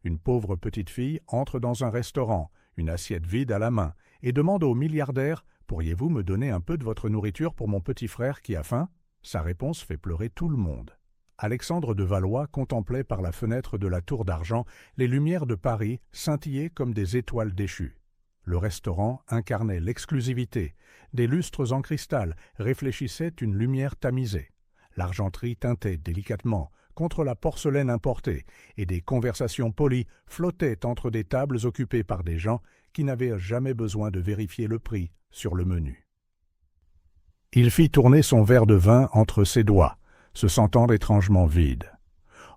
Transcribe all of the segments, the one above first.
Une pauvre petite fille entre dans un restaurant, une assiette vide à la main, et demande au milliardaire « Pourriez-vous me donner un peu de votre nourriture pour mon petit frère qui a faim ?» Sa réponse fait pleurer tout le monde. Alexandre de Valois contemplait par la fenêtre de la tour d'argent les lumières de Paris scintiller comme des étoiles déchues. Le restaurant incarnait l'exclusivité. Des lustres en cristal réfléchissaient une lumière tamisée. L'argenterie teintait délicatement contre la porcelaine importée, et des conversations polies flottaient entre des tables occupées par des gens qui n'avaient jamais besoin de vérifier le prix sur le menu. Il fit tourner son verre de vin entre ses doigts, se sentant étrangement vide.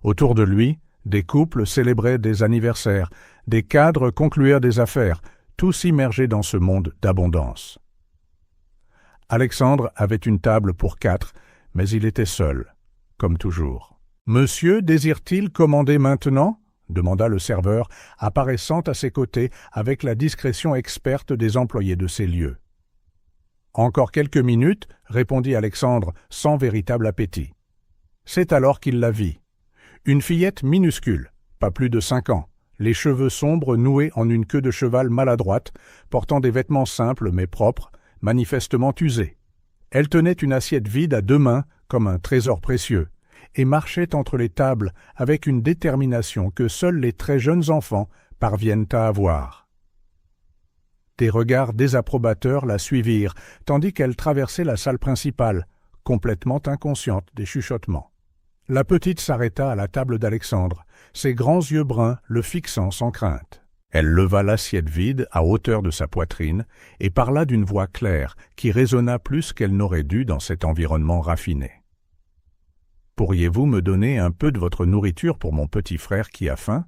Autour de lui, des couples célébraient des anniversaires, des cadres concluaient des affaires, tous immergés dans ce monde d'abondance. Alexandre avait une table pour 4, mais il était seul, comme toujours. « Monsieur désire-t-il commander maintenant ?» demanda le serveur, apparaissant à ses côtés avec la discrétion experte des employés de ces lieux. « Encore quelques minutes, » répondit Alexandre sans véritable appétit. C'est alors qu'il la vit. Une fillette minuscule, pas plus de 5 ans, les cheveux sombres noués en une queue de cheval maladroite, portant des vêtements simples mais propres, manifestement usés. Elle tenait une assiette vide à 2 mains comme un trésor précieux, et marchait entre les tables avec une détermination que seuls les très jeunes enfants parviennent à avoir. Des regards désapprobateurs la suivirent, tandis qu'elle traversait la salle principale, complètement inconsciente des chuchotements. La petite s'arrêta à la table d'Alexandre, ses grands yeux bruns le fixant sans crainte. Elle leva l'assiette vide à hauteur de sa poitrine et parla d'une voix claire qui résonna plus qu'elle n'aurait dû dans cet environnement raffiné. « Pourriez-vous me donner un peu de votre nourriture pour mon petit frère qui a faim ?»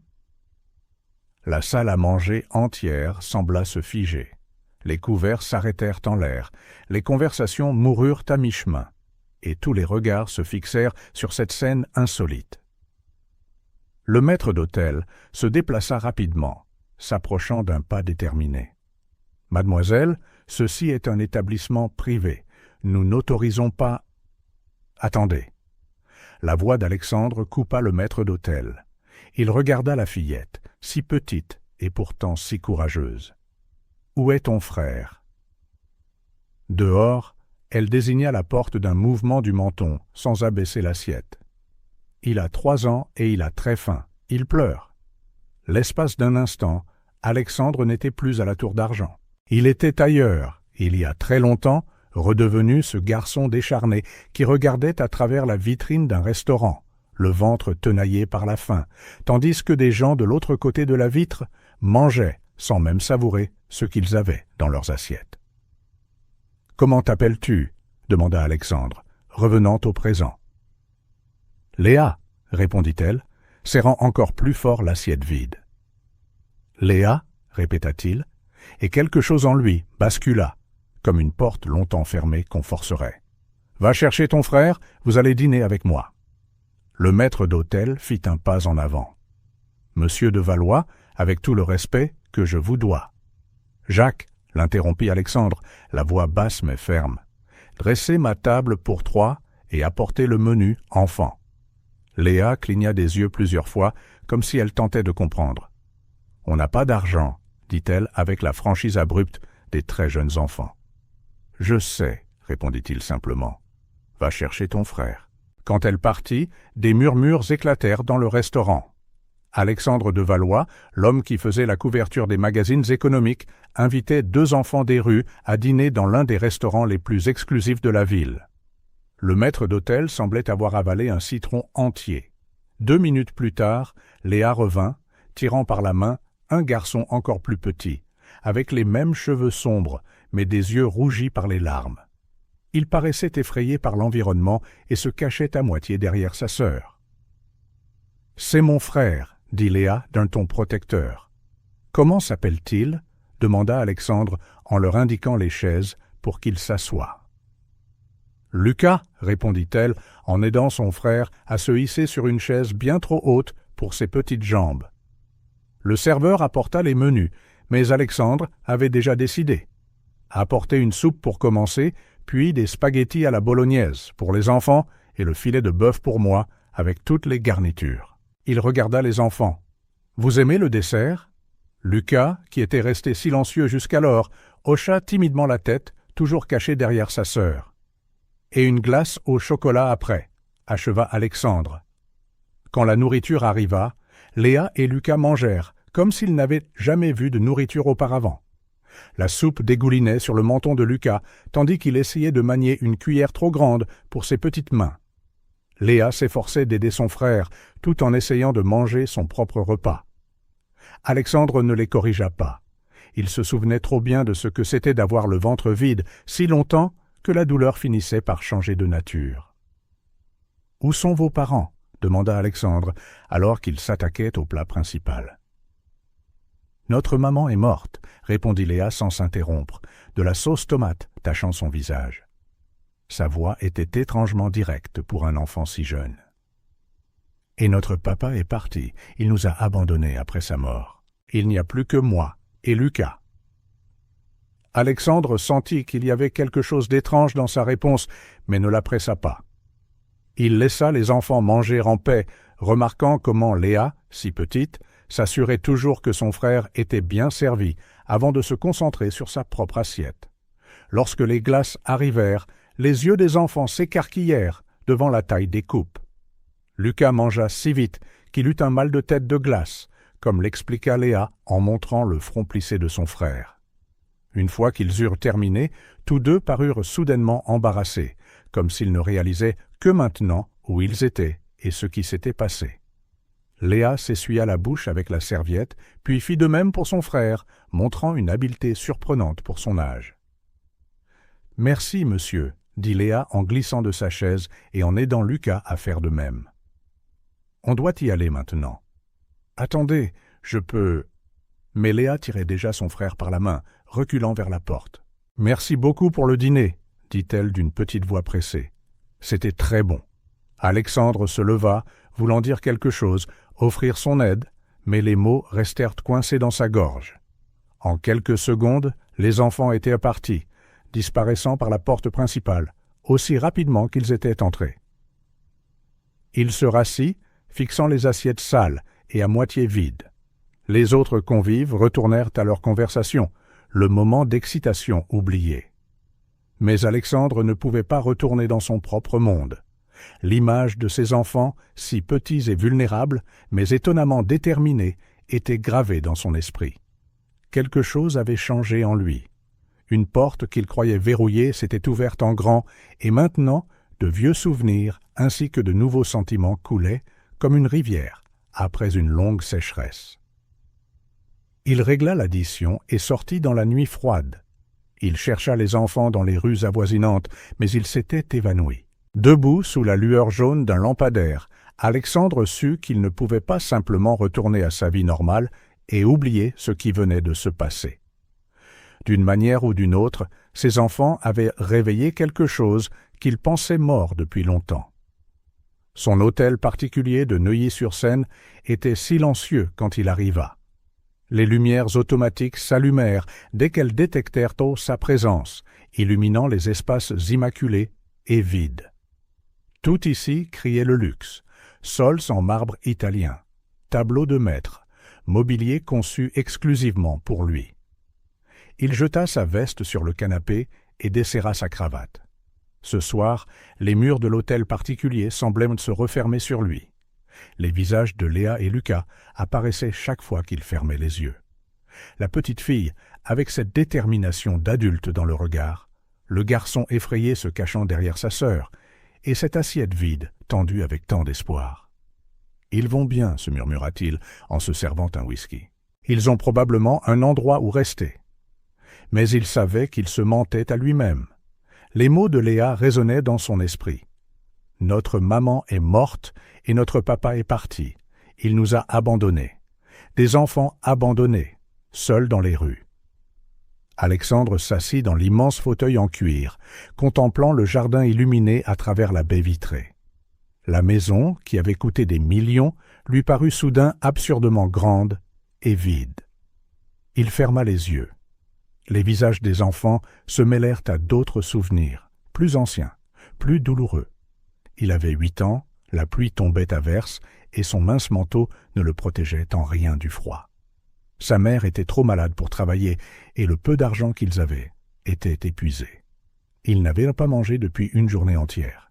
La salle à manger entière sembla se figer. Les couverts s'arrêtèrent en l'air, les conversations moururent à mi-chemin, et tous les regards se fixèrent sur cette scène insolite. Le maître d'hôtel se déplaça rapidement, s'approchant d'un pas déterminé. « Mademoiselle, ceci est un établissement privé. Nous n'autorisons pas... » « Attendez. » La voix d'Alexandre coupa le maître d'hôtel. Il regarda la fillette, si petite et pourtant si courageuse. « Où est ton frère ?» Dehors, elle désigna la porte d'un mouvement du menton, sans abaisser l'assiette. « Il a 3 ans et il a très faim. Il pleure. » L'espace d'un instant, Alexandre n'était plus à la tour d'argent. Il était ailleurs, il y a très longtemps, redevenu ce garçon décharné qui regardait à travers la vitrine d'un restaurant, le ventre tenaillé par la faim, tandis que des gens de l'autre côté de la vitre mangeaient, sans même savourer, ce qu'ils avaient dans leurs assiettes. « Comment t'appelles-tu » demanda Alexandre, revenant au présent. « Léa » répondit-elle, serrant encore plus fort l'assiette vide. « Léa » répéta-t-il, et quelque chose en lui bascula, comme une porte longtemps fermée qu'on forcerait. « Va chercher ton frère, vous allez dîner avec moi. » Le maître d'hôtel fit un pas en avant. « Monsieur de Valois, avec tout le respect que je vous dois. »« Jacques, » l'interrompit Alexandre, la voix basse mais ferme, « dressez ma table pour 3 et apportez le menu enfant. » Léa cligna des yeux plusieurs fois, comme si elle tentait de comprendre. « On n'a pas d'argent, » dit-elle avec la franchise abrupte des très jeunes enfants. « Je sais, » répondit-il simplement. « Va chercher ton frère. » Quand elle partit, des murmures éclatèrent dans le restaurant. Alexandre de Valois, l'homme qui faisait la couverture des magazines économiques, invitait 2 enfants des rues à dîner dans l'un des restaurants les plus exclusifs de la ville. Le maître d'hôtel semblait avoir avalé un citron entier. 2 minutes plus tard, Léa revint, tirant par la main un garçon encore plus petit, avec les mêmes cheveux sombres, mais des yeux rougis par les larmes. Il paraissait effrayé par l'environnement et se cachait à moitié derrière sa sœur. « C'est mon frère, » dit Léa d'un ton protecteur. « Comment s'appelle-t-il » demanda Alexandre en leur indiquant les chaises pour qu'ils s'assoient. « Lucas, » répondit-elle en aidant son frère à se hisser sur une chaise bien trop haute pour ses petites jambes. Le serveur apporta les menus, mais Alexandre avait déjà décidé. Apporter une soupe pour commencer, puis des spaghettis à la bolognaise pour les enfants et le filet de bœuf pour moi, avec toutes les garnitures. Il regarda les enfants. Vous aimez le dessert » Lucas, qui était resté silencieux jusqu'alors, hocha timidement la tête, toujours caché derrière sa sœur. « Et une glace au chocolat après » acheva Alexandre. Quand la nourriture arriva, Léa et Lucas mangèrent, comme s'ils n'avaient jamais vu de nourriture auparavant. La soupe dégoulinait sur le menton de Lucas, tandis qu'il essayait de manier une cuillère trop grande pour ses petites mains. Léa s'efforçait d'aider son frère, tout en essayant de manger son propre repas. Alexandre ne les corrigea pas. Il se souvenait trop bien de ce que c'était d'avoir le ventre vide si longtemps que la douleur finissait par changer de nature. « Où sont vos parents » demanda Alexandre, alors qu'il s'attaquait au plat principal. « Notre maman est morte » répondit Léa sans s'interrompre, de la sauce tomate tachant son visage. Sa voix était étrangement directe pour un enfant si jeune. « Et notre papa est parti, il nous a abandonnés après sa mort. Il n'y a plus que moi et Lucas. » Alexandre sentit qu'il y avait quelque chose d'étrange dans sa réponse, mais ne la pressa pas. Il laissa les enfants manger en paix, remarquant comment Léa, si petite, s'assurait toujours que son frère était bien servi avant de se concentrer sur sa propre assiette. Lorsque les glaces arrivèrent, les yeux des enfants s'écarquillèrent devant la taille des coupes. Lucas mangea si vite qu'il eut un mal de tête de glace, comme l'expliqua Léa en montrant le front plissé de son frère. Une fois qu'ils eurent terminé, tous deux parurent soudainement embarrassés, comme s'ils ne réalisaient que maintenant où ils étaient et ce qui s'était passé. Léa s'essuya la bouche avec la serviette, puis fit de même pour son frère, montrant une habileté surprenante pour son âge. « Merci, monsieur » dit Léa en glissant de sa chaise et en aidant Lucas à faire de même. « On doit y aller maintenant. »« Attendez, je peux... » Mais Léa tirait déjà son frère par la main, reculant vers la porte. « Merci beaucoup pour le dîner » dit-elle d'une petite voix pressée. C'était très bon. Alexandre se leva, voulant dire quelque chose, offrir son aide, mais les mots restèrent coincés dans sa gorge. En quelques secondes, les enfants étaient partis, disparaissant par la porte principale, aussi rapidement qu'ils étaient entrés. Il se rassit, fixant les assiettes sales et à moitié vides. Les autres convives retournèrent à leur conversation, le moment d'excitation oublié. Mais Alexandre ne pouvait pas retourner dans son propre monde. L'image de ses enfants, si petits et vulnérables, mais étonnamment déterminés, était gravée dans son esprit. Quelque chose avait changé en lui. Une porte qu'il croyait verrouillée s'était ouverte en grand, et maintenant, de vieux souvenirs ainsi que de nouveaux sentiments coulaient, comme une rivière, après une longue sécheresse. Il régla l'addition et sortit dans la nuit froide. Il chercha les enfants dans les rues avoisinantes, mais ils s'étaient évanouis. Debout sous la lueur jaune d'un lampadaire, Alexandre sut qu'il ne pouvait pas simplement retourner à sa vie normale et oublier ce qui venait de se passer. D'une manière ou d'une autre, ses enfants avaient réveillé quelque chose qu'il pensait mort depuis longtemps. Son hôtel particulier de Neuilly-sur-Seine était silencieux quand il arriva. Les lumières automatiques s'allumèrent dès qu'elles détectèrent sa présence, illuminant les espaces immaculés et vides. Tout ici criait le luxe, sols en marbre italien, tableaux de maître, mobilier conçu exclusivement pour lui. Il jeta sa veste sur le canapé et desserra sa cravate. Ce soir, les murs de l'hôtel particulier semblaient se refermer sur lui. Les visages de Léa et Lucas apparaissaient chaque fois qu'il fermait les yeux. La petite fille, avec cette détermination d'adulte dans le regard, le garçon effrayé se cachant derrière sa sœur, et cette assiette vide, tendue avec tant d'espoir. « Ils vont bien, » se murmura-t-il en se servant un whisky. « Ils ont probablement un endroit où rester. » Mais il savait qu'il se mentait à lui-même. Les mots de Léa résonnaient dans son esprit. « Notre maman est morte et notre papa est parti. Il nous a abandonnés. Des enfants abandonnés, seuls dans les rues. » Alexandre s'assit dans l'immense fauteuil en cuir, contemplant le jardin illuminé à travers la baie vitrée. La maison, qui avait coûté des millions, lui parut soudain absurdement grande et vide. Il ferma les yeux. Les visages des enfants se mêlèrent à d'autres souvenirs, plus anciens, plus douloureux. Il avait 8 ans, la pluie tombait à verse, et son mince manteau ne le protégeait en rien du froid. Sa mère était trop malade pour travailler et le peu d'argent qu'ils avaient était épuisé. Ils n'avaient pas mangé depuis une journée entière.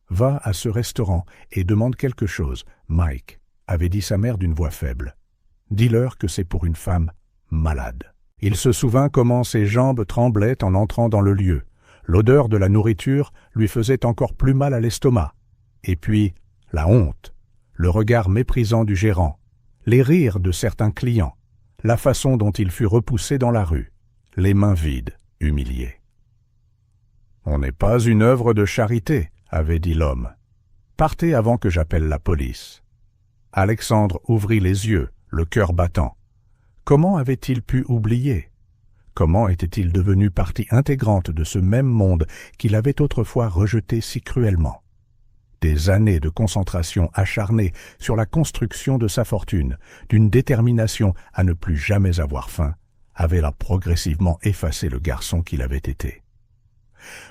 « Va à ce restaurant et demande quelque chose, Mike », avait dit sa mère d'une voix faible. « Dis-leur que c'est pour une femme malade. » Il se souvint comment ses jambes tremblaient en entrant dans le lieu. L'odeur de la nourriture lui faisait encore plus mal à l'estomac. Et puis, la honte, le regard méprisant du gérant, les rires de certains clients, la façon dont il fut repoussé dans la rue, les mains vides, humilié. « On n'est pas une œuvre de charité, » avait dit l'homme. « Partez avant que j'appelle la police. » Alexandre ouvrit les yeux, le cœur battant. Comment avait-il pu oublier? Comment était-il devenu partie intégrante de ce même monde qu'il avait autrefois rejeté si cruellement? Des années de concentration acharnée sur la construction de sa fortune, d'une détermination à ne plus jamais avoir faim, avaient là progressivement effacé le garçon qu'il avait été.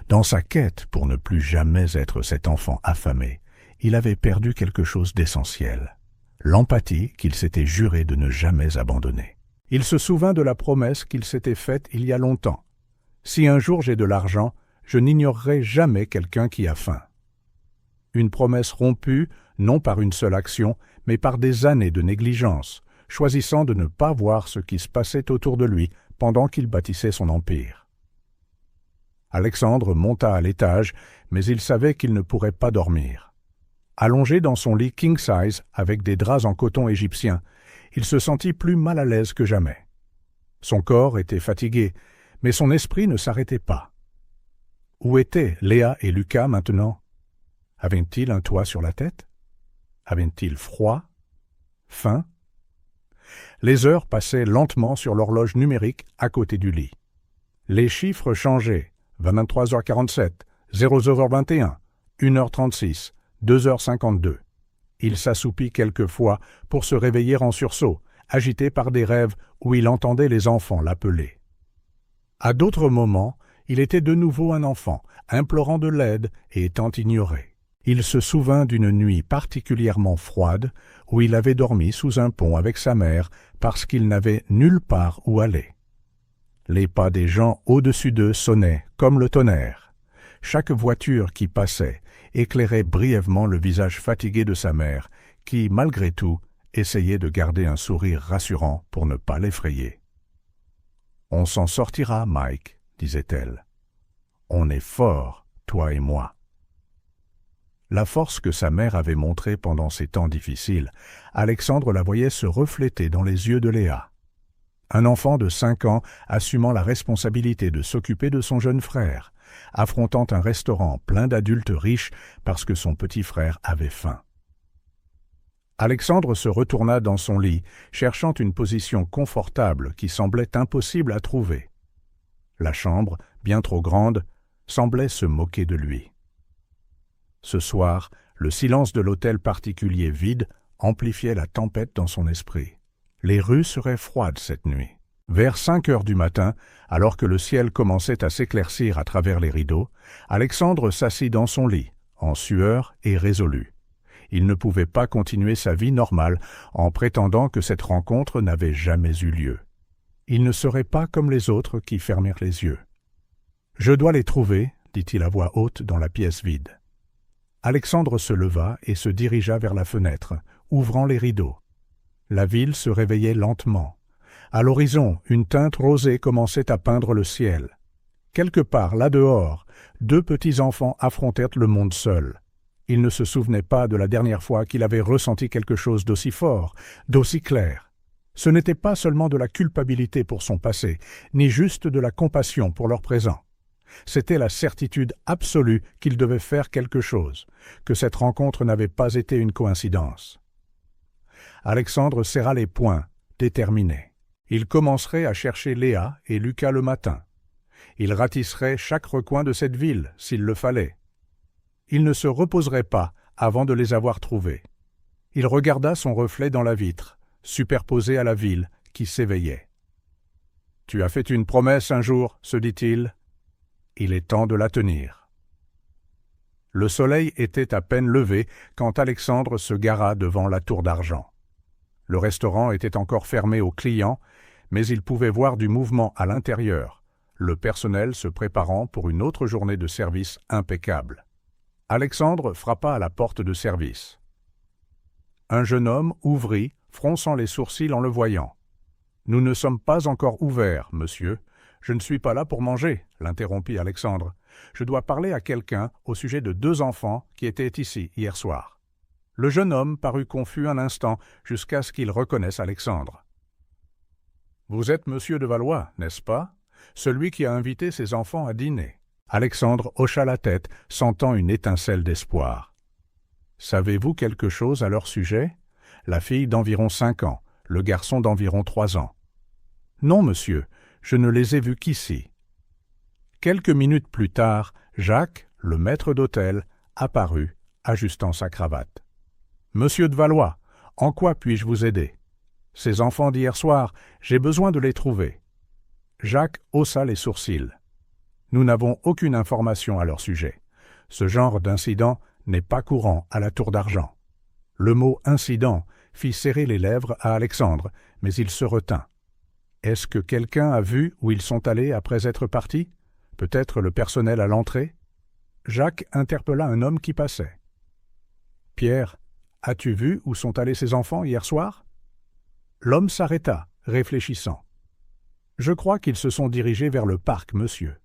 Dans sa quête pour ne plus jamais être cet enfant affamé, il avait perdu quelque chose d'essentiel, l'empathie qu'il s'était juré de ne jamais abandonner. Il se souvint de la promesse qu'il s'était faite il y a longtemps. « Si un jour j'ai de l'argent, je n'ignorerai jamais quelqu'un qui a faim. » Une promesse rompue, non par une seule action, mais par des années de négligence, choisissant de ne pas voir ce qui se passait autour de lui pendant qu'il bâtissait son empire. Alexandre monta à l'étage, mais il savait qu'il ne pourrait pas dormir. Allongé dans son lit king-size avec des draps en coton égyptien, il se sentit plus mal à l'aise que jamais. Son corps était fatigué, mais son esprit ne s'arrêtait pas. Où étaient Léa et Lucas maintenant? Avaient-ils un toit sur la tête? Avaient-ils froid? Faim? Les heures passaient lentement sur l'horloge numérique à côté du lit. Les chiffres changeaient. 23h47, 00h21, 1h36, 2h52. Il s'assoupit quelquefois pour se réveiller en sursaut, agité par des rêves où il entendait les enfants l'appeler. À d'autres moments, il était de nouveau un enfant, implorant de l'aide et étant ignoré. Il se souvint d'une nuit particulièrement froide où il avait dormi sous un pont avec sa mère parce qu'il n'avait nulle part où aller. Les pas des gens au-dessus d'eux sonnaient comme le tonnerre. Chaque voiture qui passait éclairait brièvement le visage fatigué de sa mère, qui, malgré tout, essayait de garder un sourire rassurant pour ne pas l'effrayer. « On s'en sortira, Mike, » disait-elle. « On est forts, toi et moi. » La force que sa mère avait montrée pendant ces temps difficiles, Alexandre la voyait se refléter dans les yeux de Léa. Un enfant de 5 ans assumant la responsabilité de s'occuper de son jeune frère, affrontant un restaurant plein d'adultes riches parce que son petit frère avait faim. Alexandre se retourna dans son lit, cherchant une position confortable qui semblait impossible à trouver. La chambre, bien trop grande, semblait se moquer de lui. Ce soir, le silence de l'hôtel particulier vide amplifiait la tempête dans son esprit. Les rues seraient froides cette nuit. Vers 5 heures du matin, alors que le ciel commençait à s'éclaircir à travers les rideaux, Alexandre s'assit dans son lit, en sueur et résolu. Il ne pouvait pas continuer sa vie normale en prétendant que cette rencontre n'avait jamais eu lieu. Il ne serait pas comme les autres qui fermèrent les yeux. « Je dois les trouver, » dit-il à voix haute dans la pièce vide. Alexandre se leva et se dirigea vers la fenêtre, ouvrant les rideaux. La ville se réveillait lentement. À l'horizon, une teinte rosée commençait à peindre le ciel. Quelque part, là dehors, 2 petits enfants affrontèrent le monde seuls. Il ne se souvenait pas de la dernière fois qu'il avait ressenti quelque chose d'aussi fort, d'aussi clair. Ce n'était pas seulement de la culpabilité pour son passé, ni juste de la compassion pour leur présent. C'était la certitude absolue qu'il devait faire quelque chose, que cette rencontre n'avait pas été une coïncidence. Alexandre serra les poings, déterminé. Il commencerait à chercher Léa et Lucas le matin. Il ratisserait chaque recoin de cette ville, s'il le fallait. Il ne se reposerait pas avant de les avoir trouvés. Il regarda son reflet dans la vitre, superposé à la ville qui s'éveillait. « Tu as fait une promesse un jour, se dit-il. Il est temps de la tenir. » Le soleil était à peine levé quand Alexandre se gara devant la tour d'argent. Le restaurant était encore fermé aux clients, mais il pouvait voir du mouvement à l'intérieur, le personnel se préparant pour une autre journée de service impeccable. Alexandre frappa à la porte de service. Un jeune homme ouvrit, fronçant les sourcils en le voyant. « Nous ne sommes pas encore ouverts, monsieur. Je ne suis pas là pour manger, » l'interrompit Alexandre. « Je dois parler à quelqu'un au sujet de 2 enfants qui étaient ici hier soir. » Le jeune homme parut confus un instant jusqu'à ce qu'il reconnaisse Alexandre. « Vous êtes monsieur de Valois, n'est-ce pas? Celui qui a invité ses enfants à dîner. » Alexandre hocha la tête, sentant une étincelle d'espoir. « Savez-vous quelque chose à leur sujet? La fille d'environ 5 ans, le garçon d'environ 3 ans. »« Non, monsieur, je ne les ai vus qu'ici. » Quelques minutes plus tard, Jacques, le maître d'hôtel, apparut, ajustant sa cravate. « Monsieur de Valois, en quoi puis-je vous aider? Ces enfants d'hier soir, j'ai besoin de les trouver. » Jacques haussa les sourcils. « Nous n'avons aucune information à leur sujet. Ce genre d'incident n'est pas courant à la Tour d'Argent. » Le mot « incident » fit serrer les lèvres à Alexandre, mais il se retint. « Est-ce que quelqu'un a vu où ils sont allés après être partis? Peut-être le personnel à l'entrée ?» Jacques interpella un homme qui passait. « Pierre, as-tu vu où sont allés ces enfants hier soir ?» L'homme s'arrêta, réfléchissant. « Je crois qu'ils se sont dirigés vers le parc, monsieur. »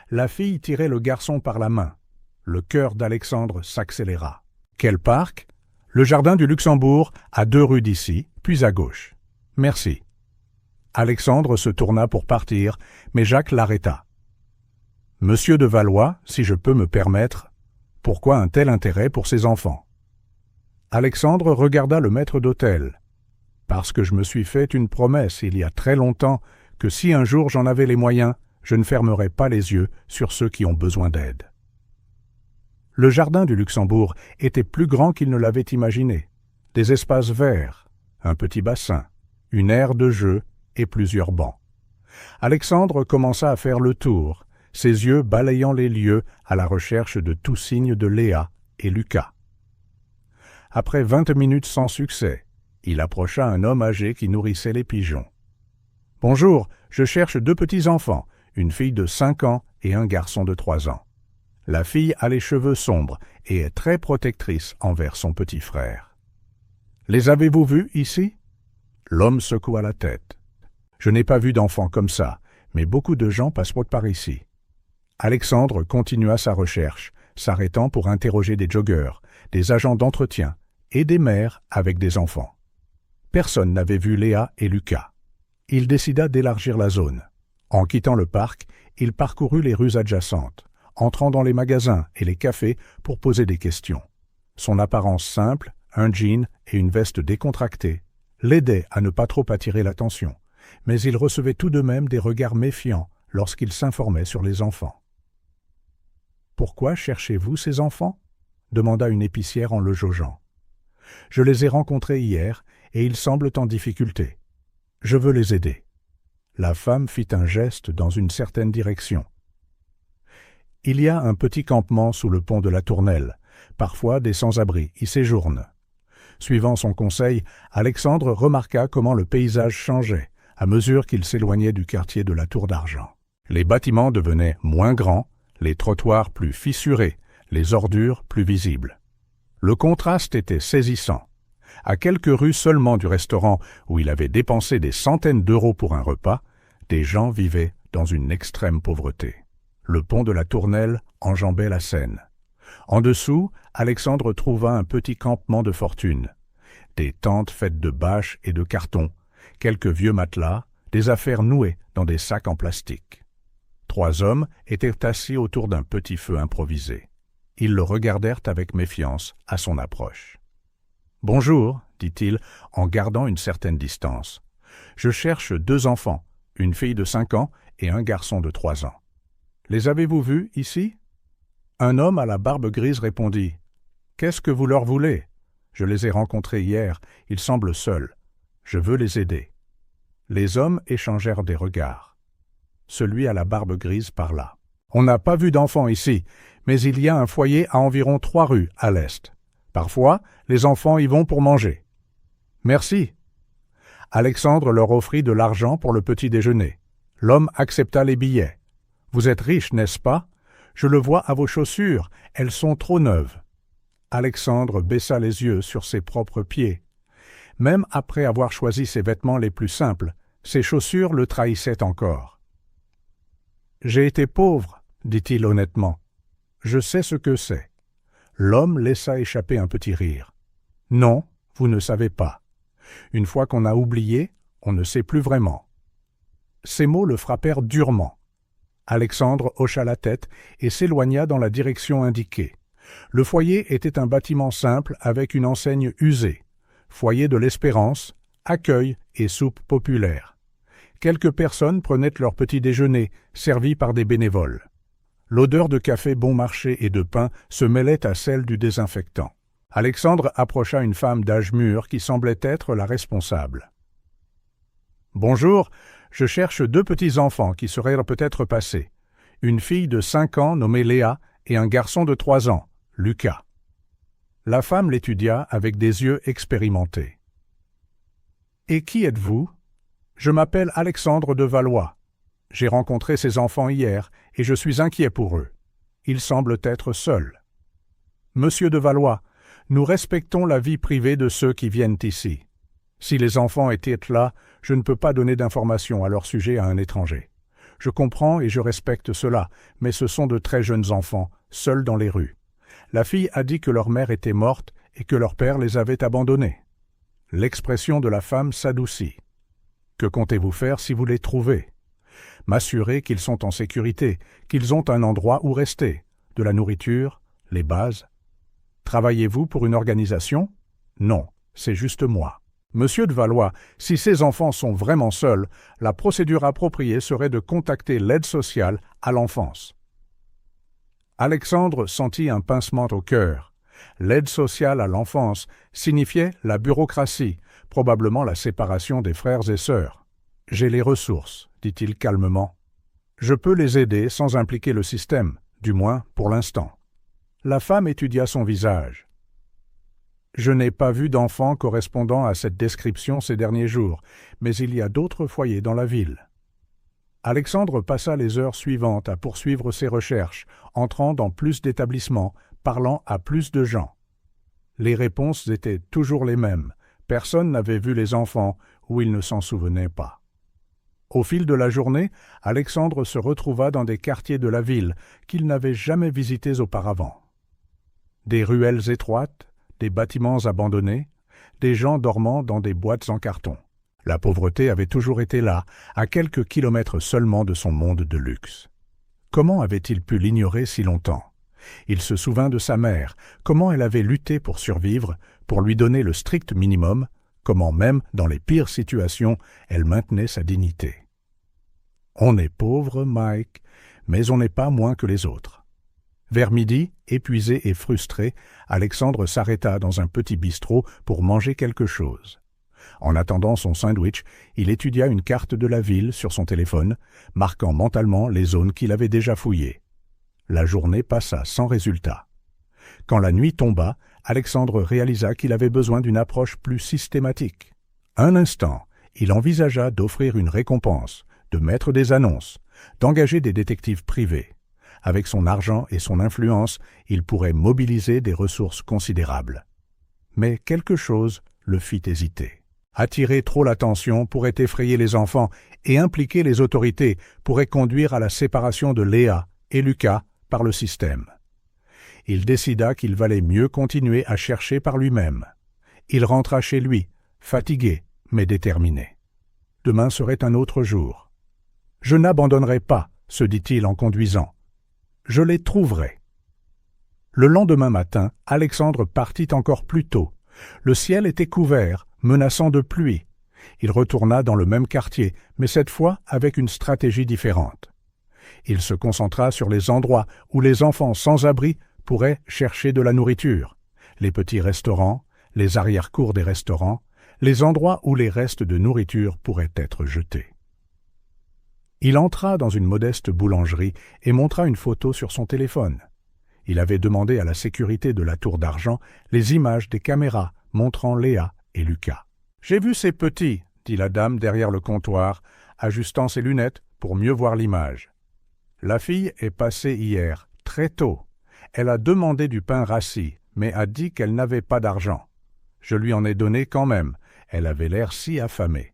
La fille tirait le garçon par la main. Le cœur d'Alexandre s'accéléra. « Quel parc? » ?»« Le jardin du Luxembourg, à 2 rues d'ici, puis à gauche. »« Merci. » Alexandre se tourna pour partir, mais Jacques l'arrêta. « Monsieur de Valois, si je peux me permettre, pourquoi un tel intérêt pour ces enfants ?» Alexandre regarda le maître d'hôtel. « Parce que je me suis fait une promesse il y a très longtemps que si un jour j'en avais les moyens, je ne fermerais pas les yeux sur ceux qui ont besoin d'aide. » Le jardin du Luxembourg était plus grand qu'il ne l'avait imaginé. Des espaces verts, un petit bassin, une aire de jeu et plusieurs bancs. Alexandre commença à faire le tour, ses yeux balayant les lieux à la recherche de tout signe de Léa et Lucas. Après 20 minutes sans succès, il approcha un homme âgé qui nourrissait les pigeons. « Bonjour, je cherche 2 petits-enfants, une fille de 5 ans et un garçon de 3 ans. La fille a les cheveux sombres et est très protectrice envers son petit frère. Les avez-vous vus ici? » L'homme secoua la tête. « Je n'ai pas vu d'enfants comme ça, mais beaucoup de gens passent par ici. » Alexandre continua sa recherche, s'arrêtant pour interroger des joggeurs, des agents d'entretien et des mères avec des enfants. Personne n'avait vu Léa et Lucas. Il décida d'élargir la zone. En quittant le parc, il parcourut les rues adjacentes, entrant dans les magasins et les cafés pour poser des questions. Son apparence simple, un jean et une veste décontractée, l'aidaient à ne pas trop attirer l'attention, mais il recevait tout de même des regards méfiants lorsqu'il s'informait sur les enfants. « Pourquoi cherchez-vous ces enfants ?» demanda une épicière en le jaugeant. « Je les ai rencontrés hier et ils semblent en difficulté. Je veux les aider. » La femme fit un geste dans une certaine direction. Il y a un petit campement sous le pont de la Tournelle. Parfois, des sans-abri y séjournent. Suivant son conseil, Alexandre remarqua comment le paysage changeait à mesure qu'il s'éloignait du quartier de la Tour d'Argent. Les bâtiments devenaient moins grands, les trottoirs plus fissurés, les ordures plus visibles. Le contraste était saisissant. À quelques rues seulement du restaurant où il avait dépensé des centaines d'euros pour un repas, des gens vivaient dans une extrême pauvreté. Le pont de la Tournelle enjambait la Seine. En dessous, Alexandre trouva un petit campement de fortune. Des tentes faites de bâches et de cartons, quelques vieux matelas, des affaires nouées dans des sacs en plastique. 3 hommes étaient assis autour d'un petit feu improvisé. Ils le regardèrent avec méfiance à son approche. « Bonjour, dit-il en gardant une certaine distance. Je cherche 2 enfants, une fille de 5 ans et un garçon de 3 ans. Les avez-vous vus ici ?» Un homme à la barbe grise répondit « Qu'est-ce que vous leur voulez? Je les ai rencontrés hier, ils semblent seuls. Je veux les aider. » Les hommes échangèrent des regards. Celui à la barbe grise parla. On n'a pas vu d'enfants ici, mais il y a un foyer à environ 3 rues à l'est. Parfois, les enfants y vont pour manger. Merci. Alexandre leur offrit de l'argent pour le petit déjeuner. L'homme accepta les billets. Vous êtes riche, n'est-ce pas? Je le vois à vos chaussures, elles sont trop neuves. Alexandre baissa les yeux sur ses propres pieds. Même après avoir choisi ses vêtements les plus simples, ses chaussures le trahissaient encore. « J'ai été pauvre, dit-il honnêtement. Je sais ce que c'est. » L'homme laissa échapper un petit rire. « Non, vous ne savez pas. Une fois qu'on a oublié, on ne sait plus vraiment. » Ces mots le frappèrent durement. Alexandre hocha la tête et s'éloigna dans la direction indiquée. Le foyer était un bâtiment simple avec une enseigne usée. Foyer de l'Espérance, accueil et soupe populaire. Quelques personnes prenaient leur petit déjeuner, servi par des bénévoles. L'odeur de café bon marché et de pain se mêlait à celle du désinfectant. Alexandre approcha une femme d'âge mûr qui semblait être la responsable. « Bonjour, je cherche 2 petits-enfants qui seraient peut-être passés. Une fille de 5 ans nommée Léa et un garçon de 3 ans, Lucas. » La femme l'étudia avec des yeux expérimentés. « Et qui êtes-vous? Je m'appelle Alexandre de Valois. J'ai rencontré ces enfants hier et je suis inquiet pour eux. Ils semblent être seuls. Monsieur de Valois, nous respectons la vie privée de ceux qui viennent ici. Si les enfants étaient là, je ne peux pas donner d'informations à leur sujet à un étranger. Je comprends et je respecte cela, mais ce sont de très jeunes enfants, seuls dans les rues. La fille a dit que leur mère était morte et que leur père les avait abandonnés. » L'expression de la femme s'adoucit. « Que comptez-vous faire si vous les trouvez? M'assurer qu'ils sont en sécurité, qu'ils ont un endroit où rester, de la nourriture, les bases. Travaillez-vous pour une organisation? Non, c'est juste moi. Monsieur de Valois, si ces enfants sont vraiment seuls, la procédure appropriée serait de contacter l'aide sociale à l'enfance. » Alexandre sentit un pincement au cœur. L'aide sociale à l'enfance signifiait la bureaucratie, probablement la séparation des frères et sœurs. « J'ai les ressources, » dit-il calmement. « Je peux les aider sans impliquer le système, du moins pour l'instant. » La femme étudia son visage. « Je n'ai pas vu d'enfant correspondant à cette description ces derniers jours, mais il y a d'autres foyers dans la ville. » Alexandre passa les heures suivantes à poursuivre ses recherches, entrant dans plus d'établissements, parlant à plus de gens. Les réponses étaient toujours les mêmes. Personne n'avait vu les enfants ou il ne s'en souvenait pas. Au fil de la journée, Alexandre se retrouva dans des quartiers de la ville qu'il n'avait jamais visités auparavant. Des ruelles étroites, des bâtiments abandonnés, des gens dormant dans des boîtes en carton. La pauvreté avait toujours été là, à quelques kilomètres seulement de son monde de luxe. Comment avait-il pu l'ignorer si longtemps? Il se souvint de sa mère, comment elle avait lutté pour survivre, pour lui donner le strict minimum, comment même, dans les pires situations, elle maintenait sa dignité. On est pauvre, Mike, mais on n'est pas moins que les autres. Vers midi, épuisé et frustré, Alexandre s'arrêta dans un petit bistrot pour manger quelque chose. En attendant son sandwich, il étudia une carte de la ville sur son téléphone, marquant mentalement les zones qu'il avait déjà fouillées. La journée passa sans résultat. Quand la nuit tomba, Alexandre réalisa qu'il avait besoin d'une approche plus systématique. Un instant, il envisagea d'offrir une récompense, de mettre des annonces, d'engager des détectives privés. Avec son argent et son influence, il pourrait mobiliser des ressources considérables. Mais quelque chose le fit hésiter. Attirer trop l'attention pourrait effrayer les enfants et impliquer les autorités pourrait conduire à la séparation de Léa et Lucas par le système. Il décida qu'il valait mieux continuer à chercher par lui-même. Il rentra chez lui, fatigué mais déterminé. Demain serait un autre jour. « Je n'abandonnerai pas », se dit-il en conduisant. « Je les trouverai. » Le lendemain matin, Alexandre partit encore plus tôt. Le ciel était couvert, menaçant de pluie. Il retourna dans le même quartier, mais cette fois avec une stratégie différente. Il se concentra sur les endroits où les enfants sans abri pourraient chercher de la nourriture, les petits restaurants, les arrière-cours des restaurants, les endroits où les restes de nourriture pourraient être jetés. Il entra dans une modeste boulangerie et montra une photo sur son téléphone. Il avait demandé à la sécurité de la Tour d'Argent les images des caméras montrant Léa et Lucas. « J'ai vu ces petits », dit la dame derrière le comptoir, ajustant ses lunettes pour mieux voir l'image. « La fille est passée hier, très tôt. Elle a demandé du pain rassis, mais a dit qu'elle n'avait pas d'argent. Je lui en ai donné quand même. Elle avait l'air si affamée. »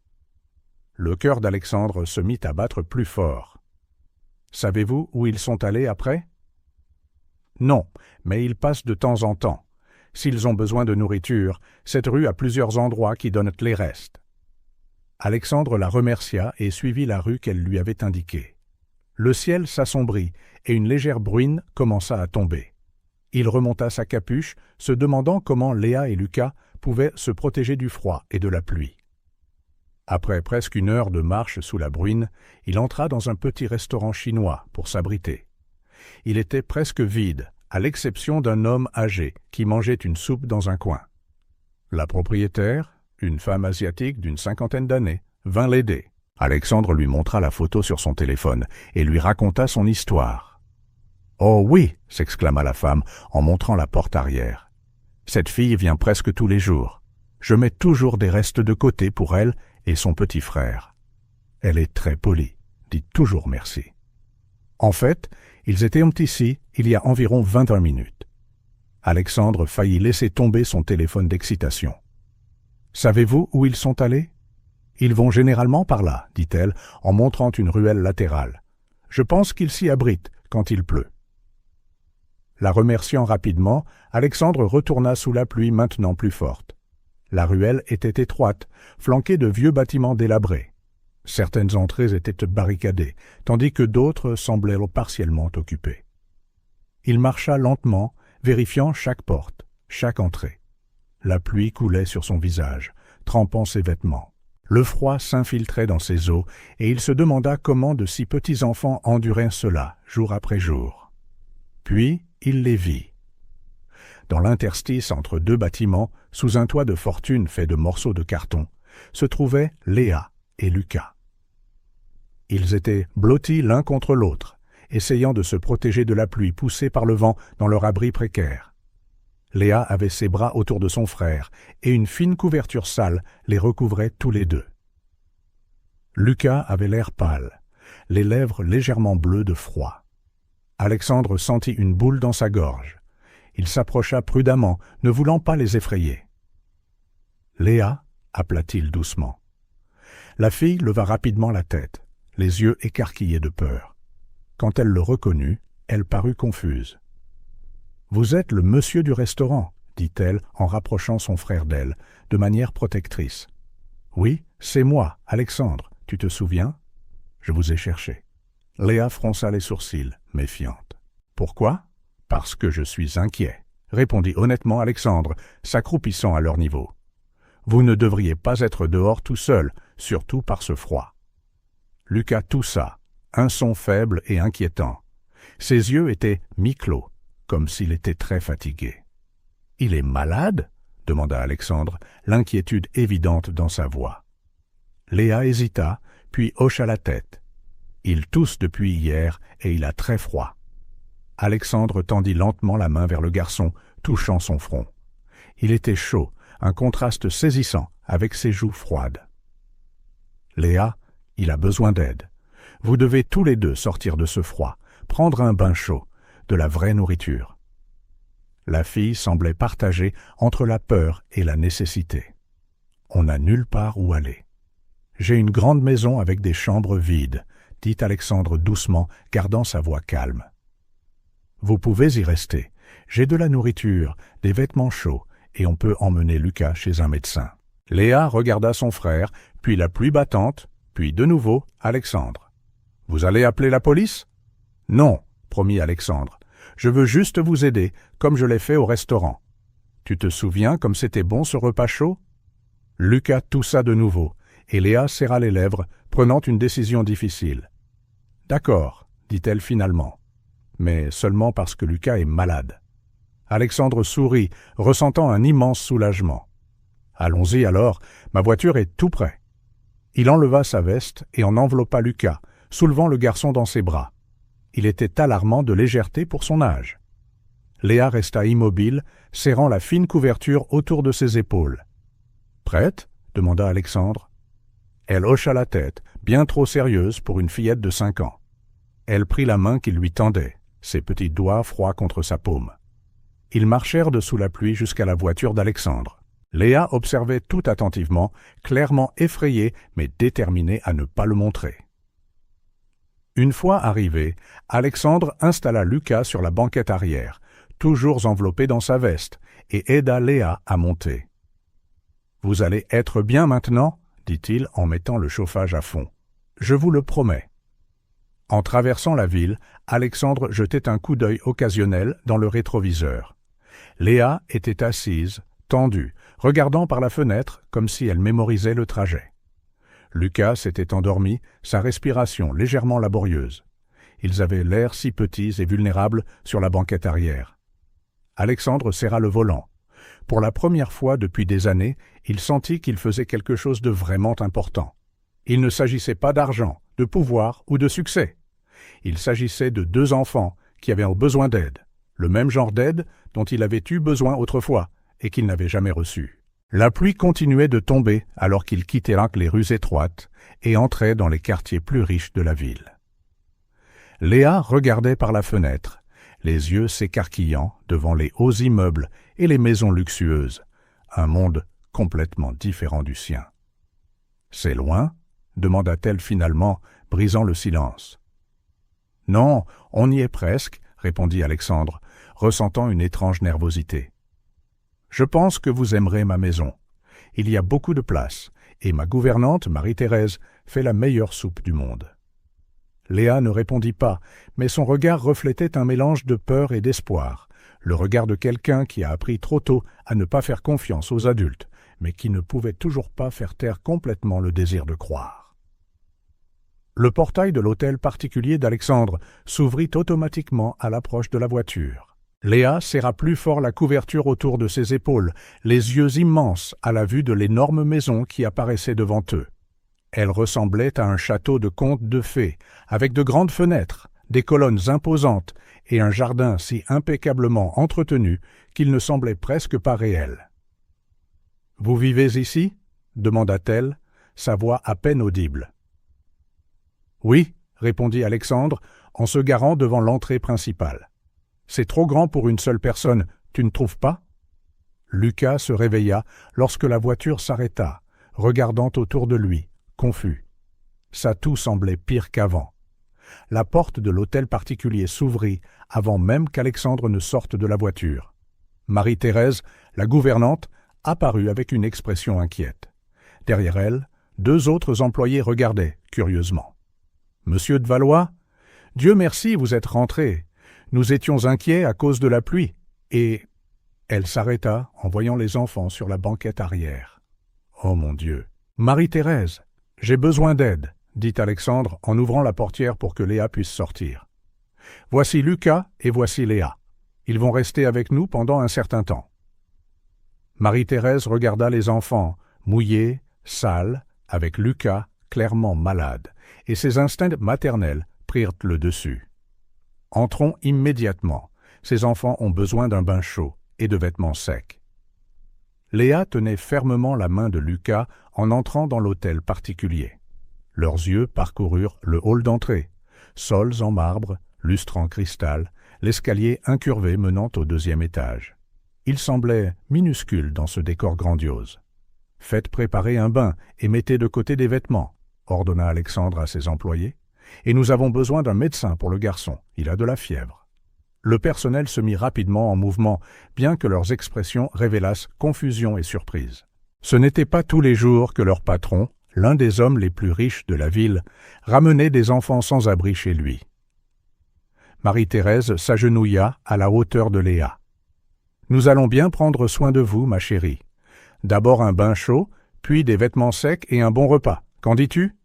Le cœur d'Alexandre se mit à battre plus fort. « Savez-vous où ils sont allés après ?»« Non, mais ils passent de temps en temps. S'ils ont besoin de nourriture, cette rue a plusieurs endroits qui donnent les restes. » Alexandre la remercia et suivit la rue qu'elle lui avait indiquée. Le ciel s'assombrit et une légère bruine commença à tomber. Il remonta sa capuche, se demandant comment Léa et Lucas pouvaient se protéger du froid et de la pluie. Après presque 1 heure de marche sous la bruine, il entra dans un petit restaurant chinois pour s'abriter. Il était presque vide, à l'exception d'un homme âgé qui mangeait une soupe dans un coin. La propriétaire, une femme asiatique d'une 50aine d'années, vint l'aider. Alexandre lui montra la photo sur son téléphone et lui raconta son histoire. « Oh oui !» s'exclama la femme en montrant la porte arrière. « Cette fille vient presque tous les jours. Je mets toujours des restes de côté pour elle et son petit frère. Elle est très polie, dit toujours merci. » En fait, ils étaient ici il y a environ 21 minutes. Alexandre faillit laisser tomber son téléphone d'excitation. « Savez-vous où ils sont allés ? » « Ils vont généralement par là, dit-elle, en montrant une ruelle latérale. Je pense qu'ils s'y abritent quand il pleut. » La remerciant rapidement, Alexandre retourna sous la pluie maintenant plus forte. La ruelle était étroite, flanquée de vieux bâtiments délabrés. Certaines entrées étaient barricadées, tandis que d'autres semblaient partiellement occupées. Il marcha lentement, vérifiant chaque porte, chaque entrée. La pluie coulait sur son visage, trempant ses vêtements. Le froid s'infiltrait dans ses os, et il se demanda comment de si petits enfants enduraient cela, jour après jour. Puis il les vit. Dans l'interstice entre 2 bâtiments, sous un toit de fortune fait de morceaux de carton, se trouvaient Léa et Lucas. Ils étaient blottis l'un contre l'autre, essayant de se protéger de la pluie poussée par le vent dans leur abri précaire. Léa avait ses bras autour de son frère, et une fine couverture sale les recouvrait tous les deux. Lucas avait l'air pâle, les lèvres légèrement bleues de froid. Alexandre sentit une boule dans sa gorge. Il s'approcha prudemment, ne voulant pas les effrayer. « Léa » appela-t-il doucement. La fille leva rapidement la tête, les yeux écarquillés de peur. Quand elle le reconnut, elle parut confuse. « Vous êtes le monsieur du restaurant, » dit-elle en rapprochant son frère d'elle, de manière protectrice. « Oui, c'est moi, Alexandre, tu te souviens ? Je vous ai cherché. » Léa fronça les sourcils, méfiante. « Pourquoi ? Parce que je suis inquiet, » répondit honnêtement Alexandre, s'accroupissant à leur niveau. « Vous ne devriez pas être dehors tout seul, surtout par ce froid. » Lucas toussa, un son faible et inquiétant. Ses yeux étaient mi-clos, comme s'il était très fatigué. « Il est malade ?» demanda Alexandre, l'inquiétude évidente dans sa voix. Léa hésita, puis hocha la tête. Il tousse depuis hier et il a très froid. Alexandre tendit lentement la main vers le garçon, touchant son front. Il était chaud, un contraste saisissant avec ses joues froides. « Léa, il a besoin d'aide. Vous devez tous les 2 sortir de ce froid, prendre un bain chaud, de la vraie nourriture. » La fille semblait partagée entre la peur et la nécessité. « On n'a nulle part où aller. »« J'ai une grande maison avec des chambres vides, » dit Alexandre doucement, gardant sa voix calme. « Vous pouvez y rester. J'ai de la nourriture, des vêtements chauds, et on peut emmener Lucas chez un médecin. » Léa regarda son frère, puis la pluie battante, puis de nouveau Alexandre. « Vous allez appeler la police ? » ?»« Non, » promit Alexandre. « Je veux juste vous aider, comme je l'ai fait au restaurant. Tu te souviens comme c'était bon ce repas chaud ?» Lucas toussa de nouveau, et Léa serra les lèvres, prenant une décision difficile. « D'accord, » dit-elle finalement, mais seulement parce que Lucas est malade. Alexandre sourit, ressentant un immense soulagement. « Allons-y alors, ma voiture est tout près. » Il enleva sa veste et en enveloppa Lucas, soulevant le garçon dans ses bras. Il était alarmant de légèreté pour son âge. Léa resta immobile, serrant la fine couverture autour de ses épaules. « Prête ?» demanda Alexandre. Elle hocha la tête, bien trop sérieuse pour une fillette de 5 ans. Elle prit la main qu'il lui tendait, ses petits doigts froids contre sa paume. Ils marchèrent dessous la pluie jusqu'à la voiture d'Alexandre. Léa observait tout attentivement, clairement effrayée, mais déterminée à ne pas le montrer. Une fois arrivé, Alexandre installa Lucas sur la banquette arrière, toujours enveloppé dans sa veste, et aida Léa à monter. « Vous allez être bien maintenant ?» dit-il en mettant le chauffage à fond. « Je vous le promets. » En traversant la ville, Alexandre jetait un coup d'œil occasionnel dans le rétroviseur. Léa était assise, tendue, regardant par la fenêtre comme si elle mémorisait le trajet. Lucas s'était endormi, sa respiration légèrement laborieuse. Ils avaient l'air si petits et vulnérables sur la banquette arrière. Alexandre serra le volant. Pour la première fois depuis des années, il sentit qu'il faisait quelque chose de vraiment important. Il ne s'agissait pas d'argent, de pouvoir ou de succès. Il s'agissait de 2 enfants qui avaient besoin d'aide, le même genre d'aide dont il avait eu besoin autrefois et qu'il n'avait jamais reçu. La pluie continuait de tomber alors qu'il quittait les rues étroites et entrait dans les quartiers plus riches de la ville. Léa regardait par la fenêtre, les yeux s'écarquillant devant les hauts immeubles et les maisons luxueuses, un monde complètement différent du sien. « C'est loin ?» demanda-t-elle finalement, brisant le silence. « Non, on y est presque, » répondit Alexandre, ressentant une étrange nervosité. « Je pense que vous aimerez ma maison. Il y a beaucoup de place, et ma gouvernante, Marie-Thérèse, fait la meilleure soupe du monde. » Léa ne répondit pas, mais son regard reflétait un mélange de peur et d'espoir, le regard de quelqu'un qui a appris trop tôt à ne pas faire confiance aux adultes, mais qui ne pouvait toujours pas faire taire complètement le désir de croire. Le portail de l'hôtel particulier d'Alexandre s'ouvrit automatiquement à l'approche de la voiture. Léa serra plus fort la couverture autour de ses épaules, les yeux immenses à la vue de l'énorme maison qui apparaissait devant eux. Elle ressemblait à un château de conte de fées, avec de grandes fenêtres, des colonnes imposantes et un jardin si impeccablement entretenu qu'il ne semblait presque pas réel. « Vous vivez ici ?» demanda-t-elle, sa voix à peine audible. « Oui, » répondit Alexandre en se garant devant l'entrée principale. « C'est trop grand pour une seule personne, tu ne trouves pas ?» Lucas se réveilla lorsque la voiture s'arrêta, regardant autour de lui, confus. Sa toux semblait pire qu'avant. La porte de l'hôtel particulier s'ouvrit avant même qu'Alexandre ne sorte de la voiture. Marie-Thérèse, la gouvernante, apparut avec une expression inquiète. Derrière elle, 2 autres employés regardaient, curieusement. « Monsieur de Valois, Dieu merci, vous êtes rentré. Nous étions inquiets à cause de la pluie. » Et elle s'arrêta en voyant les enfants sur la banquette arrière. « Oh mon Dieu ! Marie-Thérèse, j'ai besoin d'aide, » dit Alexandre en ouvrant la portière pour que Léa puisse sortir. « Voici Lucas et voici Léa. Ils vont rester avec nous pendant un certain temps. » Marie-Thérèse regarda les enfants, mouillés, sales, avec Lucas clairement malade, et ses instincts maternels prirent le dessus. « Entrons immédiatement. Ces enfants ont besoin d'un bain chaud et de vêtements secs. » Léa tenait fermement la main de Lucas en entrant dans l'hôtel particulier. Leurs yeux parcoururent le hall d'entrée, sols en marbre, lustres en cristal, l'escalier incurvé menant au 2e étage. Il semblait minuscule dans ce décor grandiose. « Faites préparer un bain et mettez de côté des vêtements, » ordonna Alexandre à ses employés, « et nous avons besoin d'un médecin pour le garçon, il a de la fièvre. » Le personnel se mit rapidement en mouvement, bien que leurs expressions révélassent confusion et surprise. Ce n'était pas tous les jours que leur patron, l'un des hommes les plus riches de la ville, ramenait des enfants sans abri chez lui. Marie-Thérèse s'agenouilla à la hauteur de Léa. « Nous allons bien prendre soin de vous, ma chérie. D'abord un bain chaud, puis des vêtements secs et un bon repas. Qu'en dis-tu »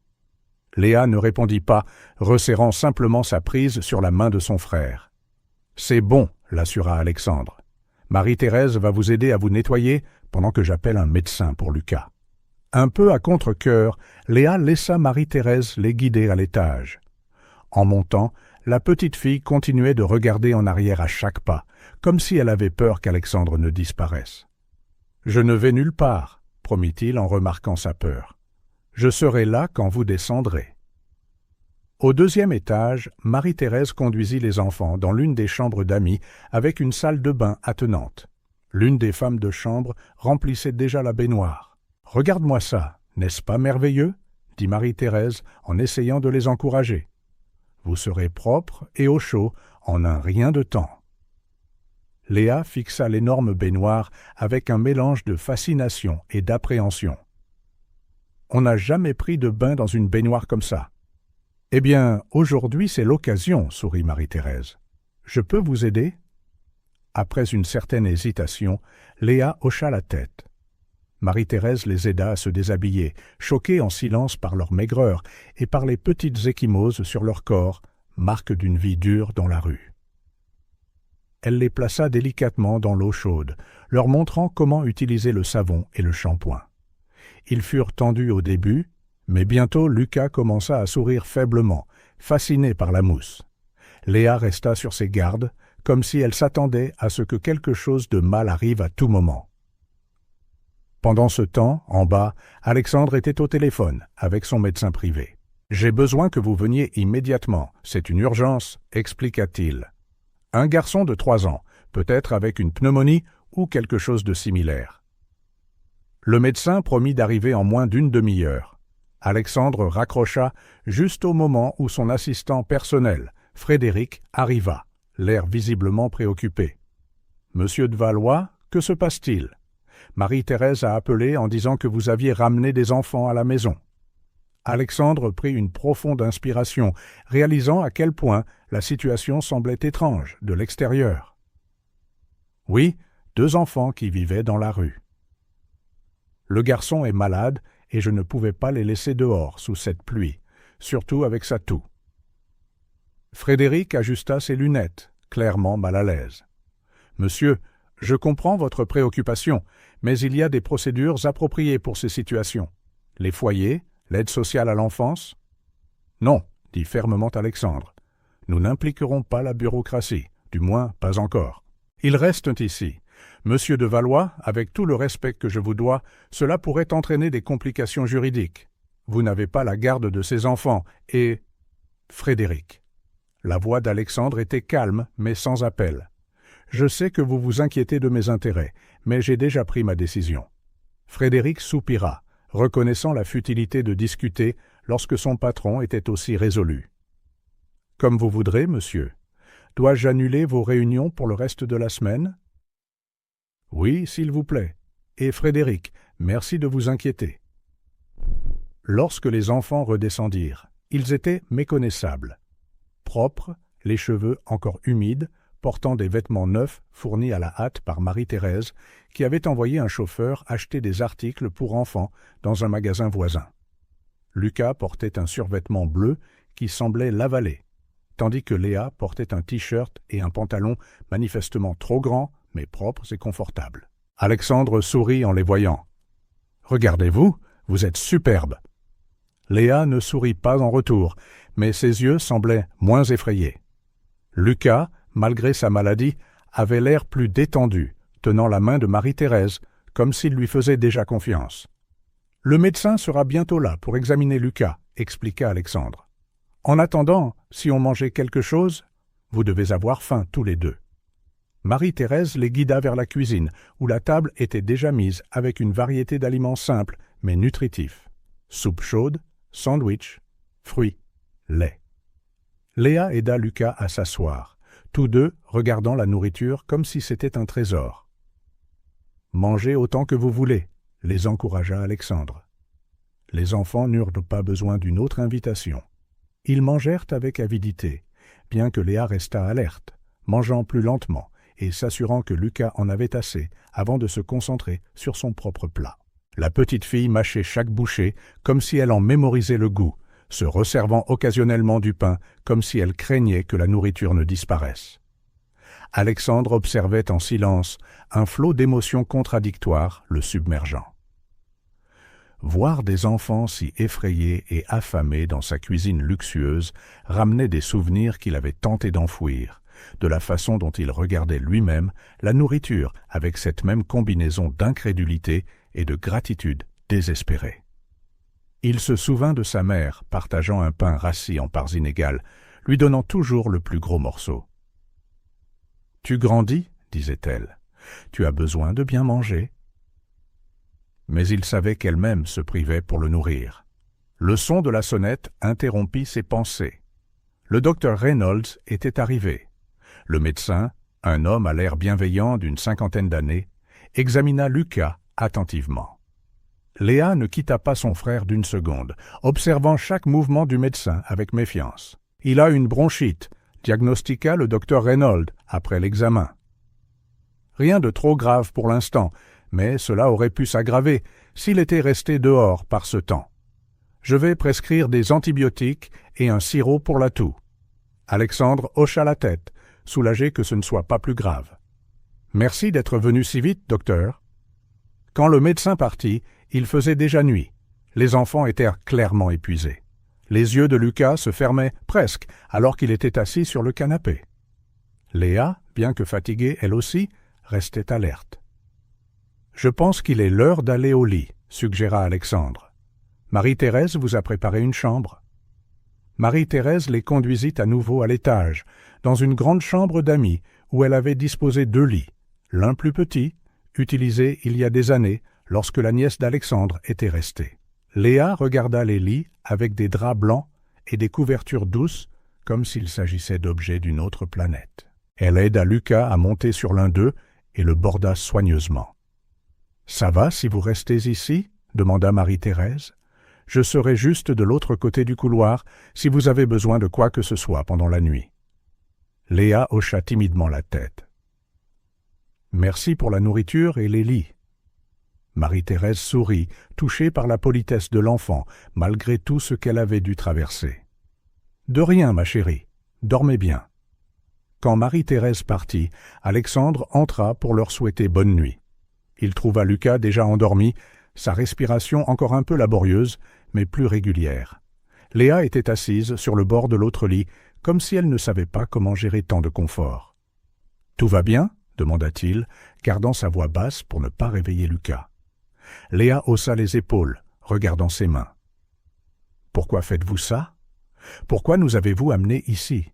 Léa ne répondit pas, resserrant simplement sa prise sur la main de son frère. « C'est bon, » l'assura Alexandre. « Marie-Thérèse va vous aider à vous nettoyer pendant que j'appelle un médecin pour Lucas. » Un peu à contre-cœur, Léa laissa Marie-Thérèse les guider à l'étage. En montant, la petite fille continuait de regarder en arrière à chaque pas, comme si elle avait peur qu'Alexandre ne disparaisse. « Je ne vais nulle part, » promit-il en remarquant sa peur. « Je serai là quand vous descendrez. » Au deuxième étage, Marie-Thérèse conduisit les enfants dans l'une des chambres d'amis avec une salle de bain attenante. L'une des femmes de chambre remplissait déjà la baignoire. « Regarde-moi ça, n'est-ce pas merveilleux ?» dit Marie-Thérèse en essayant de les encourager. « Vous serez propres et au chaud en un rien de temps. » Léa fixa l'énorme baignoire avec un mélange de fascination et d'appréhension. « On n'a jamais pris de bain dans une baignoire comme ça. »« Eh bien, aujourd'hui c'est l'occasion, » sourit Marie-Thérèse. « Je peux vous aider ?» Après une certaine hésitation, Léa hocha la tête. Marie-Thérèse les aida à se déshabiller, choqués en silence par leur maigreur et par les petites ecchymoses sur leur corps, marque d'une vie dure dans la rue. Elle les plaça délicatement dans l'eau chaude, leur montrant comment utiliser le savon et le shampoing. Ils furent tendus au début, mais bientôt Lucas commença à sourire faiblement, fasciné par la mousse. Léa resta sur ses gardes, comme si elle s'attendait à ce que quelque chose de mal arrive à tout moment. Pendant ce temps, en bas, Alexandre était au téléphone avec son médecin privé. « J'ai besoin que vous veniez immédiatement, c'est une urgence », expliqua-t-il. « Un garçon de 3 ans, peut-être avec une pneumonie ou quelque chose de similaire. » Le médecin promit d'arriver en moins d'une demi-heure. Alexandre raccrocha juste au moment où son assistant personnel, Frédéric, arriva, l'air visiblement préoccupé. « Monsieur de Valois, que se passe-t-il ? Marie-Thérèse a appelé en disant que vous aviez ramené des enfants à la maison. » Alexandre prit une profonde inspiration, réalisant à quel point la situation semblait étrange de l'extérieur. « Oui, 2 enfants qui vivaient dans la rue. Le garçon est malade et je ne pouvais pas les laisser dehors sous cette pluie, surtout avec sa toux. » Frédéric ajusta ses lunettes, clairement mal à l'aise. « Monsieur, je comprends votre préoccupation, mais il y a des procédures appropriées pour ces situations. Les foyers, l'aide sociale à l'enfance ? » « Non, » dit fermement Alexandre. « Nous n'impliquerons pas la bureaucratie, du moins pas encore. Ils restent ici. Monsieur de Valois, avec tout le respect que je vous dois, cela pourrait entraîner des complications juridiques. Vous n'avez pas la garde de ces enfants et... » Frédéric. La voix d'Alexandre était calme, mais sans appel. « Je sais que vous vous inquiétez de mes intérêts, mais j'ai déjà pris ma décision. » Frédéric soupira, reconnaissant la futilité de discuter lorsque son patron était aussi résolu. « Comme vous voudrez, monsieur. Dois-je annuler vos réunions pour le reste de la semaine ? » « Oui, s'il vous plaît. Et Frédéric, merci de vous inquiéter. » Lorsque les enfants redescendirent, ils étaient méconnaissables. Propres, les cheveux encore humides, portant des vêtements neufs fournis à la hâte par Marie-Thérèse, qui avait envoyé un chauffeur acheter des articles pour enfants dans un magasin voisin. Lucas portait un survêtement bleu qui semblait l'avaler, tandis que Léa portait un t-shirt et un pantalon manifestement trop grands, mais propres et confortables. Alexandre sourit en les voyant. « Regardez-vous, vous êtes superbes !» Léa ne sourit pas en retour, mais ses yeux semblaient moins effrayés. Lucas, malgré sa maladie, avait l'air plus détendu, tenant la main de Marie-Thérèse, comme s'il lui faisait déjà confiance. « Le médecin sera bientôt là pour examiner Lucas, » expliqua Alexandre. « En attendant, si on mangeait quelque chose, vous devez avoir faim tous les deux. » Marie-Thérèse les guida vers la cuisine, où la table était déjà mise avec une variété d'aliments simples mais nutritifs. Soupe chaude, sandwich, fruits, lait. Léa aida Lucas à s'asseoir, tous deux regardant la nourriture comme si c'était un trésor. « Mangez autant que vous voulez », les encouragea Alexandre. Les enfants n'eurent pas besoin d'une autre invitation. Ils mangèrent avec avidité, bien que Léa restât alerte, mangeant plus lentement et s'assurant que Lucas en avait assez avant de se concentrer sur son propre plat. La petite fille mâchait chaque bouchée comme si elle en mémorisait le goût, se resservant occasionnellement du pain comme si elle craignait que la nourriture ne disparaisse. Alexandre observait en silence un flot d'émotions contradictoires le submergeant. Voir des enfants si effrayés et affamés dans sa cuisine luxueuse ramenait des souvenirs qu'il avait tenté d'enfouir, de la façon dont il regardait lui-même la nourriture avec cette même combinaison d'incrédulité et de gratitude désespérée. Il se souvint de sa mère partageant un pain rassis en parts inégales, lui donnant toujours le plus gros morceau. « Tu grandis, disait-elle, tu as besoin de bien manger. » Mais il savait qu'elle-même se privait pour le nourrir. Le son de la sonnette interrompit ses pensées. Le docteur Reynolds était arrivé. Le médecin, un homme à l'air bienveillant d'une 50aine d'années, examina Lucas attentivement. Léa ne quitta pas son frère d'une seconde, observant chaque mouvement du médecin avec méfiance. « Il a une bronchite », diagnostiqua le docteur Reynolds après l'examen. Rien de trop grave pour l'instant, mais cela aurait pu s'aggraver s'il était resté dehors par ce temps. Je vais prescrire des antibiotiques et un sirop pour la toux. Alexandre hocha la tête, soulagé que ce ne soit pas plus grave. « Merci d'être venu si vite, docteur. » Quand le médecin partit, il faisait déjà nuit. Les enfants étaient clairement épuisés. Les yeux de Lucas se fermaient presque alors qu'il était assis sur le canapé. Léa, bien que fatiguée elle aussi, restait alerte. « Je pense qu'il est l'heure d'aller au lit, » suggéra Alexandre. « Marie-Thérèse vous a préparé une chambre. » Marie-Thérèse les conduisit à nouveau à l'étage, dans une grande chambre d'amis où elle avait disposé 2 lits, l'un plus petit, utilisé il y a des années lorsque la nièce d'Alexandre était restée. Léa regarda les lits avec des draps blancs et des couvertures douces comme s'il s'agissait d'objets d'une autre planète. Elle aida Lucas à monter sur l'un d'eux et le borda soigneusement. « Ça va si vous restez ici ?» demanda Marie-Thérèse. « Je serai juste de l'autre côté du couloir si vous avez besoin de quoi que ce soit pendant la nuit. » Léa hocha timidement la tête. « Merci pour la nourriture et les lits. » Marie-Thérèse sourit, touchée par la politesse de l'enfant, malgré tout ce qu'elle avait dû traverser. « De rien, ma chérie. Dormez bien. » Quand Marie-Thérèse partit, Alexandre entra pour leur souhaiter bonne nuit. Il trouva Lucas déjà endormi, sa respiration encore un peu laborieuse, mais plus régulière. Léa était assise sur le bord de l'autre lit, comme si elle ne savait pas comment gérer tant de confort. « Tout va bien ?» demanda-t-il, gardant sa voix basse pour ne pas réveiller Lucas. Léa haussa les épaules, regardant ses mains. « Pourquoi faites-vous ça? Pourquoi nous avez-vous amenés ici ?»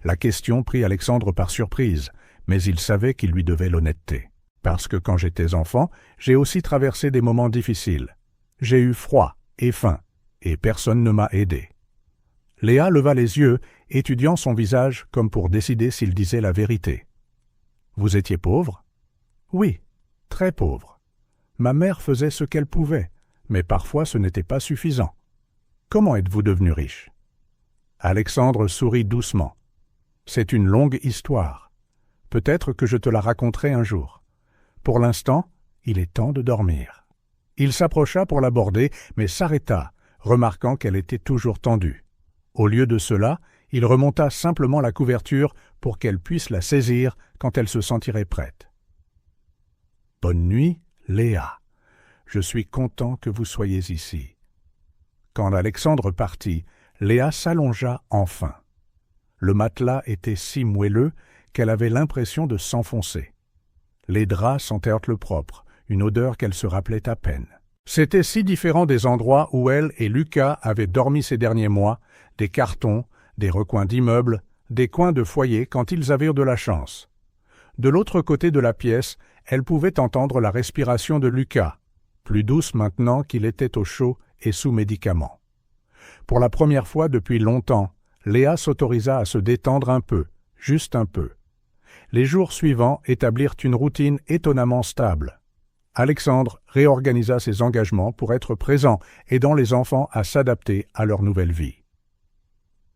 La question prit Alexandre par surprise, mais il savait qu'il lui devait l'honnêteté. « Parce que quand j'étais enfant, j'ai aussi traversé des moments difficiles. J'ai eu froid et faim, et personne ne m'a aidé. » Léa leva les yeux, étudiant son visage comme pour décider s'il disait la vérité. « Vous étiez pauvre? »« Oui, très pauvre. Ma mère faisait ce qu'elle pouvait, mais parfois ce n'était pas suffisant. Comment êtes-vous devenu riche ?» Alexandre sourit doucement. « C'est une longue histoire. Peut-être que je te la raconterai un jour. Pour l'instant, il est temps de dormir. » Il s'approcha pour l'aborder, mais s'arrêta, remarquant qu'elle était toujours tendue. Au lieu de cela, il remonta simplement la couverture pour qu'elle puisse la saisir quand elle se sentirait prête. « Bonne nuit, Léa. Je suis content que vous soyez ici. » Quand Alexandre partit, Léa s'allongea enfin. Le matelas était si moelleux qu'elle avait l'impression de s'enfoncer. Les draps sentèrent le propre, une odeur qu'elle se rappelait à peine. C'était si différent des endroits où elle et Lucas avaient dormi ces derniers mois, des cartons, des recoins d'immeubles, des coins de foyer quand ils avaient de la chance. De l'autre côté de la pièce, elle pouvait entendre la respiration de Lucas, plus douce maintenant qu'il était au chaud et sous médicaments. Pour la première fois depuis longtemps, Léa s'autorisa à se détendre un peu, juste un peu. Les jours suivants établirent une routine étonnamment stable. Alexandre réorganisa ses engagements pour être présent, aidant les enfants à s'adapter à leur nouvelle vie.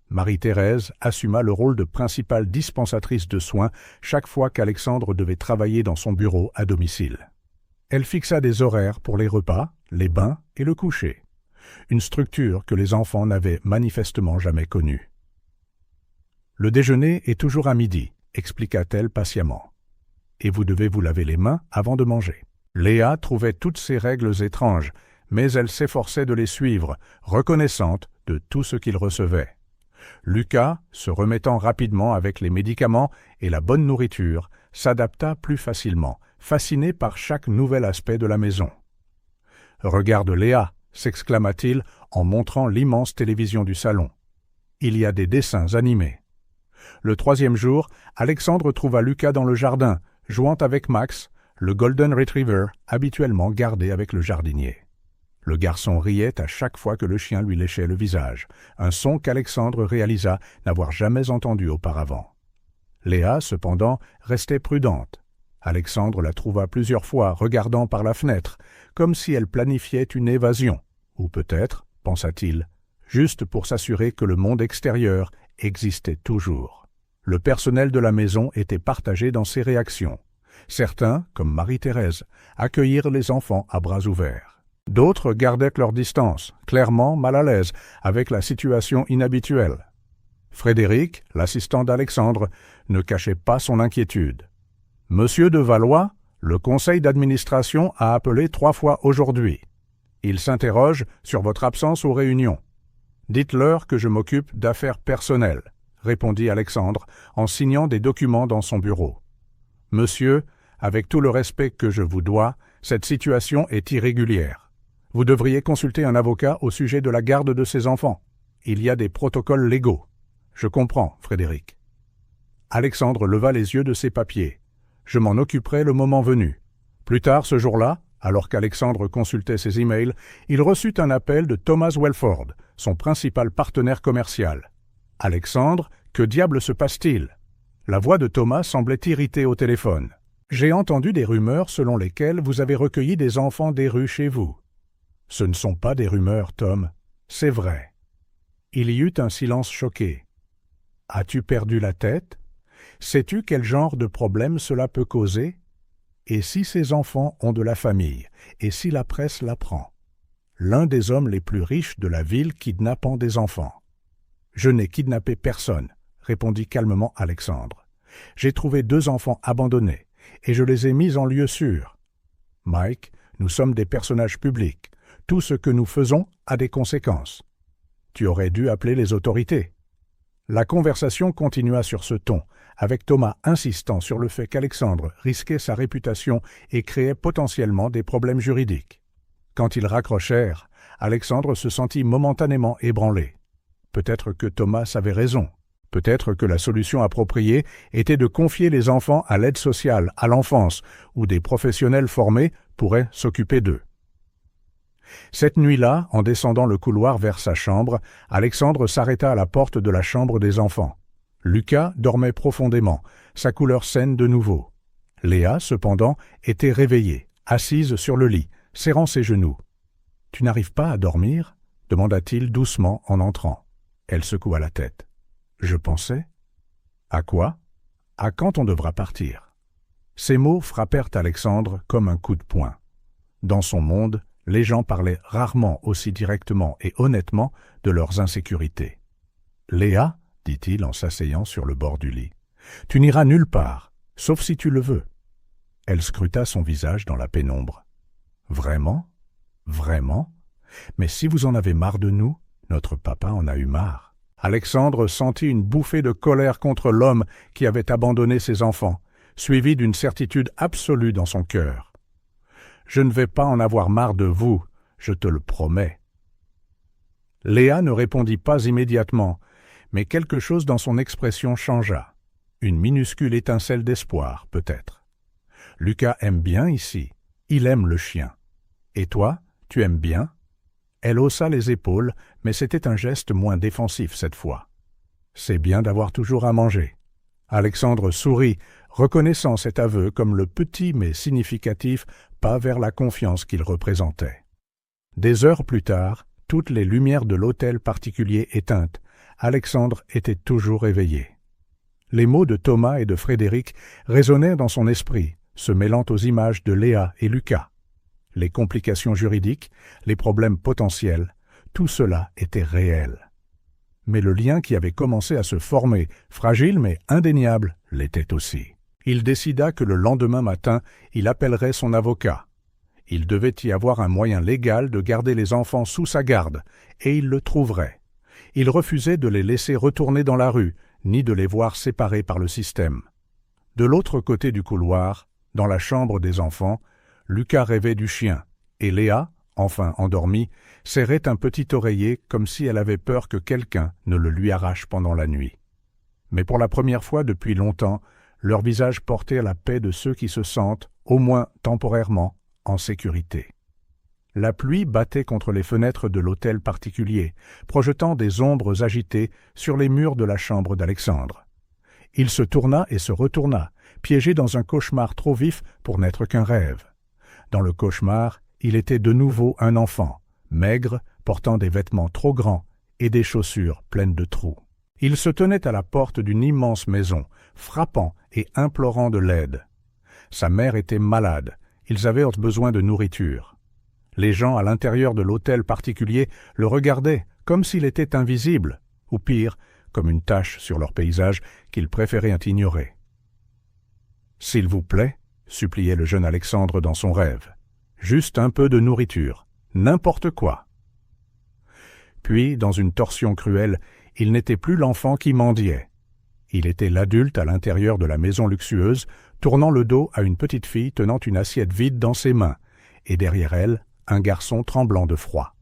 Marie-Thérèse assuma le rôle de principale dispensatrice de soins chaque fois qu'Alexandre devait travailler dans son bureau à domicile. Elle fixa des horaires pour les repas, les bains et le coucher, une structure que les enfants n'avaient manifestement jamais connue. « Le déjeuner est toujours à midi, » expliqua-t-elle patiemment. « Et vous devez vous laver les mains avant de manger. » Léa trouvait toutes ces règles étranges, mais elle s'efforçait de les suivre, reconnaissante de tout ce qu'il recevait. Lucas, se remettant rapidement avec les médicaments et la bonne nourriture, s'adapta plus facilement, fasciné par chaque nouvel aspect de la maison. « Regarde Léa !» s'exclama-t-il en montrant l'immense télévision du salon. « Il y a des dessins animés. » Le 3e jour, Alexandre trouva Lucas dans le jardin, jouant avec Max, le Golden Retriever habituellement gardé avec le jardinier. Le garçon riait à chaque fois que le chien lui léchait le visage, un son qu'Alexandre réalisa n'avoir jamais entendu auparavant. Léa, cependant, restait prudente. Alexandre la trouva plusieurs fois regardant par la fenêtre, comme si elle planifiait une évasion, ou peut-être, pensa-t-il, juste pour s'assurer que le monde extérieur existait toujours. Le personnel de la maison était partagé dans ses réactions. Certains, comme Marie-Thérèse, accueillirent les enfants à bras ouverts. D'autres gardaient leur distance, clairement mal à l'aise avec la situation inhabituelle. Frédéric, l'assistant d'Alexandre, ne cachait pas son inquiétude. « Monsieur de Valois, le conseil d'administration a appelé 3 fois aujourd'hui. Il s'interroge sur votre absence aux réunions. Dites-leur que je m'occupe d'affaires personnelles, » répondit Alexandre en signant des documents dans son bureau. « Monsieur, avec tout le respect que je vous dois, cette situation est irrégulière. Vous devriez consulter un avocat au sujet de la garde de ces enfants. Il y a des protocoles légaux. » « Je comprends, Frédéric. » Alexandre leva les yeux de ses papiers. « Je m'en occuperai le moment venu. » Plus tard ce jour-là, alors qu'Alexandre consultait ses emails, il reçut un appel de Thomas Welford, son principal partenaire commercial. « Alexandre, que diable se passe-t-il » La voix de Thomas semblait irritée au téléphone. « J'ai entendu des rumeurs selon lesquelles vous avez recueilli des enfants des rues chez vous. »« Ce ne sont pas des rumeurs, Tom. C'est vrai. » Il y eut un silence choqué. « As-tu perdu la tête? Sais-tu quel genre de problème cela peut causer? Et si ces enfants ont de la famille, et si la presse l'apprend? L'un des hommes les plus riches de la ville kidnappant des enfants. »« Je n'ai kidnappé personne, » répondit calmement Alexandre. « J'ai trouvé 2 enfants abandonnés, et je les ai mis en lieu sûr. Mike, nous sommes des personnages publics. Tout ce que nous faisons a des conséquences. Tu aurais dû appeler les autorités. » La conversation continua sur ce ton, avec Thomas insistant sur le fait qu'Alexandre risquait sa réputation et créait potentiellement des problèmes juridiques. Quand ils raccrochèrent, Alexandre se sentit momentanément ébranlé. Peut-être que Thomas avait raison. Peut-être que la solution appropriée était de confier les enfants à l'aide sociale, à l'enfance, où des professionnels formés pourraient s'occuper d'eux. Cette nuit-là, en descendant le couloir vers sa chambre, Alexandre s'arrêta à la porte de la chambre des enfants. Lucas dormait profondément, sa couleur saine de nouveau. Léa, cependant, était réveillée, assise sur le lit, serrant ses genoux. « Tu n'arrives pas à dormir » demanda-t-il doucement en entrant. Elle secoua la tête. « Je pensais. »« À quoi ? À quand on devra partir ?» Ces mots frappèrent Alexandre comme un coup de poing. Dans son monde, les gens parlaient rarement aussi directement et honnêtement de leurs insécurités. « Léa, » dit-il en s'asseyant sur le bord du lit, « tu n'iras nulle part, sauf si tu le veux. » Elle scruta son visage dans la pénombre. « Vraiment ? Vraiment ? Mais si vous en avez marre de nous, notre papa en a eu marre. » Alexandre sentit une bouffée de colère contre l'homme qui avait abandonné ses enfants, suivie d'une certitude absolue dans son cœur. « Je ne vais pas en avoir marre de vous, je te le promets. » Léa ne répondit pas immédiatement, mais quelque chose dans son expression changea. Une minuscule étincelle d'espoir, peut-être. « Lucas aime bien ici. Il aime le chien. Et toi, tu aimes bien ?» Elle haussa les épaules, mais c'était un geste moins défensif cette fois. « C'est bien d'avoir toujours à manger. » Alexandre sourit, reconnaissant cet aveu comme le petit mais significatif pas vers la confiance qu'il représentait. Des heures plus tard, toutes les lumières de l'hôtel particulier éteintes, Alexandre était toujours éveillé. Les mots de Thomas et de Frédéric résonnaient dans son esprit, se mêlant aux images de Léa et Lucas. Les complications juridiques, les problèmes potentiels, tout cela était réel. Mais le lien qui avait commencé à se former, fragile mais indéniable, l'était aussi. Il décida que le lendemain matin, il appellerait son avocat. Il devait y avoir un moyen légal de garder les enfants sous sa garde, et il le trouverait. Il refusait de les laisser retourner dans la rue, ni de les voir séparés par le système. De l'autre côté du couloir, dans la chambre des enfants, Lucas rêvait du chien, et Léa, enfin endormie, serrait un petit oreiller comme si elle avait peur que quelqu'un ne le lui arrache pendant la nuit. Mais pour la première fois depuis longtemps, leur visage portait la paix de ceux qui se sentent, au moins temporairement, en sécurité. La pluie battait contre les fenêtres de l'hôtel particulier, projetant des ombres agitées sur les murs de la chambre d'Alexandre. Il se tourna et se retourna, piégé dans un cauchemar trop vif pour n'être qu'un rêve. Dans le cauchemar, il était de nouveau un enfant, maigre, portant des vêtements trop grands et des chaussures pleines de trous. Il se tenait à la porte d'une immense maison, frappant et implorant de l'aide. Sa mère était malade, ils avaient besoin de nourriture. Les gens à l'intérieur de l'hôtel particulier le regardaient comme s'il était invisible, ou pire, comme une tache sur leur paysage qu'ils préféraient ignorer. « S'il vous plaît, » suppliait le jeune Alexandre dans son rêve, « juste un peu de nourriture, n'importe quoi. » Puis, dans une torsion cruelle, il n'était plus l'enfant qui mendiait. Il était l'adulte à l'intérieur de la maison luxueuse, tournant le dos à une petite fille tenant une assiette vide dans ses mains, et derrière elle, un garçon tremblant de froid.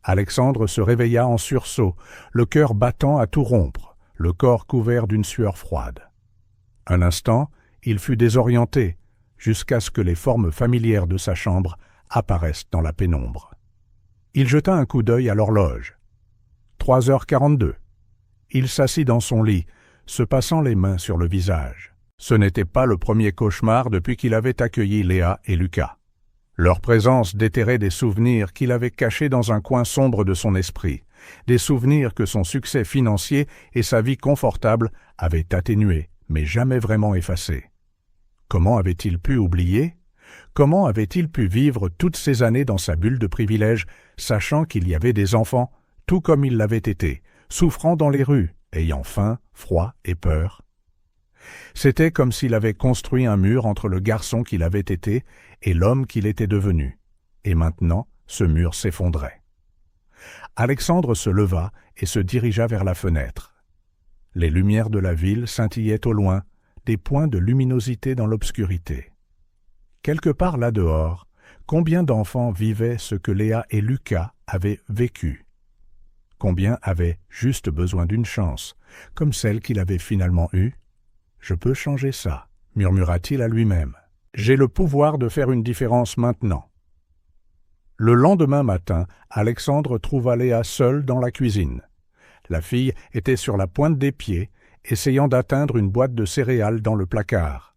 Alexandre se réveilla en sursaut, le cœur battant à tout rompre, le corps couvert d'une sueur froide. Un instant, il fut désorienté, jusqu'à ce que les formes familières de sa chambre apparaissent dans la pénombre. Il jeta un coup d'œil à l'horloge. 3h42. Il s'assit dans son lit, se passant les mains sur le visage. Ce n'était pas le premier cauchemar depuis qu'il avait accueilli Léa et Lucas. Leur présence déterrait des souvenirs qu'il avait cachés dans un coin sombre de son esprit, des souvenirs que son succès financier et sa vie confortable avaient atténués, mais jamais vraiment effacés. Comment avait-il pu oublier? Comment avait-il pu vivre toutes ces années dans sa bulle de privilèges, sachant qu'il y avait des enfants, tout comme il l'avait été, souffrant dans les rues, ayant faim, froid et peur? C'était comme s'il avait construit un mur entre le garçon qu'il avait été et l'homme qu'il était devenu. Et maintenant, ce mur s'effondrait. Alexandre se leva et se dirigea vers la fenêtre. Les lumières de la ville scintillaient au loin, des points de luminosité dans l'obscurité. Quelque part là-dehors, combien d'enfants vivaient ce que Léa et Lucas avaient vécu? Combien avaient juste besoin d'une chance, comme celle qu'il avait finalement eue? « Je peux changer ça », murmura-t-il à lui-même. « J'ai le pouvoir de faire une différence maintenant. » Le lendemain matin, Alexandre trouva Léa seule dans la cuisine. La fille était sur la pointe des pieds, essayant d'atteindre une boîte de céréales dans le placard.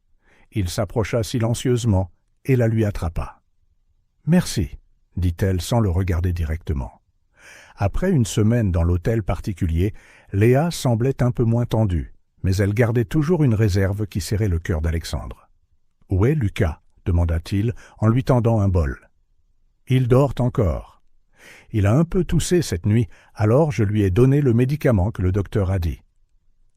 Il s'approcha silencieusement et la lui attrapa. « Merci », dit-elle sans le regarder directement. Après une semaine dans l'hôtel particulier, Léa semblait un peu moins tendue, mais elle gardait toujours une réserve qui serrait le cœur d'Alexandre. « Où est Lucas » demanda-t-il en lui tendant un bol. « Il dort encore. Il a un peu toussé cette nuit, alors je lui ai donné le médicament que le docteur a dit. »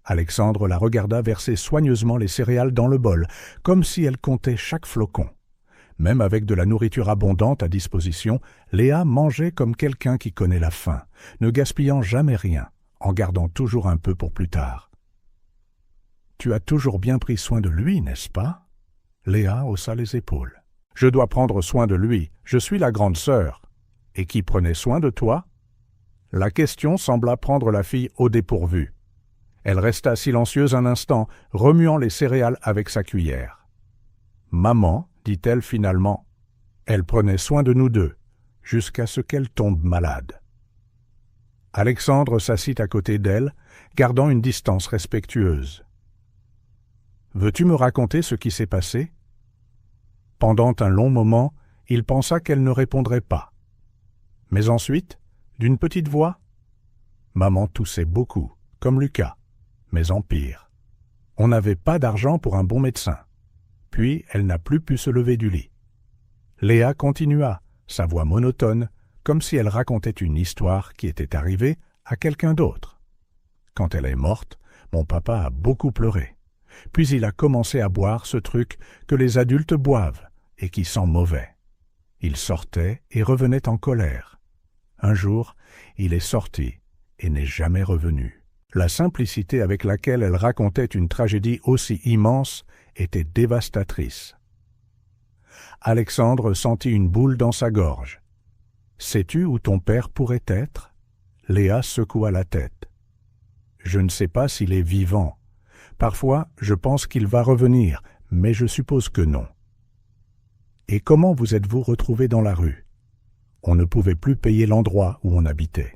Alexandre la regarda verser soigneusement les céréales dans le bol, comme si elle comptait chaque flocon. Même avec de la nourriture abondante à disposition, Léa mangeait comme quelqu'un qui connaît la faim, ne gaspillant jamais rien, en gardant toujours un peu pour plus tard. « Tu as toujours bien pris soin de lui, n'est-ce pas ?» Léa haussa les épaules. « Je dois prendre soin de lui, je suis la grande sœur. Et qui prenait soin de toi ?» La question sembla prendre la fille au dépourvu. Elle resta silencieuse un instant, remuant les céréales avec sa cuillère. « Maman, dit-elle finalement, elle prenait soin de nous deux, jusqu'à ce qu'elle tombe malade. » Alexandre s'assit à côté d'elle, gardant une distance respectueuse. « Veux-tu me raconter ce qui s'est passé ?» Pendant un long moment, il pensa qu'elle ne répondrait pas. Mais ensuite, d'une petite voix, « Maman toussait beaucoup, comme Lucas, mais en pire. On n'avait pas d'argent pour un bon médecin. » Puis elle n'a plus pu se lever du lit. Léa continua, sa voix monotone, comme si elle racontait une histoire qui était arrivée à quelqu'un d'autre. « Quand elle est morte, mon papa a beaucoup pleuré. Puis il a commencé à boire ce truc que les adultes boivent et qui sent mauvais. Il sortait et revenait en colère. Un jour, il est sorti et n'est jamais revenu. La simplicité avec laquelle elle racontait une tragédie aussi immense était dévastatrice. Alexandre sentit une boule dans sa gorge. « Sais-tu où ton père pourrait être ?» Léa secoua la tête. « Je ne sais pas s'il est vivant. Parfois, je pense qu'il va revenir, mais je suppose que non. » « Et comment vous êtes-vous retrouvés dans la rue ? » On ne pouvait plus payer l'endroit où on habitait.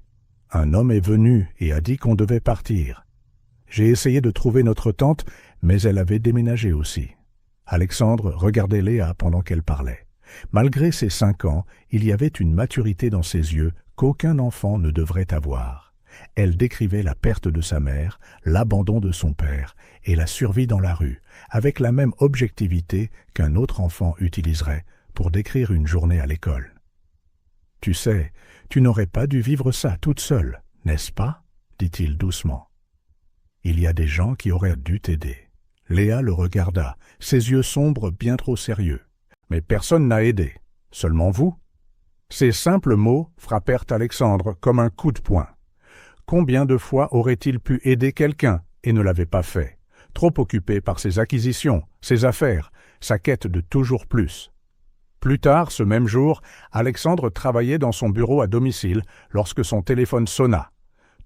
Un homme est venu et a dit qu'on devait partir. J'ai essayé de trouver notre tante, mais elle avait déménagé aussi. Alexandre regardait Léa pendant qu'elle parlait. Malgré ses 5 ans, il y avait une maturité dans ses yeux qu'aucun enfant ne devrait avoir. Elle décrivait la perte de sa mère, l'abandon de son père et la survie dans la rue, avec la même objectivité qu'un autre enfant utiliserait pour décrire une journée à l'école. « Tu sais, tu n'aurais pas dû vivre ça toute seule, n'est-ce pas ?» dit-il doucement. « Il y a des gens qui auraient dû t'aider. » Léa le regarda, ses yeux sombres bien trop sérieux. « Mais personne n'a aidé, seulement vous ?» Ces simples mots frappèrent Alexandre comme un coup de poing. Combien de fois aurait-il pu aider quelqu'un et ne l'avait pas fait, trop occupé par ses acquisitions, ses affaires, sa quête de toujours plus. Plus tard, ce même jour, Alexandre travaillait dans son bureau à domicile lorsque son téléphone sonna.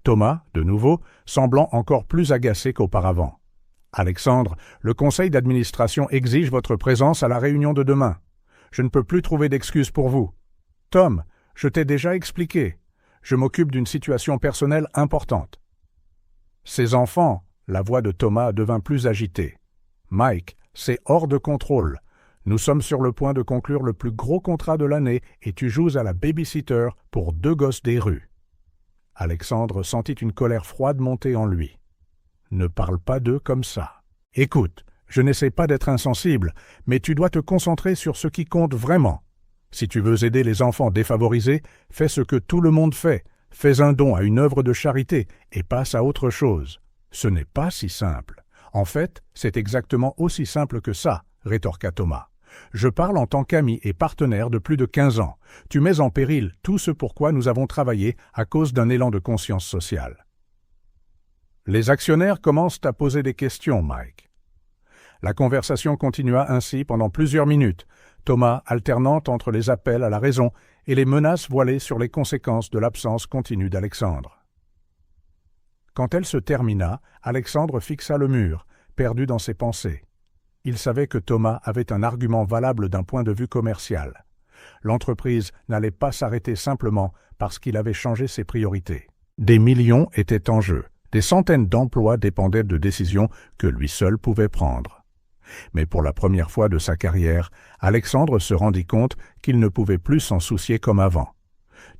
Thomas, de nouveau, semblant encore plus agacé qu'auparavant. « Alexandre, le conseil d'administration exige votre présence à la réunion de demain. Je ne peux plus trouver d'excuses pour vous. Tom, je t'ai déjà expliqué. Je m'occupe d'une situation personnelle importante. » Ses enfants, la voix de Thomas devint plus agitée. « Mike, c'est hors de contrôle. Nous sommes sur le point de conclure le plus gros contrat de l'année et tu joues à la babysitter pour 2 gosses des rues. » Alexandre sentit une colère froide monter en lui. « Ne parle pas d'eux comme ça. Écoute, je n'essaie pas d'être insensible, mais tu dois te concentrer sur ce qui compte vraiment. Si tu veux aider les enfants défavorisés, fais ce que tout le monde fait. Fais un don à une œuvre de charité et passe à autre chose. Ce n'est pas si simple. En fait, c'est exactement aussi simple que ça, rétorqua Thomas. Je parle en tant qu'ami et partenaire de plus de 15 ans. Tu mets en péril tout ce pour quoi nous avons travaillé à cause d'un élan de conscience sociale. Les actionnaires commencent à poser des questions, Mike. La conversation continua ainsi pendant plusieurs minutes, Thomas alternant entre les appels à la raison et les menaces voilées sur les conséquences de l'absence continue d'Alexandre. Quand elle se termina, Alexandre fixa le mur, perdu dans ses pensées. Il savait que Thomas avait un argument valable d'un point de vue commercial. L'entreprise n'allait pas s'arrêter simplement parce qu'il avait changé ses priorités. Des millions étaient en jeu, des centaines d'emplois dépendaient de décisions que lui seul pouvait prendre. Mais pour la première fois de sa carrière, Alexandre se rendit compte qu'il ne pouvait plus s'en soucier comme avant.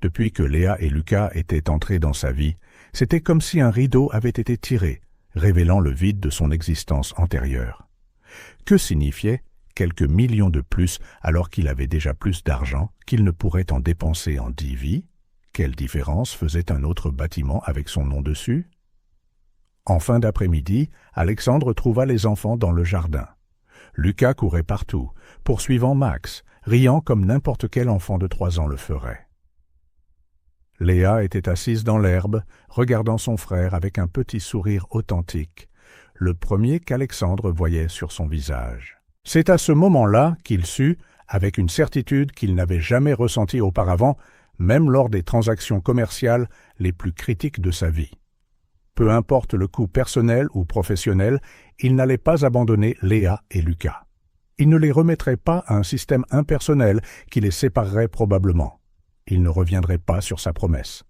Depuis que Léa et Lucas étaient entrés dans sa vie, c'était comme si un rideau avait été tiré, révélant le vide de son existence antérieure. Que signifiaient quelques millions de plus alors qu'il avait déjà plus d'argent qu'il ne pourrait en dépenser en 10 vies? Quelle différence faisait un autre bâtiment avec son nom dessus? En fin d'après-midi, Alexandre trouva les enfants dans le jardin. Lucas courait partout, poursuivant Max, riant comme n'importe quel enfant de 3 ans le ferait. Léa était assise dans l'herbe, regardant son frère avec un petit sourire authentique, le premier qu'Alexandre voyait sur son visage. C'est à ce moment-là qu'il sut, avec une certitude qu'il n'avait jamais ressentie auparavant, même lors des transactions commerciales les plus critiques de sa vie. Peu importe le coût personnel ou professionnel, il n'allait pas abandonner Léa et Lucas. Il ne les remettrait pas à un système impersonnel qui les séparerait probablement. Il ne reviendrait pas sur sa promesse.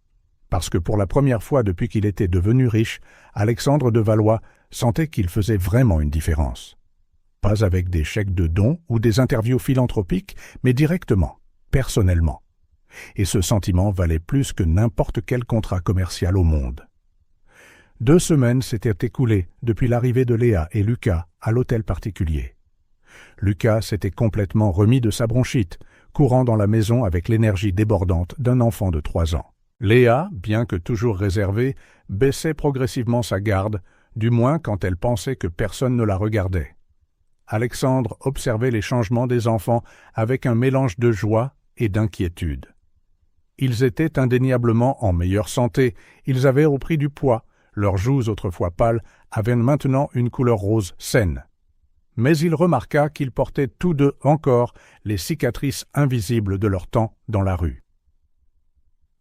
Parce que pour la première fois depuis qu'il était devenu riche, Alexandre de Valois sentait qu'il faisait vraiment une différence. Pas avec des chèques de dons ou des interviews philanthropiques, mais directement, personnellement. Et ce sentiment valait plus que n'importe quel contrat commercial au monde. 2 semaines s'étaient écoulées depuis l'arrivée de Léa et Lucas à l'hôtel particulier. Lucas s'était complètement remis de sa bronchite, courant dans la maison avec l'énergie débordante d'un enfant de 3 ans. Léa, bien que toujours réservée, baissait progressivement sa garde, du moins quand elle pensait que personne ne la regardait. Alexandre observait les changements des enfants avec un mélange de joie et d'inquiétude. Ils étaient indéniablement en meilleure santé, ils avaient repris du poids, leurs joues autrefois pâles avaient maintenant une couleur rose saine. Mais il remarqua qu'ils portaient tous deux encore les cicatrices invisibles de leur temps dans la rue.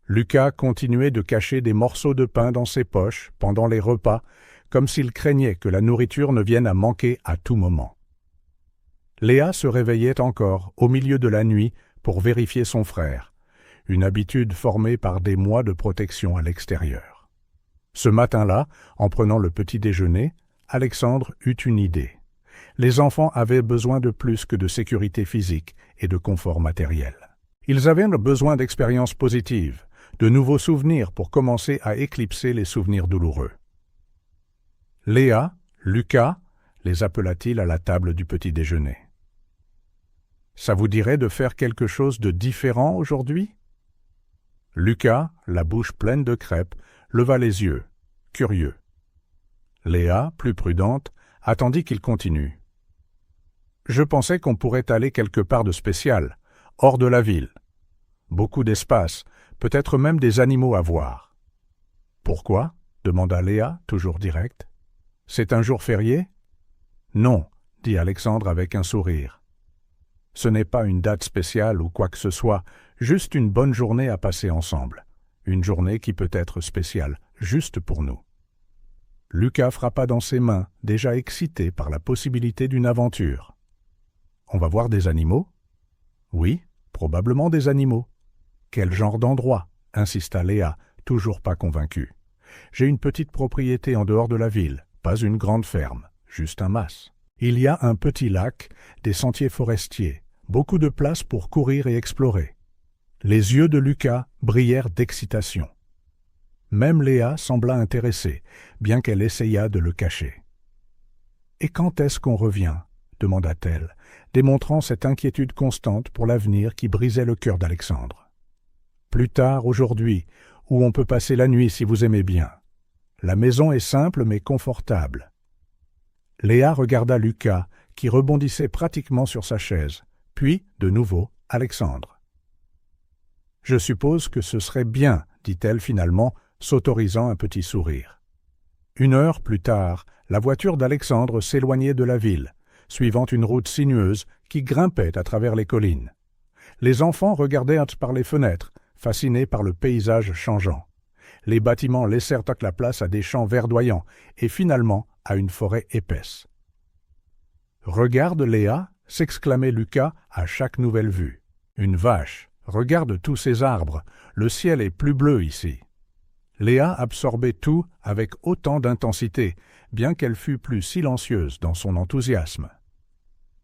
Lucas continuait de cacher des morceaux de pain dans ses poches pendant les repas, comme s'il craignait que la nourriture ne vienne à manquer à tout moment. Léa se réveillait encore, au milieu de la nuit, pour vérifier son frère, une habitude formée par des mois de protection à l'extérieur. Ce matin-là, en prenant le petit déjeuner, Alexandre eut une idée. Les enfants avaient besoin de plus que de sécurité physique et de confort matériel. Ils avaient besoin d'expériences positives, de nouveaux souvenirs pour commencer à éclipser les souvenirs douloureux. Léa, Lucas, les appela-t-il à la table du petit déjeuner. « Ça vous dirait de faire quelque chose de différent aujourd'hui » Lucas, la bouche pleine de crêpes, leva les yeux, curieux. Léa, plus prudente, attendit qu'il continue. « Je pensais qu'on pourrait aller quelque part de spécial, hors de la ville. Beaucoup d'espace, peut-être même des animaux à voir. »« Pourquoi » demanda Léa, toujours directe. « C'est un jour férié ?»« Non, » dit Alexandre avec un sourire. « Ce n'est pas une date spéciale ou quoi que ce soit, juste une bonne journée à passer ensemble. Une journée qui peut être spéciale, juste pour nous. » Lucas frappa dans ses mains, déjà excité par la possibilité d'une aventure. « On va voir des animaux ?»« Oui, probablement des animaux. »« Quel genre d'endroit ?» insista Léa, toujours pas convaincue. « J'ai une petite propriété en dehors de la ville, pas une grande ferme, juste un mas. Il y a un petit lac, des sentiers forestiers, beaucoup de place pour courir et explorer. » Les yeux de Lucas brillèrent d'excitation. Même Léa sembla intéressée, bien qu'elle essayât de le cacher. « Et quand est-ce qu'on revient ?» demanda-t-elle, démontrant cette inquiétude constante pour l'avenir qui brisait le cœur d'Alexandre. « Plus tard, aujourd'hui, où on peut passer la nuit si vous aimez bien. La maison est simple mais confortable. » Léa regarda Lucas, qui rebondissait pratiquement sur sa chaise, puis, de nouveau, Alexandre. « Je suppose que ce serait bien, dit-elle finalement, s'autorisant un petit sourire. 1 heure plus tard, la voiture d'Alexandre s'éloignait de la ville, suivant une route sinueuse qui grimpait à travers les collines. Les enfants regardaient par les fenêtres, fascinés par le paysage changeant. Les bâtiments laissèrent la place à des champs verdoyants et finalement à une forêt épaisse. « Regarde, Léa !» s'exclamait Lucas à chaque nouvelle vue. « Une vache ! Regarde tous ces arbres, le ciel est plus bleu ici. » Léa absorbait tout avec autant d'intensité, bien qu'elle fût plus silencieuse dans son enthousiasme.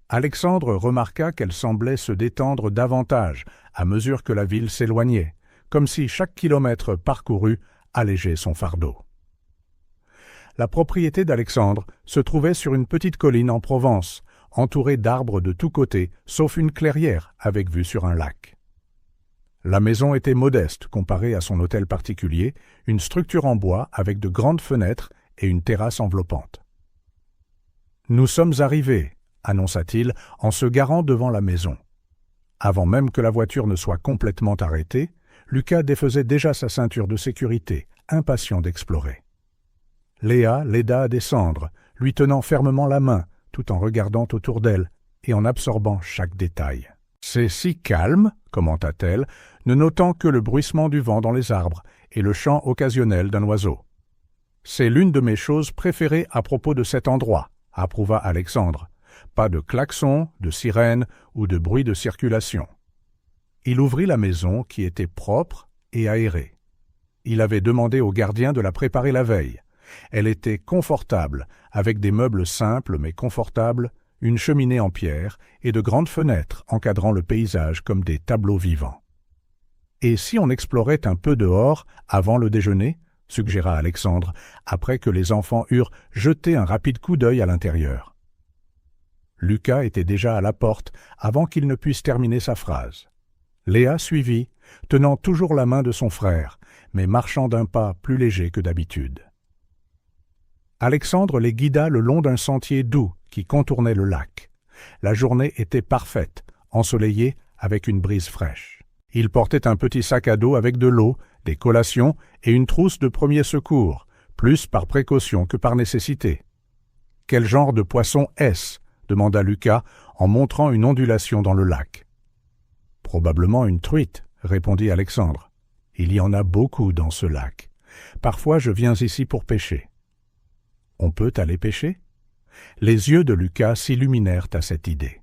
Alexandre remarqua qu'elle semblait se détendre davantage à mesure que la ville s'éloignait, comme si chaque kilomètre parcouru allégeait son fardeau. La propriété d'Alexandre se trouvait sur une petite colline en Provence, entourée d'arbres de tous côtés, sauf une clairière avec vue sur un lac. La maison était modeste comparée à son hôtel particulier, une structure en bois avec de grandes fenêtres et une terrasse enveloppante. « Nous sommes arrivés », annonça-t-il en se garant devant la maison. Avant même que la voiture ne soit complètement arrêtée, Lucas défaisait déjà sa ceinture de sécurité, impatient d'explorer. Léa l'aida à descendre, lui tenant fermement la main, tout en regardant autour d'elle et en absorbant chaque détail. « C'est si calme », commenta-t-elle, ne notant que le bruissement du vent dans les arbres et le chant occasionnel d'un oiseau. « C'est l'une de mes choses préférées à propos de cet endroit », approuva Alexandre. « Pas de klaxons, de sirènes ou de bruit de circulation. » Il ouvrit la maison qui était propre et aérée. Il avait demandé au gardien de la préparer la veille. Elle était confortable, avec des meubles simples mais confortables, une cheminée en pierre et de grandes fenêtres encadrant le paysage comme des tableaux vivants. « Et si on explorait un peu dehors avant le déjeuner ?» suggéra Alexandre, après que les enfants eurent jeté un rapide coup d'œil à l'intérieur. Lucas était déjà à la porte avant qu'il ne puisse terminer sa phrase. Léa suivit, tenant toujours la main de son frère, mais marchant d'un pas plus léger que d'habitude. Alexandre les guida le long d'un sentier doux qui contournait le lac. La journée était parfaite, ensoleillée avec une brise fraîche. Il portait un petit sac à dos avec de l'eau, des collations et une trousse de premiers secours, plus par précaution que par nécessité. « Quel genre de poisson est-ce » demanda Lucas en montrant une ondulation dans le lac. « Probablement une truite, » répondit Alexandre. « Il y en a beaucoup dans ce lac. Parfois je viens ici pour pêcher. »« On peut aller pêcher ?» Les yeux de Lucas s'illuminèrent à cette idée.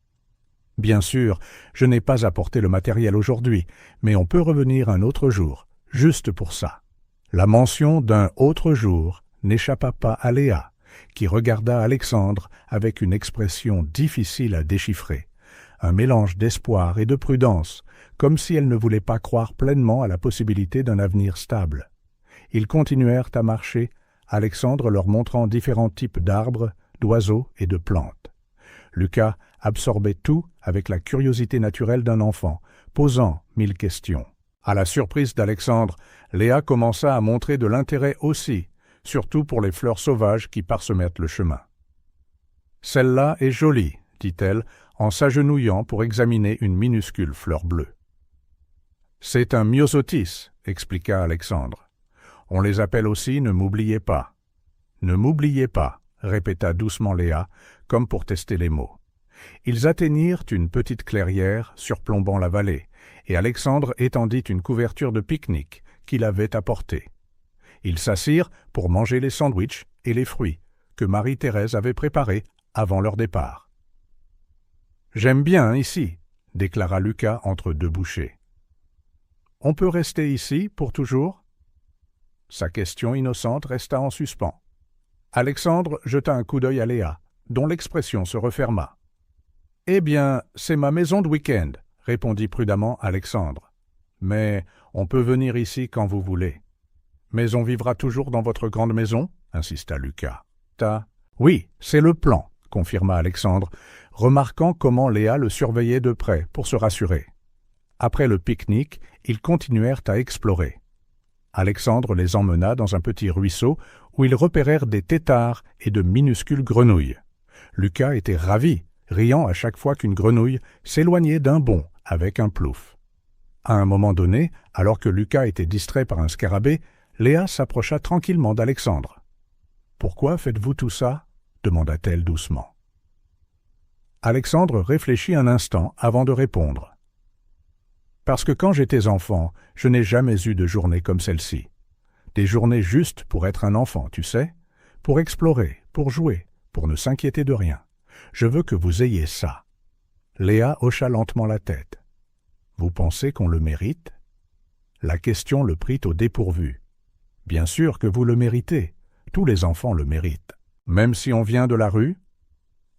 « Bien sûr, je n'ai pas apporté le matériel aujourd'hui, mais on peut revenir un autre jour, juste pour ça. » La mention d'un autre jour n'échappa pas à Léa, qui regarda Alexandre avec une expression difficile à déchiffrer, un mélange d'espoir et de prudence, comme si elle ne voulait pas croire pleinement à la possibilité d'un avenir stable. Ils continuèrent à marcher, Alexandre leur montrant différents types d'arbres, d'oiseaux et de plantes. Lucas absorbait tout avec la curiosité naturelle d'un enfant, posant 1000 questions. À la surprise d'Alexandre, Léa commença à montrer de l'intérêt aussi, surtout pour les fleurs sauvages qui parsemèrent le chemin. « Celle-là est jolie, » dit-elle, en s'agenouillant pour examiner une minuscule fleur bleue. « C'est un myosotis, » expliqua Alexandre. « On les appelle aussi « ne m'oubliez pas ». « Ne m'oubliez pas », répéta doucement Léa, comme pour tester les mots. Ils atteignirent une petite clairière surplombant la vallée, et Alexandre étendit une couverture de pique-nique qu'il avait apportée. Ils s'assirent pour manger les sandwichs et les fruits que Marie-Thérèse avait préparés avant leur départ. « J'aime bien ici, » déclara Lucas entre deux bouchées. « On peut rester ici pour toujours ?» Sa question innocente resta en suspens. Alexandre jeta un coup d'œil à Léa, dont l'expression se referma. « Eh bien, c'est ma maison de week-end, » répondit prudemment Alexandre. « Mais on peut venir ici quand vous voulez. »« Mais on vivra toujours dans votre grande maison ?» insista Lucas. « Oui, c'est le plan, » confirma Alexandre, remarquant comment Léa le surveillait de près pour se rassurer. Après le pique-nique, ils continuèrent à explorer. Alexandre les emmena dans un petit ruisseau où ils repérèrent des têtards et de minuscules grenouilles. Lucas était ravi, riant à chaque fois qu'une grenouille s'éloignait d'un bond avec un plouf. À un moment donné, alors que Lucas était distrait par un scarabée, Léa s'approcha tranquillement d'Alexandre. « Pourquoi faites-vous tout ça ?» demanda-t-elle doucement. Alexandre réfléchit un instant avant de répondre. « Parce que quand j'étais enfant, je n'ai jamais eu de journée comme celle-ci. Des journées justes pour être un enfant, tu sais, pour explorer, pour jouer, pour ne s'inquiéter de rien. Je veux que vous ayez ça. » Léa hocha lentement la tête. « Vous pensez qu'on le mérite ?» La question le prit au dépourvu. « Bien sûr que vous le méritez. Tous les enfants le méritent. Même si on vient de la rue ?»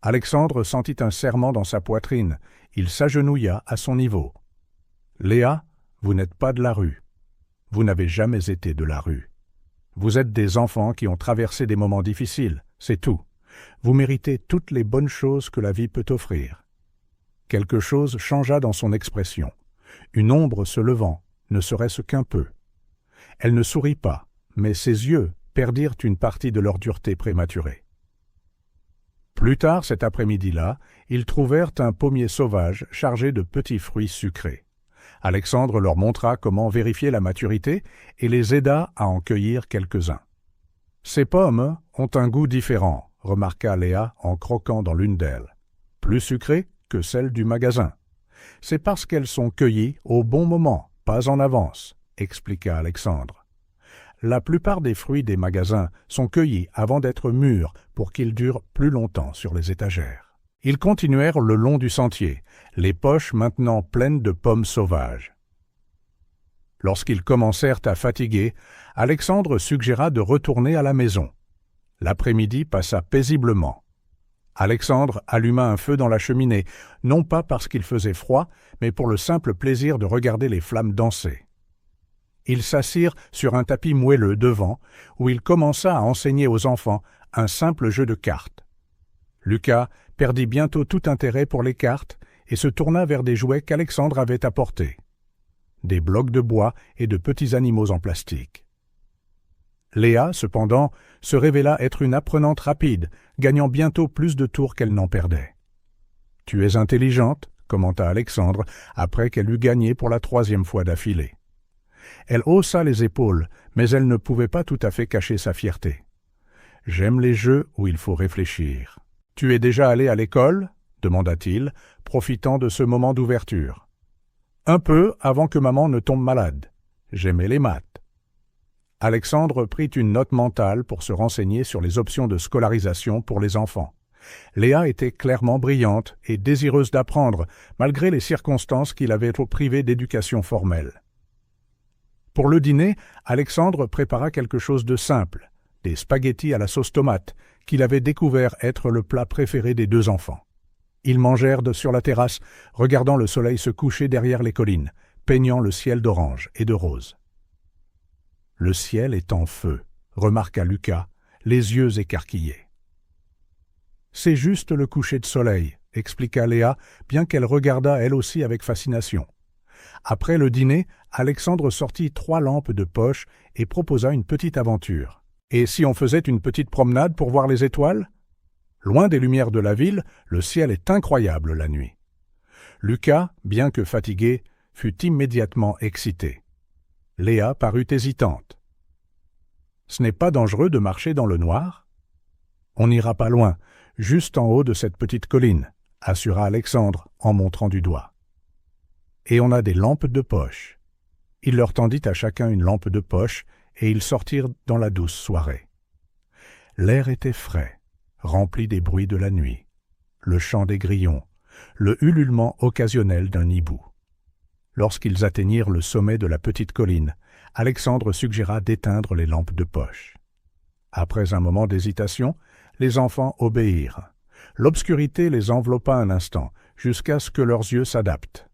Alexandre sentit un serrement dans sa poitrine. Il s'agenouilla à son niveau. « Léa, vous n'êtes pas de la rue. Vous n'avez jamais été de la rue. Vous êtes des enfants qui ont traversé des moments difficiles, c'est tout. Vous méritez toutes les bonnes choses que la vie peut offrir. » Quelque chose changea dans son expression. Une ombre se levant, ne serait-ce qu'un peu. Elle ne sourit pas, mais ses yeux perdirent une partie de leur dureté prématurée. Plus tard cet après-midi-là, ils trouvèrent un pommier sauvage chargé de petits fruits sucrés. Alexandre leur montra comment vérifier la maturité et les aida à en cueillir quelques-uns. « Ces pommes ont un goût différent, » remarqua Léa en croquant dans l'une d'elles. « Plus sucrées que celles du magasin. C'est parce qu'elles sont cueillies au bon moment, pas en avance, » expliqua Alexandre. La plupart des fruits des magasins sont cueillis avant d'être mûrs pour qu'ils durent plus longtemps sur les étagères. Ils continuèrent le long du sentier, les poches maintenant pleines de pommes sauvages. Lorsqu'ils commencèrent à fatiguer, Alexandre suggéra de retourner à la maison. L'après-midi passa paisiblement. Alexandre alluma un feu dans la cheminée, non pas parce qu'il faisait froid, mais pour le simple plaisir de regarder les flammes danser. Ils s'assirent sur un tapis moelleux devant, où il commença à enseigner aux enfants un simple jeu de cartes. Lucas perdit bientôt tout intérêt pour les cartes et se tourna vers des jouets qu'Alexandre avait apportés. Des blocs de bois et de petits animaux en plastique. Léa, cependant, se révéla être une apprenante rapide, gagnant bientôt plus de tours qu'elle n'en perdait. « Tu es intelligente ?» commenta Alexandre, après qu'elle eut gagné pour la 3e fois d'affilée. Elle haussa les épaules, mais elle ne pouvait pas tout à fait cacher sa fierté. « J'aime les jeux où il faut réfléchir. »« Tu es déjà allé à l'école » demanda-t-il, profitant de ce moment d'ouverture. « Un peu avant que maman ne tombe malade. J'aimais les maths. » Alexandre prit une note mentale pour se renseigner sur les options de scolarisation pour les enfants. Léa était clairement brillante et désireuse d'apprendre, malgré les circonstances qui l'avaient privée d'éducation formelle. Pour le dîner, Alexandre prépara quelque chose de simple, des spaghettis à la sauce tomate, qu'il avait découvert être le plat préféré des 2 enfants. Ils mangèrent sur la terrasse, regardant le soleil se coucher derrière les collines, peignant le ciel d'orange et de rose. « Le ciel est en feu », remarqua Lucas, les yeux écarquillés. « C'est juste le coucher de soleil », expliqua Léa, bien qu'elle regardât elle aussi avec fascination. Après le dîner, Alexandre sortit 3 lampes de poche et proposa une petite aventure. « Et si on faisait une petite promenade pour voir les étoiles ? Loin des lumières de la ville, le ciel est incroyable la nuit. » Lucas, bien que fatigué, fut immédiatement excité. Léa parut hésitante. « Ce n'est pas dangereux de marcher dans le noir ? » « On n'ira pas loin, juste en haut de cette petite colline, » assura Alexandre en montrant du doigt. « Et on a des lampes de poche. » Il leur tendit à chacun une lampe de poche et ils sortirent dans la douce soirée. L'air était frais, rempli des bruits de la nuit, le chant des grillons, le ululement occasionnel d'un hibou. Lorsqu'ils atteignirent le sommet de la petite colline, Alexandre suggéra d'éteindre les lampes de poche. Après un moment d'hésitation, les enfants obéirent. L'obscurité les enveloppa un instant, jusqu'à ce que leurs yeux s'adaptent.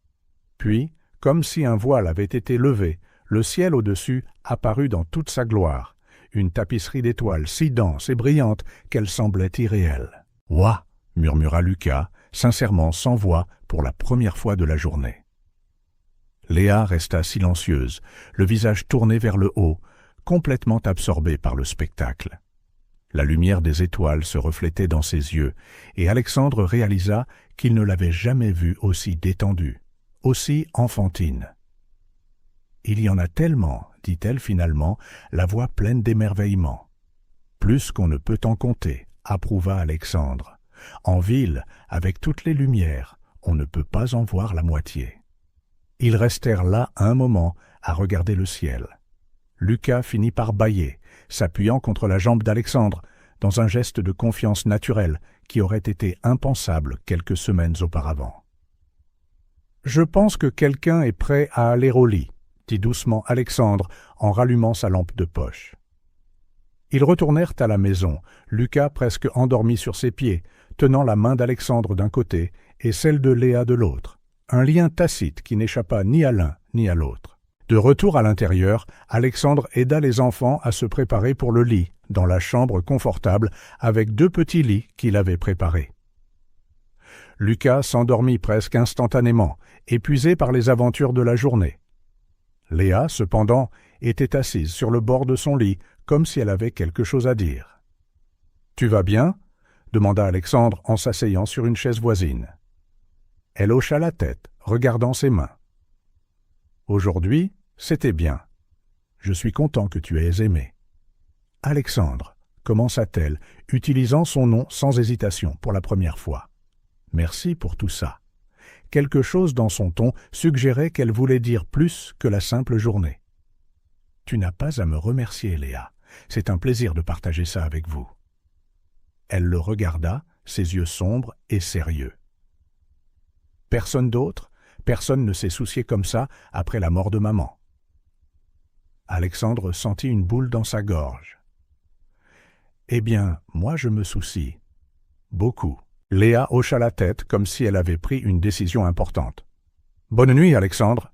Puis, comme si un voile avait été levé, le ciel au-dessus apparut dans toute sa gloire, une tapisserie d'étoiles si dense et brillante qu'elle semblait irréelle. « Ouah !» murmura Lucas, sincèrement sans voix pour la première fois de la journée. Léa resta silencieuse, le visage tourné vers le haut, complètement absorbée par le spectacle. La lumière des étoiles se reflétait dans ses yeux, et Alexandre réalisa qu'il ne l'avait jamais vue aussi détendue, aussi enfantine. « Il y en a tellement, » dit-elle finalement, la voix pleine d'émerveillement. « Plus qu'on ne peut en compter, » approuva Alexandre. « En ville, avec toutes les lumières, on ne peut pas en voir la moitié. » Ils restèrent là un moment à regarder le ciel. Lucas finit par bâiller, s'appuyant contre la jambe d'Alexandre, dans un geste de confiance naturelle qui aurait été impensable quelques semaines auparavant. « Je pense que quelqu'un est prêt à aller au lit, » dit doucement Alexandre en rallumant sa lampe de poche. Ils retournèrent à la maison, Lucas presque endormi sur ses pieds, tenant la main d'Alexandre d'un côté et celle de Léa de l'autre, un lien tacite qui n'échappa ni à l'un ni à l'autre. De retour à l'intérieur, Alexandre aida les enfants à se préparer pour le lit, dans la chambre confortable, avec 2 petits lits qu'il avait préparés. Lucas s'endormit presque instantanément, épuisé par les aventures de la journée. Léa, cependant, était assise sur le bord de son lit, comme si elle avait quelque chose à dire. « Tu vas bien ?» demanda Alexandre en s'asseyant sur une chaise voisine. Elle hocha la tête, regardant ses mains. « Aujourd'hui, c'était bien. Je suis content que tu aies aimé. »« Alexandre, » commença-t-elle, utilisant son nom sans hésitation pour la première fois. « Merci pour tout ça. » Quelque chose dans son ton suggérait qu'elle voulait dire plus que la simple journée. « Tu n'as pas à me remercier, Léa. C'est un plaisir de partager ça avec vous. » Elle le regarda, ses yeux sombres et sérieux. « Personne d'autre ? Personne ne s'est soucié comme ça après la mort de maman. » Alexandre sentit une boule dans sa gorge. « Eh bien, moi je me soucie. Beaucoup. » Léa hocha la tête comme si elle avait pris une décision importante. « Bonne nuit, Alexandre. »«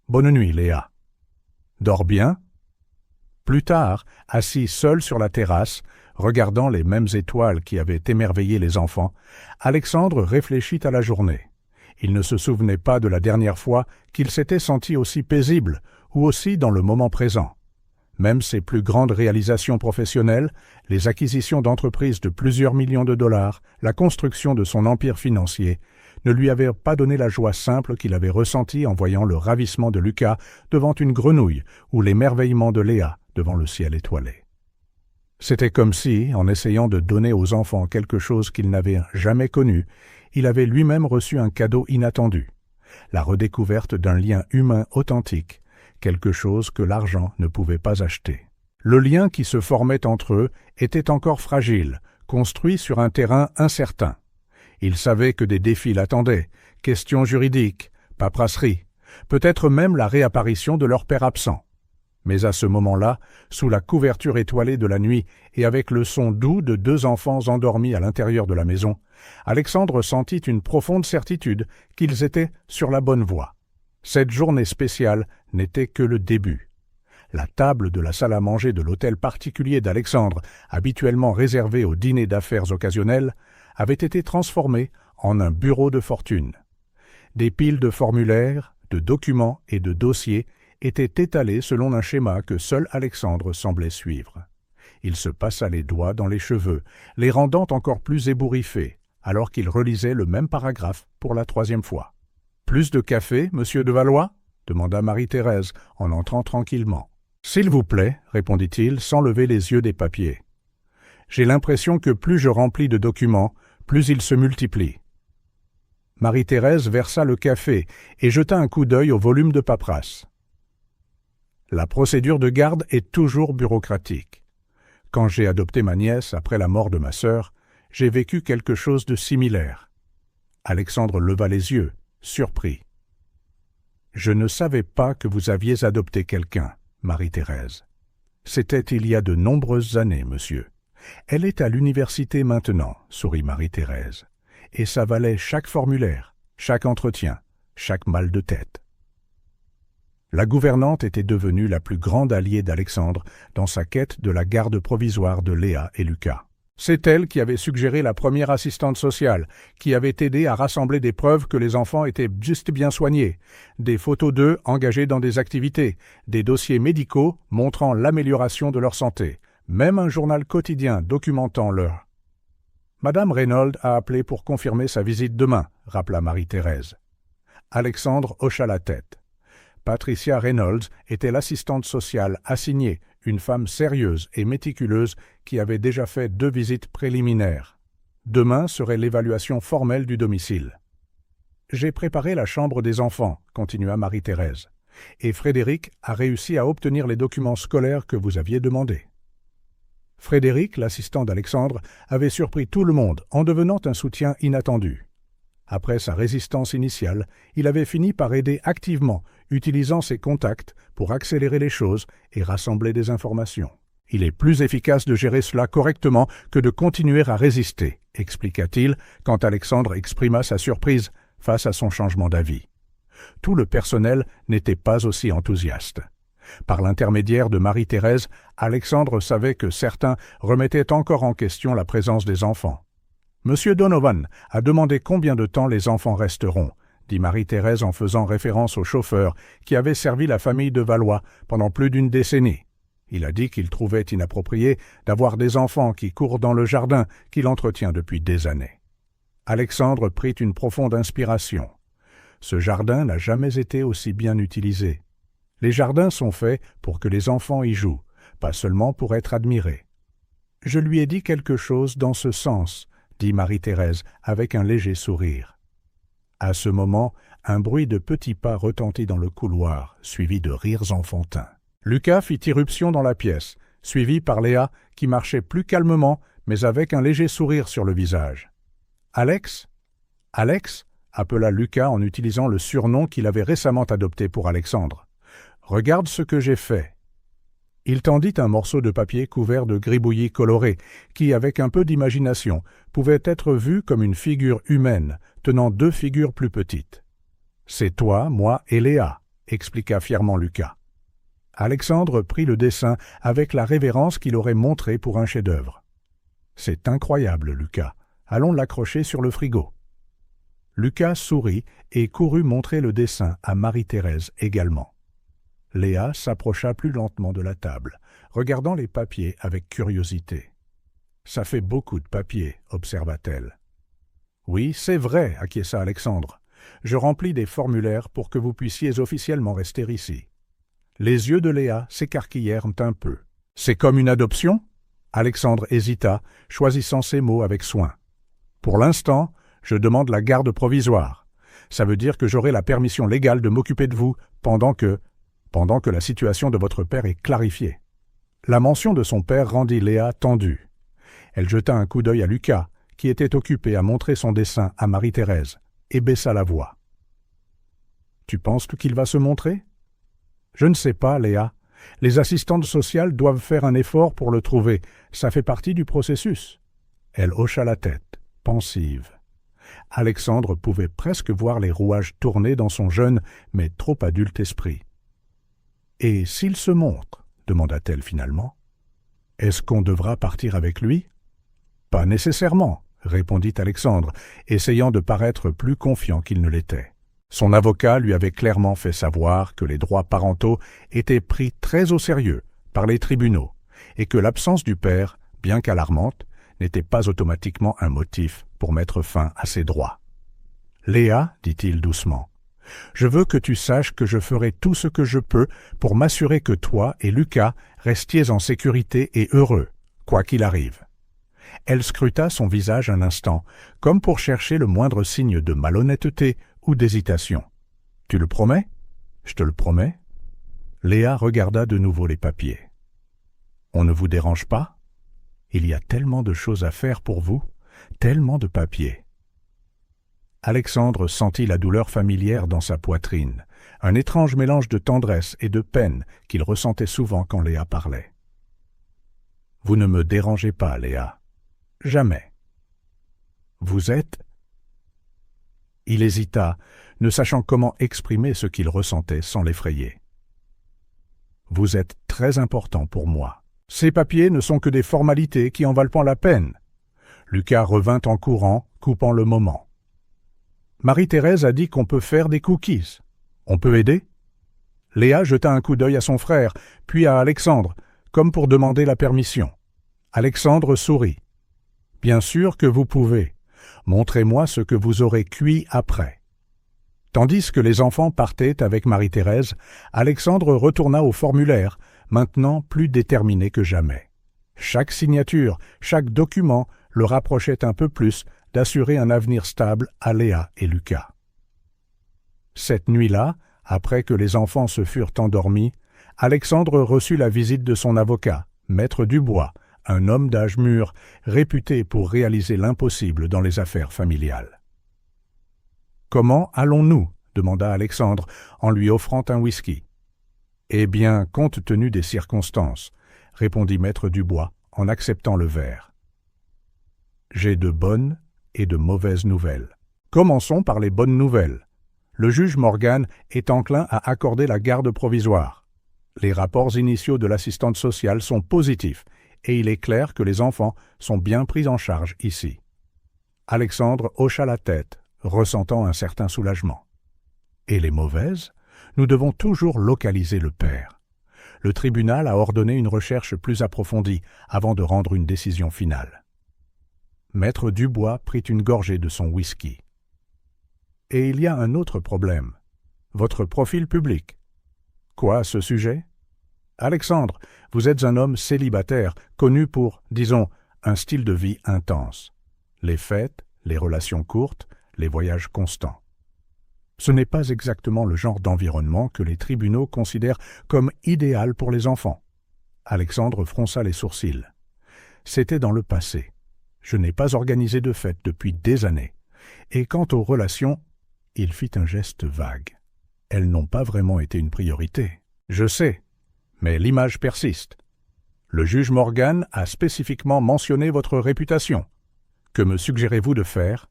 Bonne nuit, Léa. »« Dors bien ?» Plus tard, assis seul sur la terrasse, regardant les mêmes étoiles qui avaient émerveillé les enfants, Alexandre réfléchit à la journée. Il ne se souvenait pas de la dernière fois qu'il s'était senti aussi paisible ou aussi dans le moment présent. Même ses plus grandes réalisations professionnelles, les acquisitions d'entreprises de plusieurs millions de dollars, la construction de son empire financier, ne lui avait pas donné la joie simple qu'il avait ressentie en voyant le ravissement de Lucas devant une grenouille ou l'émerveillement de Léa devant le ciel étoilé. C'était comme si, en essayant de donner aux enfants quelque chose qu'ils n'avaient jamais connu, il avait lui-même reçu un cadeau inattendu, la redécouverte d'un lien humain authentique, quelque chose que l'argent ne pouvait pas acheter. Le lien qui se formait entre eux était encore fragile, construit sur un terrain incertain. Il savait que des défis l'attendaient, questions juridiques, paperasserie, peut-être même la réapparition de leur père absent. Mais à ce moment-là, sous la couverture étoilée de la nuit et avec le son doux de 2 enfants endormis à l'intérieur de la maison, Alexandre sentit une profonde certitude qu'ils étaient sur la bonne voie. Cette journée spéciale n'était que le début. La table de la salle à manger de l'hôtel particulier d'Alexandre, habituellement réservée aux dîners d'affaires occasionnels, avait été transformée en un bureau de fortune. Des piles de formulaires, de documents et de dossiers étaient étalés selon un schéma que seul Alexandre semblait suivre. Il se passa les doigts dans les cheveux, les rendant encore plus ébouriffés, alors qu'il relisait le même paragraphe pour la 3e fois. « Plus de café, monsieur de Valois » demanda Marie-Thérèse en entrant tranquillement. « S'il vous plaît, répondit-il sans lever les yeux des papiers. J'ai l'impression que plus je remplis de documents, plus ils se multiplient. » Marie-Thérèse versa le café et jeta un coup d'œil au volume de paperasse. La procédure de garde est toujours bureaucratique. Quand j'ai adopté ma nièce après la mort de ma sœur, j'ai vécu quelque chose de similaire. Alexandre leva les yeux, surpris. « Je ne savais pas que vous aviez adopté quelqu'un, Marie-Thérèse. C'était il y a de nombreuses années, monsieur. Elle est à l'université maintenant, sourit Marie-Thérèse, et ça valait chaque formulaire, chaque entretien, chaque mal de tête. » La gouvernante était devenue la plus grande alliée d'Alexandre dans sa quête de la garde provisoire de Léa et Lucas. C'est elle qui avait suggéré la première assistante sociale, qui avait aidé à rassembler des preuves que les enfants étaient juste bien soignés, des photos d'eux engagés dans des activités, des dossiers médicaux montrant l'amélioration de leur santé, même un journal quotidien documentant leur. « Madame Reynolds a appelé pour confirmer sa visite demain », rappela Marie-Thérèse. Alexandre hocha la tête. Patricia Reynolds était l'assistante sociale assignée, une femme sérieuse et méticuleuse qui avait déjà fait 2 visites préliminaires. Demain serait l'évaluation formelle du domicile. « J'ai préparé la chambre des enfants », continua Marie-Thérèse, « et Frédéric a réussi à obtenir les documents scolaires que vous aviez demandés. » Frédéric, l'assistant d'Alexandre, avait surpris tout le monde en devenant un soutien inattendu. Après sa résistance initiale, il avait fini par aider activement, utilisant ses contacts pour accélérer les choses et rassembler des informations. « Il est plus efficace de gérer cela correctement que de continuer à résister », expliqua-t-il quand Alexandre exprima sa surprise face à son changement d'avis. Tout le personnel n'était pas aussi enthousiaste. Par l'intermédiaire de Marie-Thérèse, Alexandre savait que certains remettaient encore en question la présence des enfants. « Monsieur Donovan a demandé combien de temps les enfants resteront », dit Marie-Thérèse en faisant référence au chauffeur qui avait servi la famille de Valois pendant plus d'1 décennie. Il a dit qu'il trouvait inapproprié d'avoir des enfants qui courent dans le jardin qu'il entretient depuis des années. Alexandre prit une profonde inspiration. Ce jardin n'a jamais été aussi bien utilisé. Les jardins sont faits pour que les enfants y jouent, pas seulement pour être admirés. « Je lui ai dit quelque chose dans ce sens », dit Marie-Thérèse avec un léger sourire. À ce moment, un bruit de petits pas retentit dans le couloir, suivi de rires enfantins. Lucas fit irruption dans la pièce, suivi par Léa qui marchait plus calmement mais avec un léger sourire sur le visage. « Alex ? Alex ?» appela Lucas en utilisant le surnom qu'il avait récemment adopté pour Alexandre. « Regarde ce que j'ai fait. » Il tendit un morceau de papier couvert de gribouillis colorés, qui, avec un peu d'imagination, pouvait être vu comme une figure humaine, tenant 2 figures plus petites. « C'est toi, moi et Léa », expliqua fièrement Lucas. Alexandre prit le dessin avec la révérence qu'il aurait montrée pour un chef-d'œuvre. « C'est incroyable, Lucas. Allons l'accrocher sur le frigo. » Lucas sourit et courut montrer le dessin à Marie-Thérèse également. Léa s'approcha plus lentement de la table, regardant les papiers avec curiosité. « Ça fait beaucoup de papier, observa-t-elle. » Oui, c'est vrai, acquiesça Alexandre. Je remplis des formulaires pour que vous puissiez officiellement rester ici. Les yeux de Léa s'écarquillèrent un peu. C'est comme une adoption ? Alexandre hésita, choisissant ses mots avec soin. Pour l'instant, je demande la garde provisoire. Ça veut dire que j'aurai la permission légale de m'occuper de vous pendant que la situation de votre père est clarifiée. La mention de son père rendit Léa tendue. Elle jeta un coup d'œil à Lucas, qui était occupé à montrer son dessin à Marie-Thérèse, et baissa la voix. « Tu penses qu'il va se montrer ?»« Je ne sais pas, Léa. Les assistantes sociales doivent faire un effort pour le trouver. Ça fait partie du processus. » Elle hocha la tête, pensive. Alexandre pouvait presque voir les rouages tourner dans son jeune mais trop adulte esprit. « Et s'il se montre ?» demanda-t-elle finalement. « Est-ce qu'on devra partir avec lui ?»« Pas nécessairement, » répondit Alexandre, essayant de paraître plus confiant qu'il ne l'était. Son avocat lui avait clairement fait savoir que les droits parentaux étaient pris très au sérieux par les tribunaux et que l'absence du père, bien qu'alarmante, n'était pas automatiquement un motif pour mettre fin à ses droits. « Léa, dit-il doucement, je veux que tu saches que je ferai tout ce que je peux pour m'assurer que toi et Lucas restiez en sécurité et heureux, quoi qu'il arrive. » Elle scruta son visage un instant, comme pour chercher le moindre signe de malhonnêteté ou d'hésitation. « Tu le promets ? » ?»« Je te le promets. » Léa regarda de nouveau les papiers. « On ne vous dérange pas ? Il y a tellement de choses à faire pour vous, tellement de papiers. » Alexandre sentit la douleur familière dans sa poitrine, un étrange mélange de tendresse et de peine qu'il ressentait souvent quand Léa parlait. « Vous ne me dérangez pas, Léa. Jamais. »« Vous êtes... » Il hésita, ne sachant comment exprimer ce qu'il ressentait sans l'effrayer. « Vous êtes très important pour moi. Ces papiers ne sont que des formalités qui en valent pas la peine. » Lucas revint en courant, coupant le moment. « Marie-Thérèse a dit qu'on peut faire des cookies. On peut aider ?» Léa jeta un coup d'œil à son frère, puis à Alexandre, comme pour demander la permission. Alexandre sourit. « Bien sûr que vous pouvez. Montrez-moi ce que vous aurez cuit après. » Tandis que les enfants partaient avec Marie-Thérèse, Alexandre retourna au formulaire, maintenant plus déterminé que jamais. Chaque signature, chaque document le rapprochait un peu plus d'assurer un avenir stable à Léa et Lucas. Cette nuit-là, après que les enfants se furent endormis, Alexandre reçut la visite de son avocat, Maître Dubois, un homme d'âge mûr, réputé pour réaliser l'impossible dans les affaires familiales. « Comment allons-nous » demanda Alexandre en lui offrant un whisky. « Eh bien, compte tenu des circonstances, » répondit Maître Dubois en acceptant le verre. « J'ai de bonnes et de mauvaises nouvelles. Commençons par les bonnes nouvelles. Le juge Morgan est enclin à accorder la garde provisoire. Les rapports initiaux de l'assistante sociale sont positifs et il est clair que les enfants sont bien pris en charge ici. » Alexandre hocha la tête, ressentant un certain soulagement. « Et les mauvaises ? Nous devons toujours localiser le père. Le tribunal a ordonné une recherche plus approfondie avant de rendre une décision finale. » Maître Dubois prit une gorgée de son whisky. « Et il y a un autre problème. Votre profil public. » « Quoi à ce sujet ? » « Alexandre, vous êtes un homme célibataire, connu pour, disons, un style de vie intense. Les fêtes, les relations courtes, les voyages constants. Ce n'est pas exactement le genre d'environnement que les tribunaux considèrent comme idéal pour les enfants. » Alexandre fronça les sourcils. « C'était dans le passé. Je n'ai pas organisé de fête depuis des années. Et quant aux relations, il fit un geste vague. Elles n'ont pas vraiment été une priorité. Je sais, mais l'image persiste. Le juge Morgan a spécifiquement mentionné votre réputation. Que me suggérez-vous de faire ? »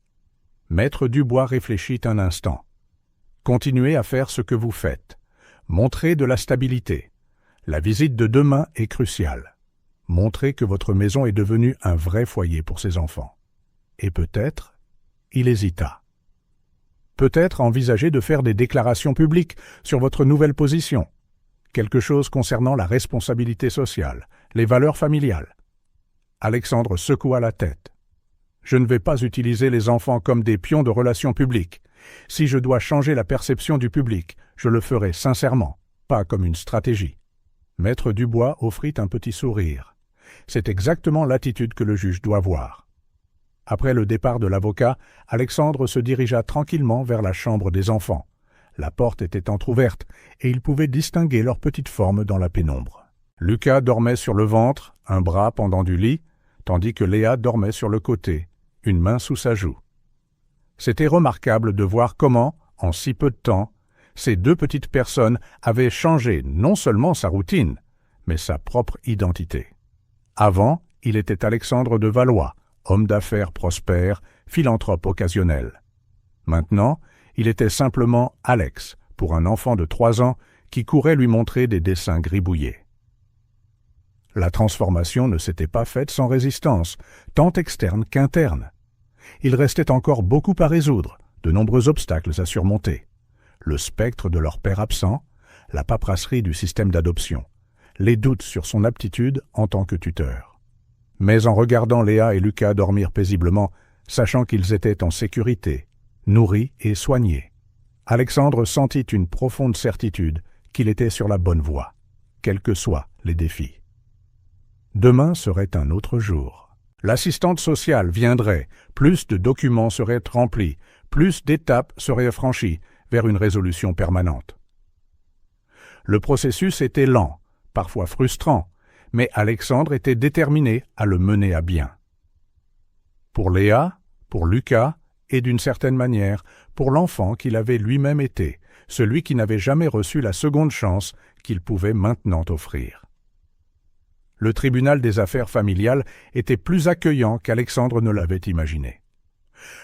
Maître Dubois réfléchit un instant. « Continuez à faire ce que vous faites. Montrez de la stabilité. La visite de demain est cruciale. Montrez que votre maison est devenue un vrai foyer pour ses enfants. Et peut-être, » il hésita. « Peut-être envisager de faire des déclarations publiques sur votre nouvelle position. Quelque chose concernant la responsabilité sociale, les valeurs familiales. » Alexandre secoua la tête. « Je ne vais pas utiliser les enfants comme des pions de relations publiques. Si je dois changer la perception du public, je le ferai sincèrement, pas comme une stratégie. » Maître Dubois offrit un petit sourire. C'est exactement l'attitude que le juge doit voir. Après le départ de l'avocat, Alexandre se dirigea tranquillement vers la chambre des enfants. La porte était entr'ouverte et il pouvait distinguer leurs petites formes dans la pénombre. Lucas dormait sur le ventre, un bras pendant du lit, tandis que Léa dormait sur le côté, une main sous sa joue. C'était remarquable de voir comment, en si peu de temps, ces deux petites personnes avaient changé non seulement sa routine, mais sa propre identité. Avant, il était Alexandre de Valois, homme d'affaires prospère, philanthrope occasionnel. Maintenant, il était simplement Alex, pour un enfant de 3 ans qui courait lui montrer des dessins gribouillés. La transformation ne s'était pas faite sans résistance, tant externe qu'interne. Il restait encore beaucoup à résoudre, de nombreux obstacles à surmonter. Le spectre de leur père absent, la paperasserie du système d'adoption, les doutes sur son aptitude en tant que tuteur. Mais en regardant Léa et Lucas dormir paisiblement, sachant qu'ils étaient en sécurité, nourris et soignés, Alexandre sentit une profonde certitude qu'il était sur la bonne voie, quels que soient les défis. Demain serait un autre jour. L'assistante sociale viendrait, plus de documents seraient remplis, plus d'étapes seraient franchies vers une résolution permanente. Le processus était lent, parfois frustrant, mais Alexandre était déterminé à le mener à bien. Pour Léa, pour Lucas, et d'une certaine manière, pour l'enfant qu'il avait lui-même été, celui qui n'avait jamais reçu la seconde chance qu'il pouvait maintenant offrir. Le tribunal des affaires familiales était plus accueillant qu'Alexandre ne l'avait imaginé.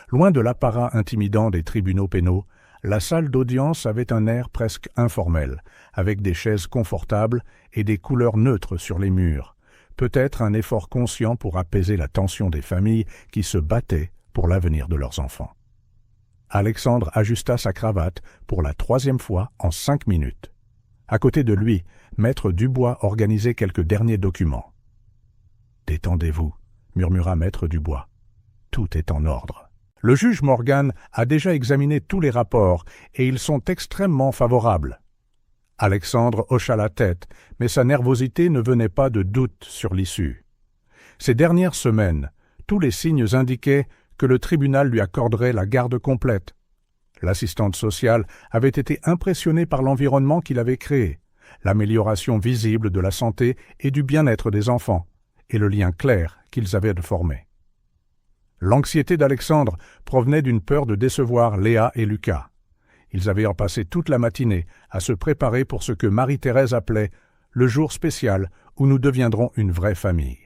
Loin de l'apparat intimidant des tribunaux pénaux, la salle d'audience avait un air presque informel, avec des chaises confortables et des couleurs neutres sur les murs, peut-être un effort conscient pour apaiser la tension des familles qui se battaient pour l'avenir de leurs enfants. Alexandre ajusta sa cravate pour la 3e fois en 5 minutes. À côté de lui, Maître Dubois organisait quelques derniers documents. « Détendez-vous, » murmura Maître Dubois. « Tout est en ordre. » Le juge Morgan a déjà examiné tous les rapports et ils sont extrêmement favorables. Alexandre hocha la tête, mais sa nervosité ne venait pas de doute sur l'issue. Ces dernières semaines, tous les signes indiquaient que le tribunal lui accorderait la garde complète. L'assistante sociale avait été impressionnée par l'environnement qu'il avait créé, l'amélioration visible de la santé et du bien-être des enfants, et le lien clair qu'ils avaient formé. L'anxiété d'Alexandre provenait d'une peur de décevoir Léa et Lucas. Ils avaient passé toute la matinée à se préparer pour ce que Marie-Thérèse appelait « le jour spécial où nous deviendrons une vraie famille ».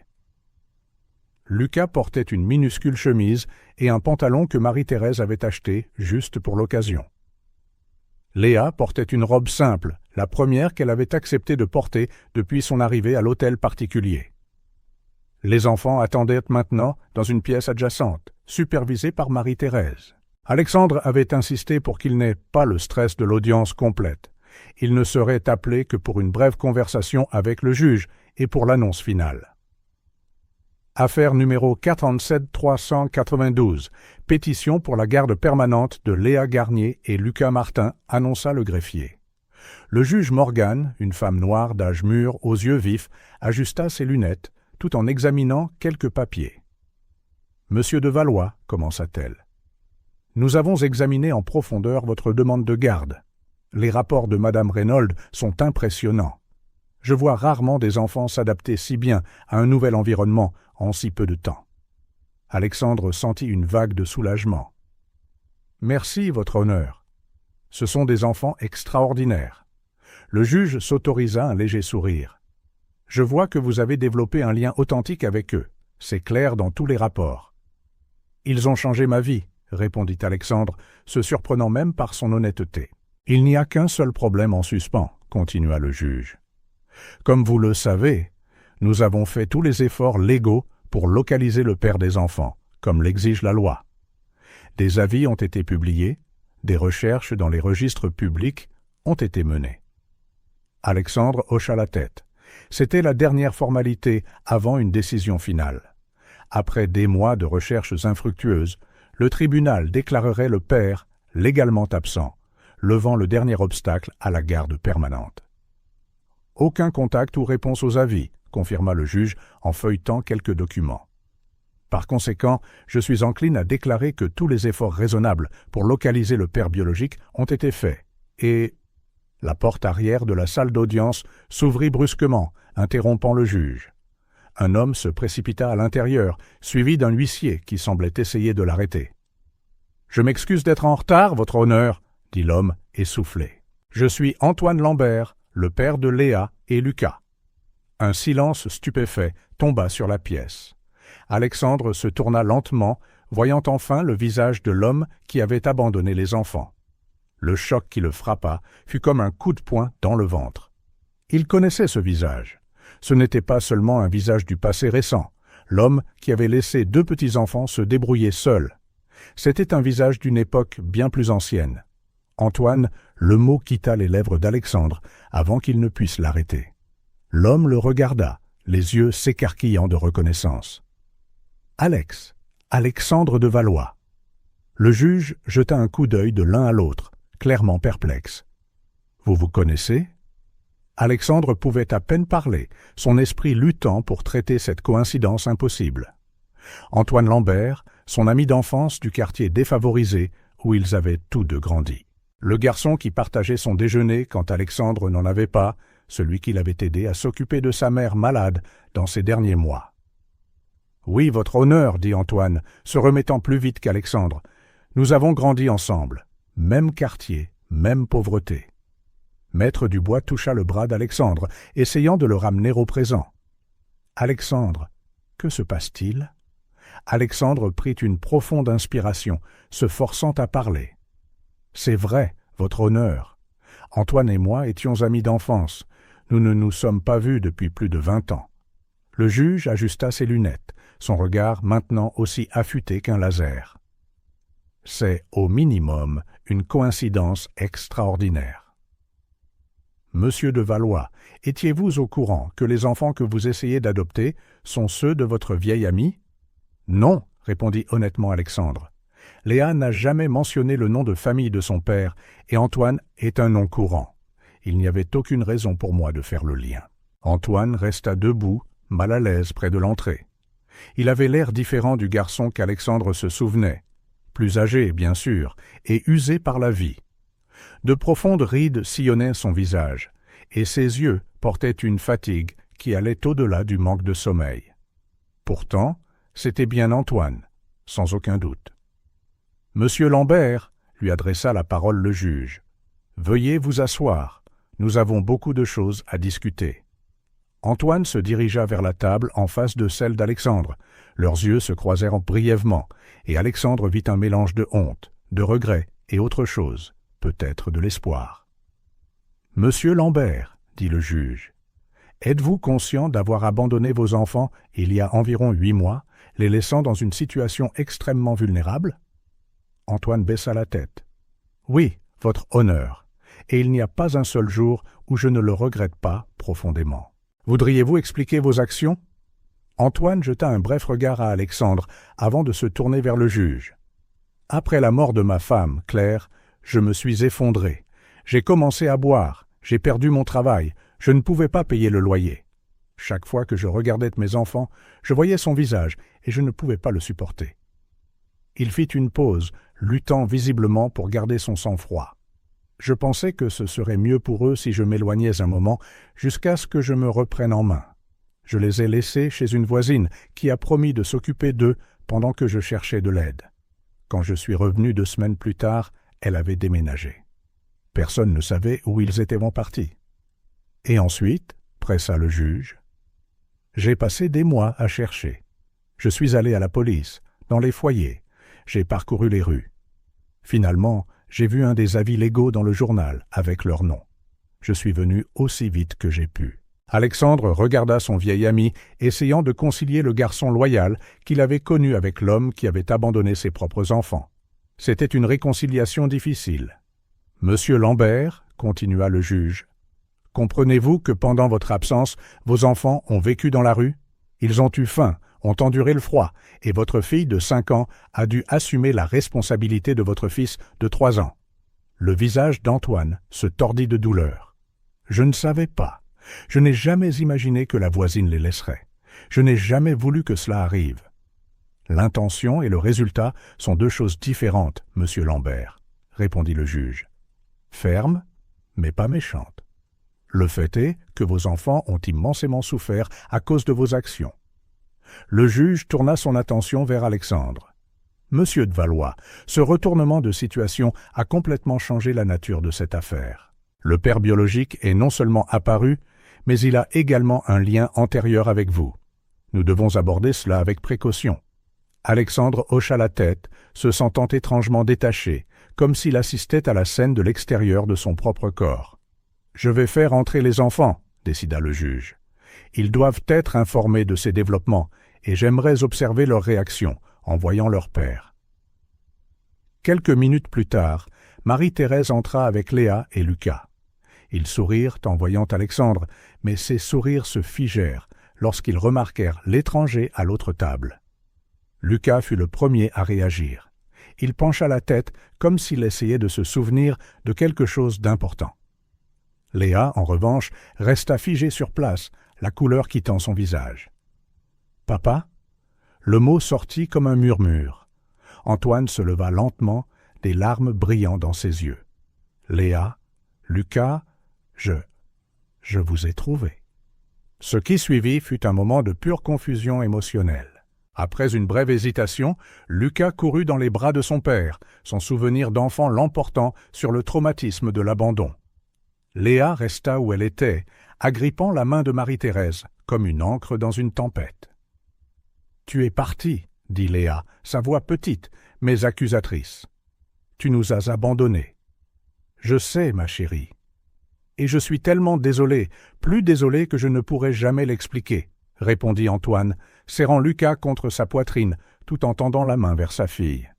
Lucas portait une minuscule chemise et un pantalon que Marie-Thérèse avait acheté juste pour l'occasion. Léa portait une robe simple, la première qu'elle avait accepté de porter depuis son arrivée à l'hôtel particulier. Les enfants attendaient maintenant dans une pièce adjacente, supervisée par Marie-Thérèse. Alexandre avait insisté pour qu'il n'ait pas le stress de l'audience complète. Il ne serait appelé que pour une brève conversation avec le juge et pour l'annonce finale. Affaire numéro 47392, pétition pour la garde permanente de Léa Garnier et Lucas Martin, annonça le greffier. Le juge Morgan, une femme noire d'âge mûr, aux yeux vifs, ajusta ses lunettes, tout en examinant quelques papiers. « Monsieur de Valois, commença-t-elle, nous avons examiné en profondeur votre demande de garde. Les rapports de Madame Reynolds sont impressionnants. Je vois rarement des enfants s'adapter si bien à un nouvel environnement en si peu de temps. » Alexandre sentit une vague de soulagement. « Merci, votre honneur. Ce sont des enfants extraordinaires. » Le juge s'autorisa un léger sourire. « Je vois que vous avez développé un lien authentique avec eux. C'est clair dans tous les rapports. »« Ils ont changé ma vie, » répondit Alexandre, se surprenant même par son honnêteté. « Il n'y a qu'un seul problème en suspens, » continua le juge. « Comme vous le savez, nous avons fait tous les efforts légaux pour localiser le père des enfants, comme l'exige la loi. Des avis ont été publiés, des recherches dans les registres publics ont été menées. » Alexandre hocha la tête. C'était la dernière formalité avant une décision finale. Après des mois de recherches infructueuses, le tribunal déclarerait le père légalement absent, levant le dernier obstacle à la garde permanente. Aucun contact ou réponse aux avis, confirma le juge en feuilletant quelques documents. Par conséquent, je suis encline à déclarer que tous les efforts raisonnables pour localiser le père biologique ont été faits, et... La porte arrière de la salle d'audience s'ouvrit brusquement, interrompant le juge. Un homme se précipita à l'intérieur, suivi d'un huissier qui semblait essayer de l'arrêter. « Je m'excuse d'être en retard, votre honneur, » dit l'homme, essoufflé. « Je suis Antoine Lambert, le père de Léa et Lucas. » Un silence stupéfait tomba sur la pièce. Alexandre se tourna lentement, voyant enfin le visage de l'homme qui avait abandonné les enfants. Le choc qui le frappa fut comme un coup de poing dans le ventre. Il connaissait ce visage. Ce n'était pas seulement un visage du passé récent, l'homme qui avait laissé 2 petits-enfants se débrouiller seuls. C'était un visage d'une époque bien plus ancienne. Antoine, le mot quitta les lèvres d'Alexandre avant qu'il ne puisse l'arrêter. L'homme le regarda, les yeux s'écarquillant de reconnaissance. « Alex, Alexandre de Valois. » Le juge jeta un coup d'œil de l'un à l'autre, clairement perplexe. « Vous vous connaissez ?» Alexandre pouvait à peine parler, son esprit luttant pour traiter cette coïncidence impossible. Antoine Lambert, son ami d'enfance du quartier défavorisé où ils avaient tous deux grandi. Le garçon qui partageait son déjeuner quand Alexandre n'en avait pas, celui qui l'avait aidé à s'occuper de sa mère malade dans ses derniers mois. « Oui, votre honneur, » dit Antoine, se remettant plus vite qu'Alexandre. « Nous avons grandi ensemble. Même quartier, même pauvreté. » Maître Dubois toucha le bras d'Alexandre, essayant de le ramener au présent. « Alexandre, que se passe-t-il » Alexandre prit une profonde inspiration, se forçant à parler. « C'est vrai, votre honneur. Antoine et moi étions amis d'enfance. Nous ne nous sommes pas vus depuis plus de 20 ans. » Le juge ajusta ses lunettes, son regard maintenant aussi affûté qu'un laser. « C'est, au minimum, une coïncidence extraordinaire. » Monsieur de Valois, étiez-vous au courant que les enfants que vous essayez d'adopter sont ceux de votre vieil ami ? Non, répondit honnêtement Alexandre. Léa n'a jamais mentionné le nom de famille de son père, et Antoine est un nom courant. Il n'y avait aucune raison pour moi de faire le lien. Antoine resta debout, mal à l'aise près de l'entrée. Il avait l'air différent du garçon qu'Alexandre se souvenait, plus âgé, bien sûr, et usé par la vie. De profondes rides sillonnaient son visage, et ses yeux portaient une fatigue qui allait au-delà du manque de sommeil. Pourtant, c'était bien Antoine, sans aucun doute. « Monsieur Lambert, » lui adressa la parole le juge, « veuillez vous asseoir, nous avons beaucoup de choses à discuter. » Antoine se dirigea vers la table en face de celle d'Alexandre. Leurs yeux se croisèrent brièvement, et Alexandre vit un mélange de honte, de regret et autre chose, peut-être de l'espoir. « Monsieur Lambert, » dit le juge, « êtes-vous conscient d'avoir abandonné vos enfants il y a environ 8 mois, les laissant dans une situation extrêmement vulnérable ?» Antoine baissa la tête. « Oui, votre honneur, et il n'y a pas un seul jour où je ne le regrette pas profondément. Voudriez-vous expliquer vos actions ?» Antoine jeta un bref regard à Alexandre avant de se tourner vers le juge. « Après la mort de ma femme, Claire, je me suis effondré. J'ai commencé à boire, j'ai perdu mon travail, je ne pouvais pas payer le loyer. Chaque fois que je regardais mes enfants, je voyais son visage et je ne pouvais pas le supporter. » Il fit une pause, luttant visiblement pour garder son sang-froid. Je pensais que ce serait mieux pour eux si je m'éloignais un moment jusqu'à ce que je me reprenne en main. Je les ai laissés chez une voisine qui a promis de s'occuper d'eux pendant que je cherchais de l'aide. Quand je suis revenu 2 semaines plus tard, elle avait déménagé. Personne ne savait où ils étaient partis. « Et ensuite, » pressa le juge. « J'ai passé des mois à chercher. Je suis allé à la police, dans les foyers. J'ai parcouru les rues. Finalement, j'ai vu un des avis légaux dans le journal, avec leur nom. Je suis venu aussi vite que j'ai pu. » Alexandre regarda son vieil ami, essayant de concilier le garçon loyal qu'il avait connu avec l'homme qui avait abandonné ses propres enfants. C'était une réconciliation difficile. « Monsieur Lambert, » continua le juge, « comprenez-vous que pendant votre absence, vos enfants ont vécu dans la rue ? Ils ont eu faim, ont enduré le froid, et votre fille de 5 ans a dû assumer la responsabilité de votre fils de 3 ans. » Le visage d'Antoine se tordit de douleur. « Je ne savais pas. Je n'ai jamais imaginé que la voisine les laisserait. Je n'ai jamais voulu que cela arrive. » « L'intention et le résultat sont 2 choses différentes, monsieur Lambert, » répondit le juge. « Ferme, mais pas méchante. Le fait est que vos enfants ont immensément souffert à cause de vos actions. » Le juge tourna son attention vers Alexandre. « Monsieur de Valois, ce retournement de situation a complètement changé la nature de cette affaire. Le père biologique est non seulement apparu, mais il a également un lien antérieur avec vous. Nous devons aborder cela avec précaution. » Alexandre hocha la tête, se sentant étrangement détaché, comme s'il assistait à la scène de l'extérieur de son propre corps. « Je vais faire entrer les enfants, » décida le juge. « Ils doivent être informés de ces développements, et j'aimerais observer leur réaction en voyant leur père. » Quelques minutes plus tard, Marie-Thérèse entra avec Léa et Lucas. Ils sourirent en voyant Alexandre, mais ces sourires se figèrent lorsqu'ils remarquèrent l'étranger à l'autre table. Lucas fut le premier à réagir. Il pencha la tête comme s'il essayait de se souvenir de quelque chose d'important. Léa, en revanche, resta figée sur place, la couleur quittant son visage. « Papa ?» Le mot sortit comme un murmure. Antoine se leva lentement, des larmes brillant dans ses yeux. « Léa, Lucas, je vous ai trouvé. » Ce qui suivit fut un moment de pure confusion émotionnelle. Après une brève hésitation, Lucas courut dans les bras de son père, son souvenir d'enfant l'emportant sur le traumatisme de l'abandon. Léa resta où elle était, agrippant la main de Marie-Thérèse, comme une ancre dans une tempête. « Tu es partie, » dit Léa, sa voix petite, mais accusatrice. « Tu nous as abandonnés. »« Je sais, ma chérie. Et je suis tellement désolé, plus désolé que je ne pourrai jamais l'expliquer, » répondit Antoine, serrant Lucas contre sa poitrine, tout en tendant la main vers sa fille.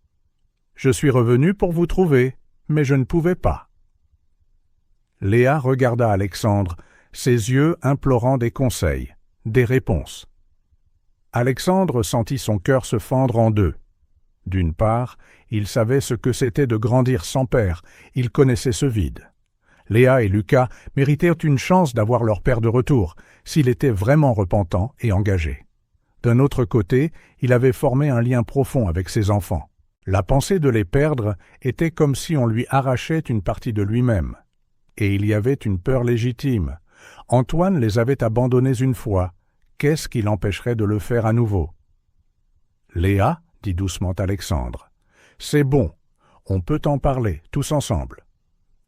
« Je suis revenu pour vous trouver, mais je ne pouvais pas. » Léa regarda Alexandre, ses yeux implorant des conseils, des réponses. Alexandre sentit son cœur se fendre en 2. D'une part, il savait ce que c'était de grandir sans père, il connaissait ce vide. Léa et Lucas méritaient une chance d'avoir leur père de retour, s'il était vraiment repentant et engagé. D'un autre côté, il avait formé un lien profond avec ses enfants. La pensée de les perdre était comme si on lui arrachait une partie de lui-même. Et il y avait une peur légitime. Antoine les avait abandonnés une fois. Qu'est-ce qui l'empêcherait de le faire à nouveau ? « Léa, » dit doucement Alexandre, « c'est bon, on peut en parler, tous ensemble. »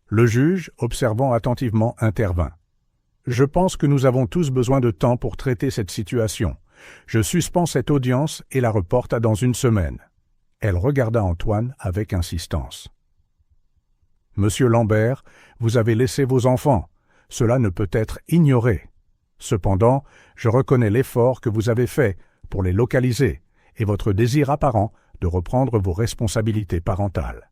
Le juge, observant attentivement, intervint. « Je pense que nous avons tous besoin de temps pour traiter cette situation. Je suspends cette audience et la reporte à dans 1 semaine. » Elle regarda Antoine avec insistance. « Monsieur Lambert, vous avez laissé vos enfants. Cela ne peut être ignoré. Cependant, je reconnais l'effort que vous avez fait pour les localiser et votre désir apparent de reprendre vos responsabilités parentales. »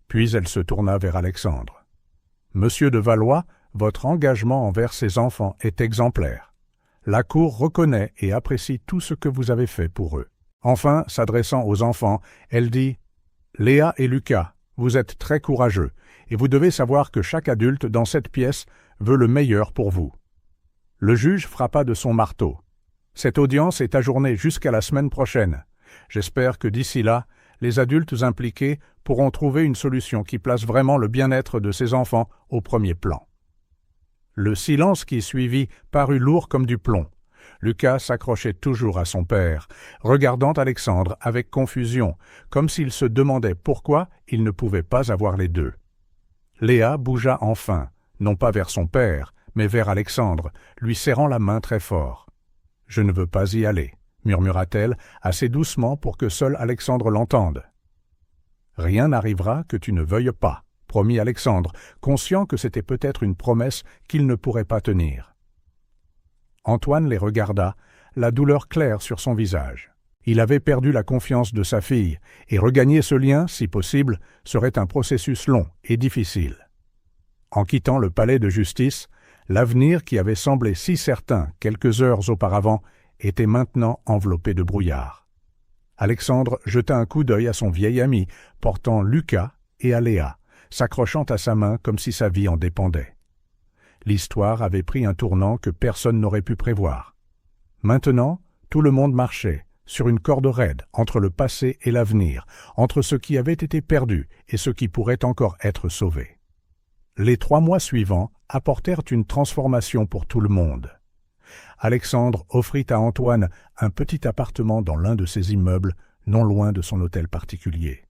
Puis elle se tourna vers Alexandre. « Monsieur de Valois, votre engagement envers ces enfants est exemplaire. La Cour reconnaît et apprécie tout ce que vous avez fait pour eux. » Enfin, s'adressant aux enfants, elle dit « Léa et Lucas, vous êtes très courageux, et vous devez savoir que chaque adulte dans cette pièce veut le meilleur pour vous. » Le juge frappa de son marteau. « Cette audience est ajournée jusqu'à la semaine prochaine. J'espère que d'ici là, les adultes impliqués pourront trouver une solution qui place vraiment le bien-être de ces enfants au premier plan. » Le silence qui suivit parut lourd comme du plomb. Lucas s'accrochait toujours à son père, regardant Alexandre avec confusion, comme s'il se demandait pourquoi il ne pouvait pas avoir les deux. Léa bougea enfin, non pas vers son père, mais vers Alexandre, lui serrant la main très fort. « Je ne veux pas y aller, » murmura-t-elle assez doucement pour que seul Alexandre l'entende. « Rien n'arrivera que tu ne veuilles pas, » promit Alexandre, conscient que c'était peut-être une promesse qu'il ne pourrait pas tenir. Antoine les regarda, la douleur claire sur son visage. Il avait perdu la confiance de sa fille, et regagner ce lien, si possible, serait un processus long et difficile. En quittant le palais de justice, l'avenir qui avait semblé si certain quelques heures auparavant était maintenant enveloppée de brouillard. Alexandre jeta un coup d'œil à son vieil ami, portant Lucas, et à Léa, s'accrochant à sa main comme si sa vie en dépendait. L'histoire avait pris un tournant que personne n'aurait pu prévoir. Maintenant, tout le monde marchait, sur une corde raide, entre le passé et l'avenir, entre ce qui avait été perdu et ce qui pourrait encore être sauvé. Les 3 mois suivants apportèrent une transformation pour tout le monde. Alexandre offrit à Antoine un petit appartement dans l'un de ses immeubles, non loin de son hôtel particulier.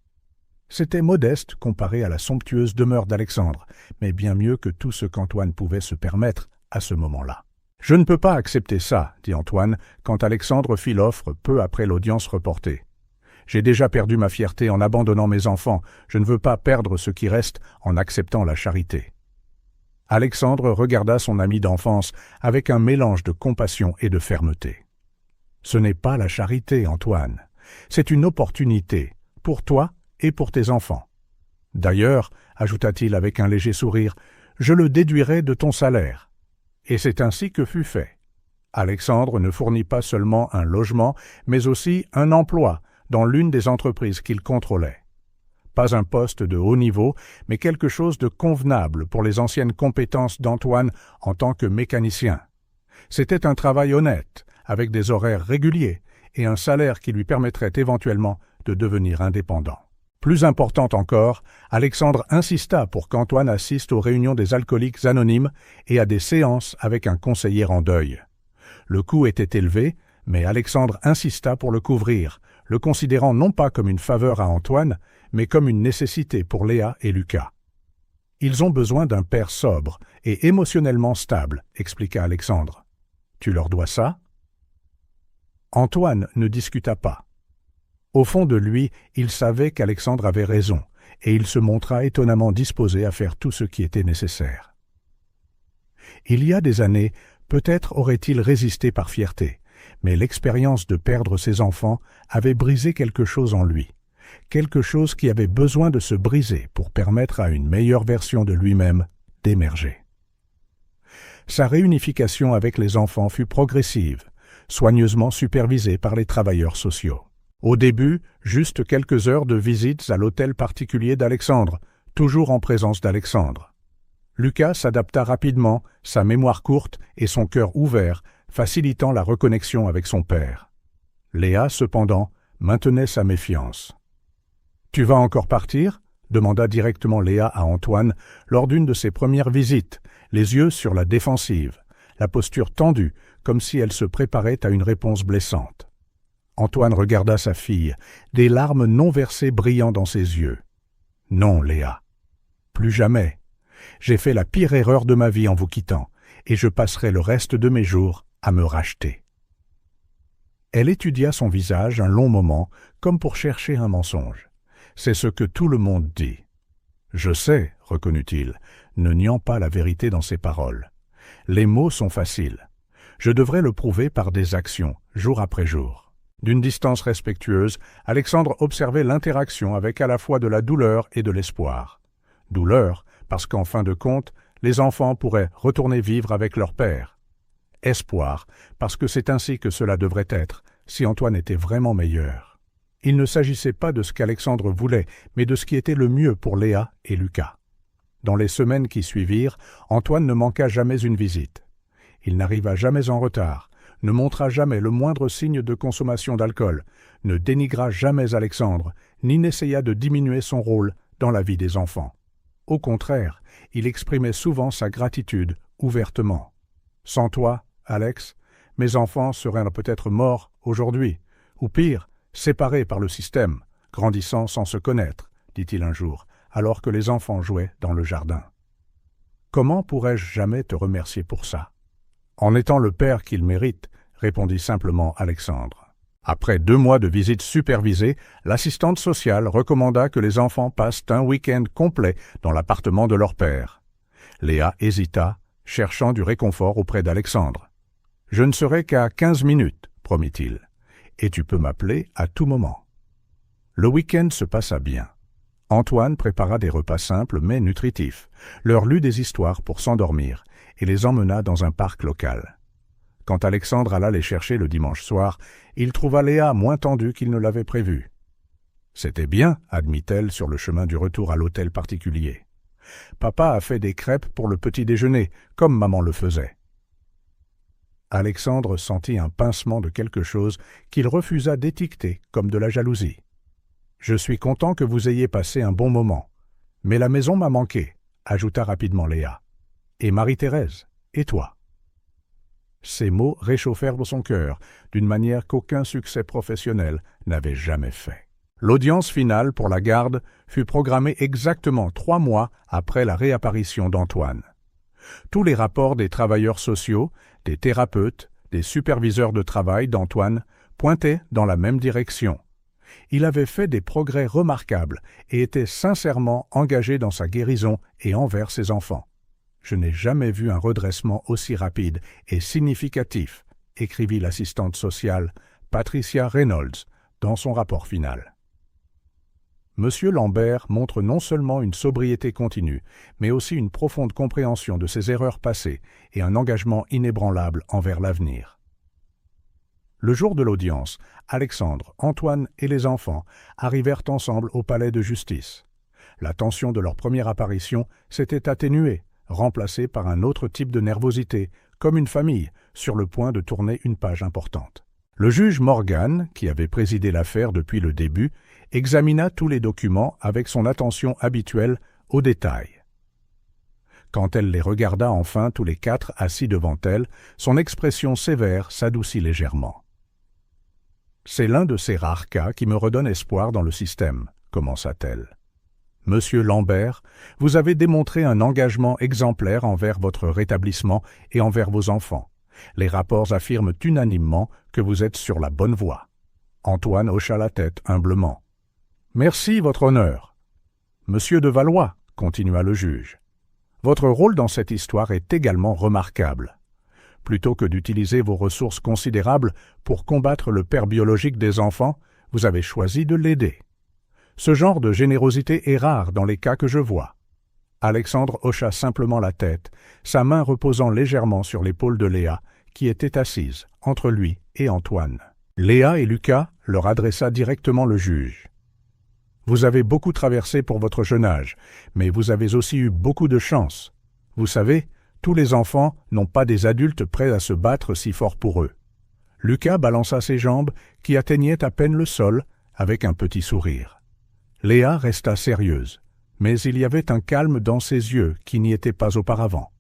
C'était modeste comparé à la somptueuse demeure d'Alexandre, mais bien mieux que tout ce qu'Antoine pouvait se permettre à ce moment-là. « Je ne peux pas accepter ça, » dit Antoine, quand Alexandre fit l'offre peu après l'audience reportée. « J'ai déjà perdu ma fierté en abandonnant mes enfants, je ne veux pas perdre ce qui reste en acceptant la charité. » Alexandre regarda son ami d'enfance avec un mélange de compassion et de fermeté. « Ce n'est pas la charité, Antoine. C'est une opportunité, pour toi et pour tes enfants. D'ailleurs, ajouta-t-il avec un léger sourire, je le déduirai de ton salaire. » Et c'est ainsi que fut fait. Alexandre ne fournit pas seulement un logement, mais aussi un emploi dans l'une des entreprises qu'il contrôlait. Pas un poste de haut niveau, mais quelque chose de convenable pour les anciennes compétences d'Antoine en tant que mécanicien. C'était un travail honnête, avec des horaires réguliers et un salaire qui lui permettrait éventuellement de devenir indépendant. Plus important encore, Alexandre insista pour qu'Antoine assiste aux réunions des alcooliques anonymes et à des séances avec un conseiller en deuil. Le coût était élevé, mais Alexandre insista pour le couvrir, le considérant non pas comme une faveur à Antoine, mais comme une nécessité pour Léa et Lucas. « Ils ont besoin d'un père sobre et émotionnellement stable, » expliqua Alexandre. « Tu leur dois ça ?» Antoine ne discuta pas. Au fond de lui, il savait qu'Alexandre avait raison, et il se montra étonnamment disposé à faire tout ce qui était nécessaire. Il y a des années, peut-être aurait-il résisté par fierté, mais l'expérience de perdre ses enfants avait brisé quelque chose en lui, quelque chose qui avait besoin de se briser pour permettre à une meilleure version de lui-même d'émerger. Sa réunification avec les enfants fut progressive, soigneusement supervisée par les travailleurs sociaux. Au début, juste quelques heures de visites à l'hôtel particulier d'Alexandre, toujours en présence d'Alexandre. Lucas s'adapta rapidement, sa mémoire courte et son cœur ouvert, facilitant la reconnexion avec son père. Léa, cependant, maintenait sa méfiance. « Tu vas encore partir ?» demanda directement Léa à Antoine lors d'une de ses premières visites, les yeux sur la défensive, la posture tendue, comme si elle se préparait à une réponse blessante. Antoine regarda sa fille, des larmes non versées brillant dans ses yeux. « Non, Léa. Plus jamais. J'ai fait la pire erreur de ma vie en vous quittant, et je passerai le reste de mes jours à me racheter. » Elle étudia son visage un long moment, comme pour chercher un mensonge. C'est ce que tout le monde dit. « Je sais, reconnut-il, ne niant pas la vérité dans ses paroles. Les mots sont faciles. Je devrais le prouver par des actions, jour après jour. » D'une distance respectueuse, Alexandre observait l'interaction avec à la fois de la douleur et de l'espoir. Douleur, parce qu'en fin de compte, les enfants pourraient retourner vivre avec leur père. Espoir, parce que c'est ainsi que cela devrait être, si Antoine était vraiment meilleur. Il ne s'agissait pas de ce qu'Alexandre voulait, mais de ce qui était le mieux pour Léa et Lucas. Dans les semaines qui suivirent, Antoine ne manqua jamais une visite. Il n'arriva jamais en retard, ne montra jamais le moindre signe de consommation d'alcool, ne dénigra jamais Alexandre, ni n'essaya de diminuer son rôle dans la vie des enfants. Au contraire, il exprimait souvent sa gratitude ouvertement. « Sans toi, Alex, mes enfants seraient peut-être morts aujourd'hui, ou pire, séparés par le système, grandissant sans se connaître, dit-il un jour, alors que les enfants jouaient dans le jardin. Comment pourrais-je jamais te remercier pour ça ? En étant le père qu'il mérite, répondit simplement Alexandre. Après 2 mois de visites supervisées, l'assistante sociale recommanda que les enfants passent un week-end complet dans l'appartement de leur père. Léa hésita, cherchant du réconfort auprès d'Alexandre. « Je ne serai qu'à 15 minutes, promit-il, et tu peux m'appeler à tout moment. » Le week-end se passa bien. Antoine prépara des repas simples mais nutritifs, leur lut des histoires pour s'endormir et les emmena dans un parc local. Quand Alexandre alla les chercher le dimanche soir, il trouva Léa moins tendue qu'il ne l'avait prévu. « C'était bien, » admit-elle sur le chemin du retour à l'hôtel particulier. « Papa a fait des crêpes pour le petit déjeuner, comme maman le faisait. » Alexandre sentit un pincement de quelque chose qu'il refusa d'étiqueter comme de la jalousie. « Je suis content que vous ayez passé un bon moment. Mais la maison m'a manqué, » ajouta rapidement Léa. « Et Marie-Thérèse, et toi ?» Ces mots réchauffèrent son cœur d'une manière qu'aucun succès professionnel n'avait jamais fait. L'audience finale pour la garde fut programmée exactement 3 mois après la réapparition d'Antoine. Tous les rapports des travailleurs sociaux, des thérapeutes, des superviseurs de travail d'Antoine pointaient dans la même direction. Il avait fait des progrès remarquables et était sincèrement engagé dans sa guérison et envers ses enfants. « Je n'ai jamais vu un redressement aussi rapide et significatif », écrivit l'assistante sociale Patricia Reynolds dans son rapport final. Monsieur Lambert montre non seulement une sobriété continue, mais aussi une profonde compréhension de ses erreurs passées et un engagement inébranlable envers l'avenir. Le jour de l'audience, Alexandre, Antoine et les enfants arrivèrent ensemble au palais de justice. La tension de leur première apparition s'était atténuée, remplacée par un autre type de nervosité, comme une famille, sur le point de tourner une page importante. Le juge Morgan, qui avait présidé l'affaire depuis le début, examina tous les documents avec son attention habituelle aux détails. Quand elle les regarda enfin tous les 4 assis devant elle, son expression sévère s'adoucit légèrement. « C'est l'un de ces rares cas qui me redonne espoir dans le système, » commença-t-elle. « Monsieur Lambert, vous avez démontré un engagement exemplaire envers votre rétablissement et envers vos enfants. Les rapports affirment unanimement que vous êtes sur la bonne voie. » Antoine hocha la tête humblement. « Merci, votre honneur. »« Monsieur de Valois, » continua le juge, « votre rôle dans cette histoire est également remarquable. Plutôt que d'utiliser vos ressources considérables pour combattre le père biologique des enfants, vous avez choisi de l'aider. Ce genre de générosité est rare dans les cas que je vois. » Alexandre hocha simplement la tête, sa main reposant légèrement sur l'épaule de Léa, qui était assise entre lui et Antoine. Léa et Lucas leur adressa directement le juge. « Vous avez beaucoup traversé pour votre jeune âge, mais vous avez aussi eu beaucoup de chance. Vous savez, tous les enfants n'ont pas des adultes prêts à se battre si fort pour eux. » Lucas balança ses jambes, qui atteignaient à peine le sol, avec un petit sourire. Léa resta sérieuse, mais il y avait un calme dans ses yeux qui n'y était pas auparavant.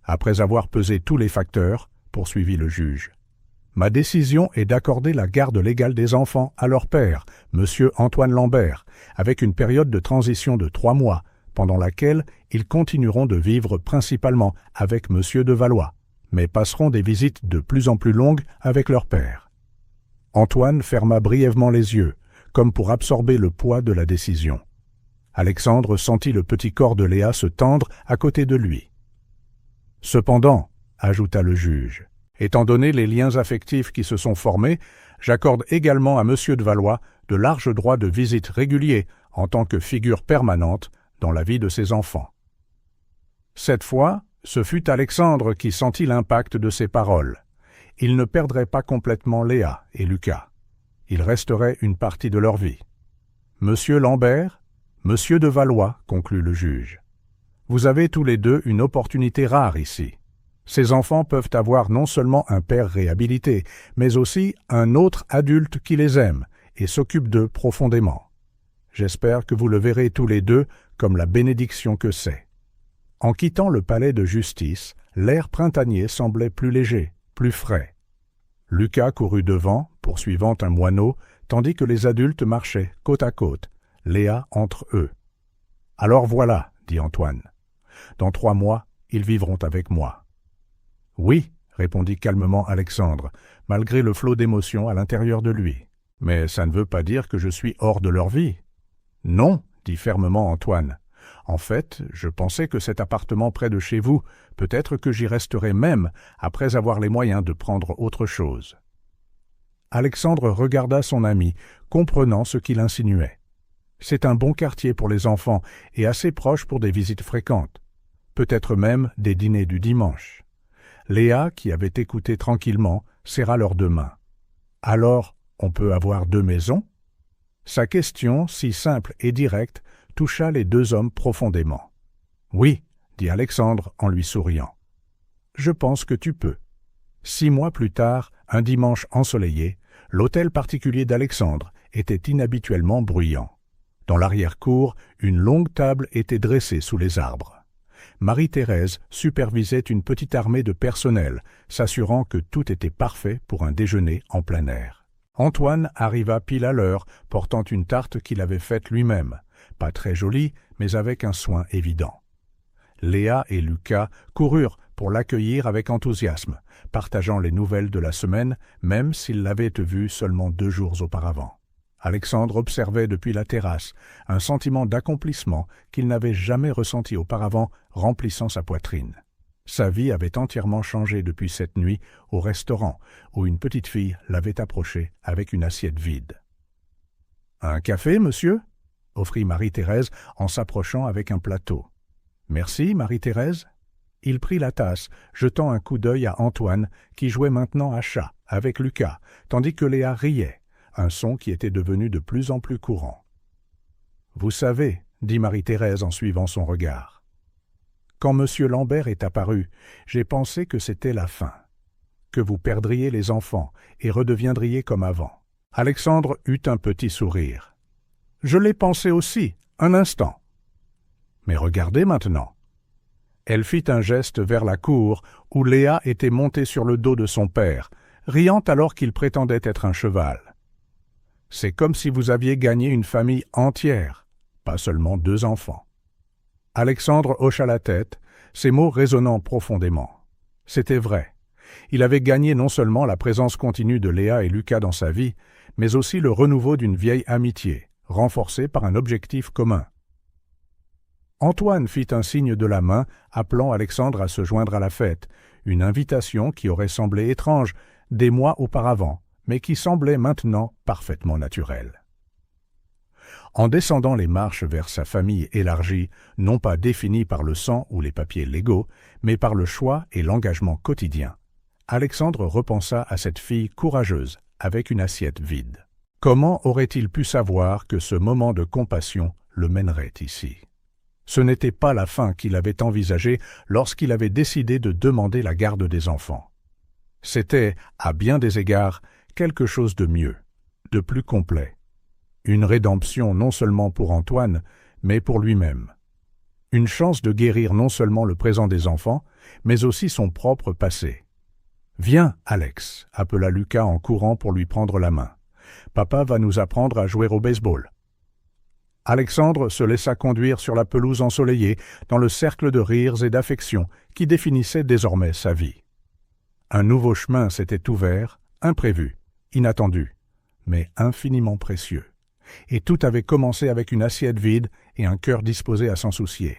Après avoir pesé tous les facteurs, poursuivit le juge, « Ma décision est d'accorder la garde légale des enfants à leur père, Monsieur Antoine Lambert, avec une période de transition de 3 mois, pendant laquelle ils continueront de vivre principalement avec Monsieur de Valois, mais passeront des visites de plus en plus longues avec leur père. » Antoine ferma brièvement les yeux, comme pour absorber le poids de la décision. Alexandre sentit le petit corps de Léa se tendre à côté de lui. « Cependant, » ajouta le juge, « étant donné les liens affectifs qui se sont formés, j'accorde également à Monsieur de Valois de larges droits de visite réguliers en tant que figure permanente dans la vie de ses enfants. » Cette fois, ce fut Alexandre qui sentit l'impact de ces paroles. Il ne perdrait pas complètement Léa et Lucas. Il resterait une partie de leur vie. « Monsieur Lambert, Monsieur de Valois, » conclut le juge, « vous avez tous les deux une opportunité rare ici. Ces enfants peuvent avoir non seulement un père réhabilité, mais aussi un autre adulte qui les aime et s'occupe d'eux profondément. J'espère que vous le verrez tous les deux comme la bénédiction que c'est. » En quittant le palais de justice, l'air printanier semblait plus léger, plus frais. Lucas courut devant, poursuivant un moineau, tandis que les adultes marchaient côte à côte, Léa entre eux. « Alors voilà, » dit Antoine. « Dans 3 mois, ils vivront avec moi. »« Oui, » répondit calmement Alexandre, malgré le flot d'émotion à l'intérieur de lui. « Mais ça ne veut pas dire que je suis hors de leur vie. »« Non, » dit fermement Antoine. « En fait, je pensais que cet appartement près de chez vous, peut-être que j'y resterai même après avoir les moyens de prendre autre chose. » Alexandre regarda son ami, comprenant ce qu'il insinuait. C'est un bon quartier pour les enfants et assez proche pour des visites fréquentes, peut-être même des dîners du dimanche. Léa, qui avait écouté tranquillement, serra leurs deux mains. « Alors, on peut avoir deux maisons ?» Sa question, si simple et directe, toucha les deux hommes profondément. « Oui, » dit Alexandre en lui souriant. « Je pense que tu peux. » 6 mois plus tard, un dimanche ensoleillé, l'hôtel particulier d'Alexandre était inhabituellement bruyant. Dans l'arrière-cour, une longue table était dressée sous les arbres. Marie-Thérèse supervisait une petite armée de personnel, s'assurant que tout était parfait pour un déjeuner en plein air. Antoine arriva pile à l'heure, portant une tarte qu'il avait faite lui-même, pas très jolie, mais avec un soin évident. Léa et Lucas coururent pour l'accueillir avec enthousiasme, partageant les nouvelles de la semaine, même s'ils l'avaient vue seulement 2 jours auparavant. Alexandre observait depuis la terrasse un sentiment d'accomplissement qu'il n'avait jamais ressenti auparavant, remplissant sa poitrine. Sa vie avait entièrement changé depuis cette nuit au restaurant, où une petite fille l'avait approché avec une assiette vide. « Un café, monsieur ?» offrit Marie-Thérèse en s'approchant avec un plateau. « Merci, Marie-Thérèse. » Il prit la tasse, jetant un coup d'œil à Antoine, qui jouait maintenant à chat avec Lucas, tandis que Léa riait, un son qui était devenu de plus en plus courant. « Vous savez, » dit Marie-Thérèse en suivant son regard, « quand M. Lambert est apparu, j'ai pensé que c'était la fin, que vous perdriez les enfants et redeviendriez comme avant. » Alexandre eut un petit sourire. « Je l'ai pensé aussi, un instant. Mais regardez maintenant. » Elle fit un geste vers la cour où Léa était montée sur le dos de son père, riant alors qu'il prétendait être un cheval. « C'est comme si vous aviez gagné une famille entière, pas seulement 2 enfants. » Alexandre hocha la tête, ses mots résonnant profondément. C'était vrai. Il avait gagné non seulement la présence continue de Léa et Lucas dans sa vie, mais aussi le renouveau d'une vieille amitié, renforcée par un objectif commun. Antoine fit un signe de la main, appelant Alexandre à se joindre à la fête, une invitation qui aurait semblé étrange des mois auparavant, mais qui semblait maintenant parfaitement naturelle. En descendant les marches vers sa famille élargie, non pas définie par le sang ou les papiers légaux, mais par le choix et l'engagement quotidien, Alexandre repensa à cette fille courageuse, avec une assiette vide. Comment aurait-il pu savoir que ce moment de compassion le mènerait ici ? Ce n'était pas la fin qu'il avait envisagée lorsqu'il avait décidé de demander la garde des enfants. C'était, à bien des égards, quelque chose de mieux, de plus complet. Une rédemption non seulement pour Antoine, mais pour lui-même. Une chance de guérir non seulement le présent des enfants, mais aussi son propre passé. « Viens, Alex » appela Lucas en courant pour lui prendre la main. « Papa va nous apprendre à jouer au baseball. » Alexandre se laissa conduire sur la pelouse ensoleillée dans le cercle de rires et d'affection qui définissait désormais sa vie. Un nouveau chemin s'était ouvert, imprévu, inattendu, mais infiniment précieux. Et tout avait commencé avec une assiette vide et un cœur disposé à s'en soucier.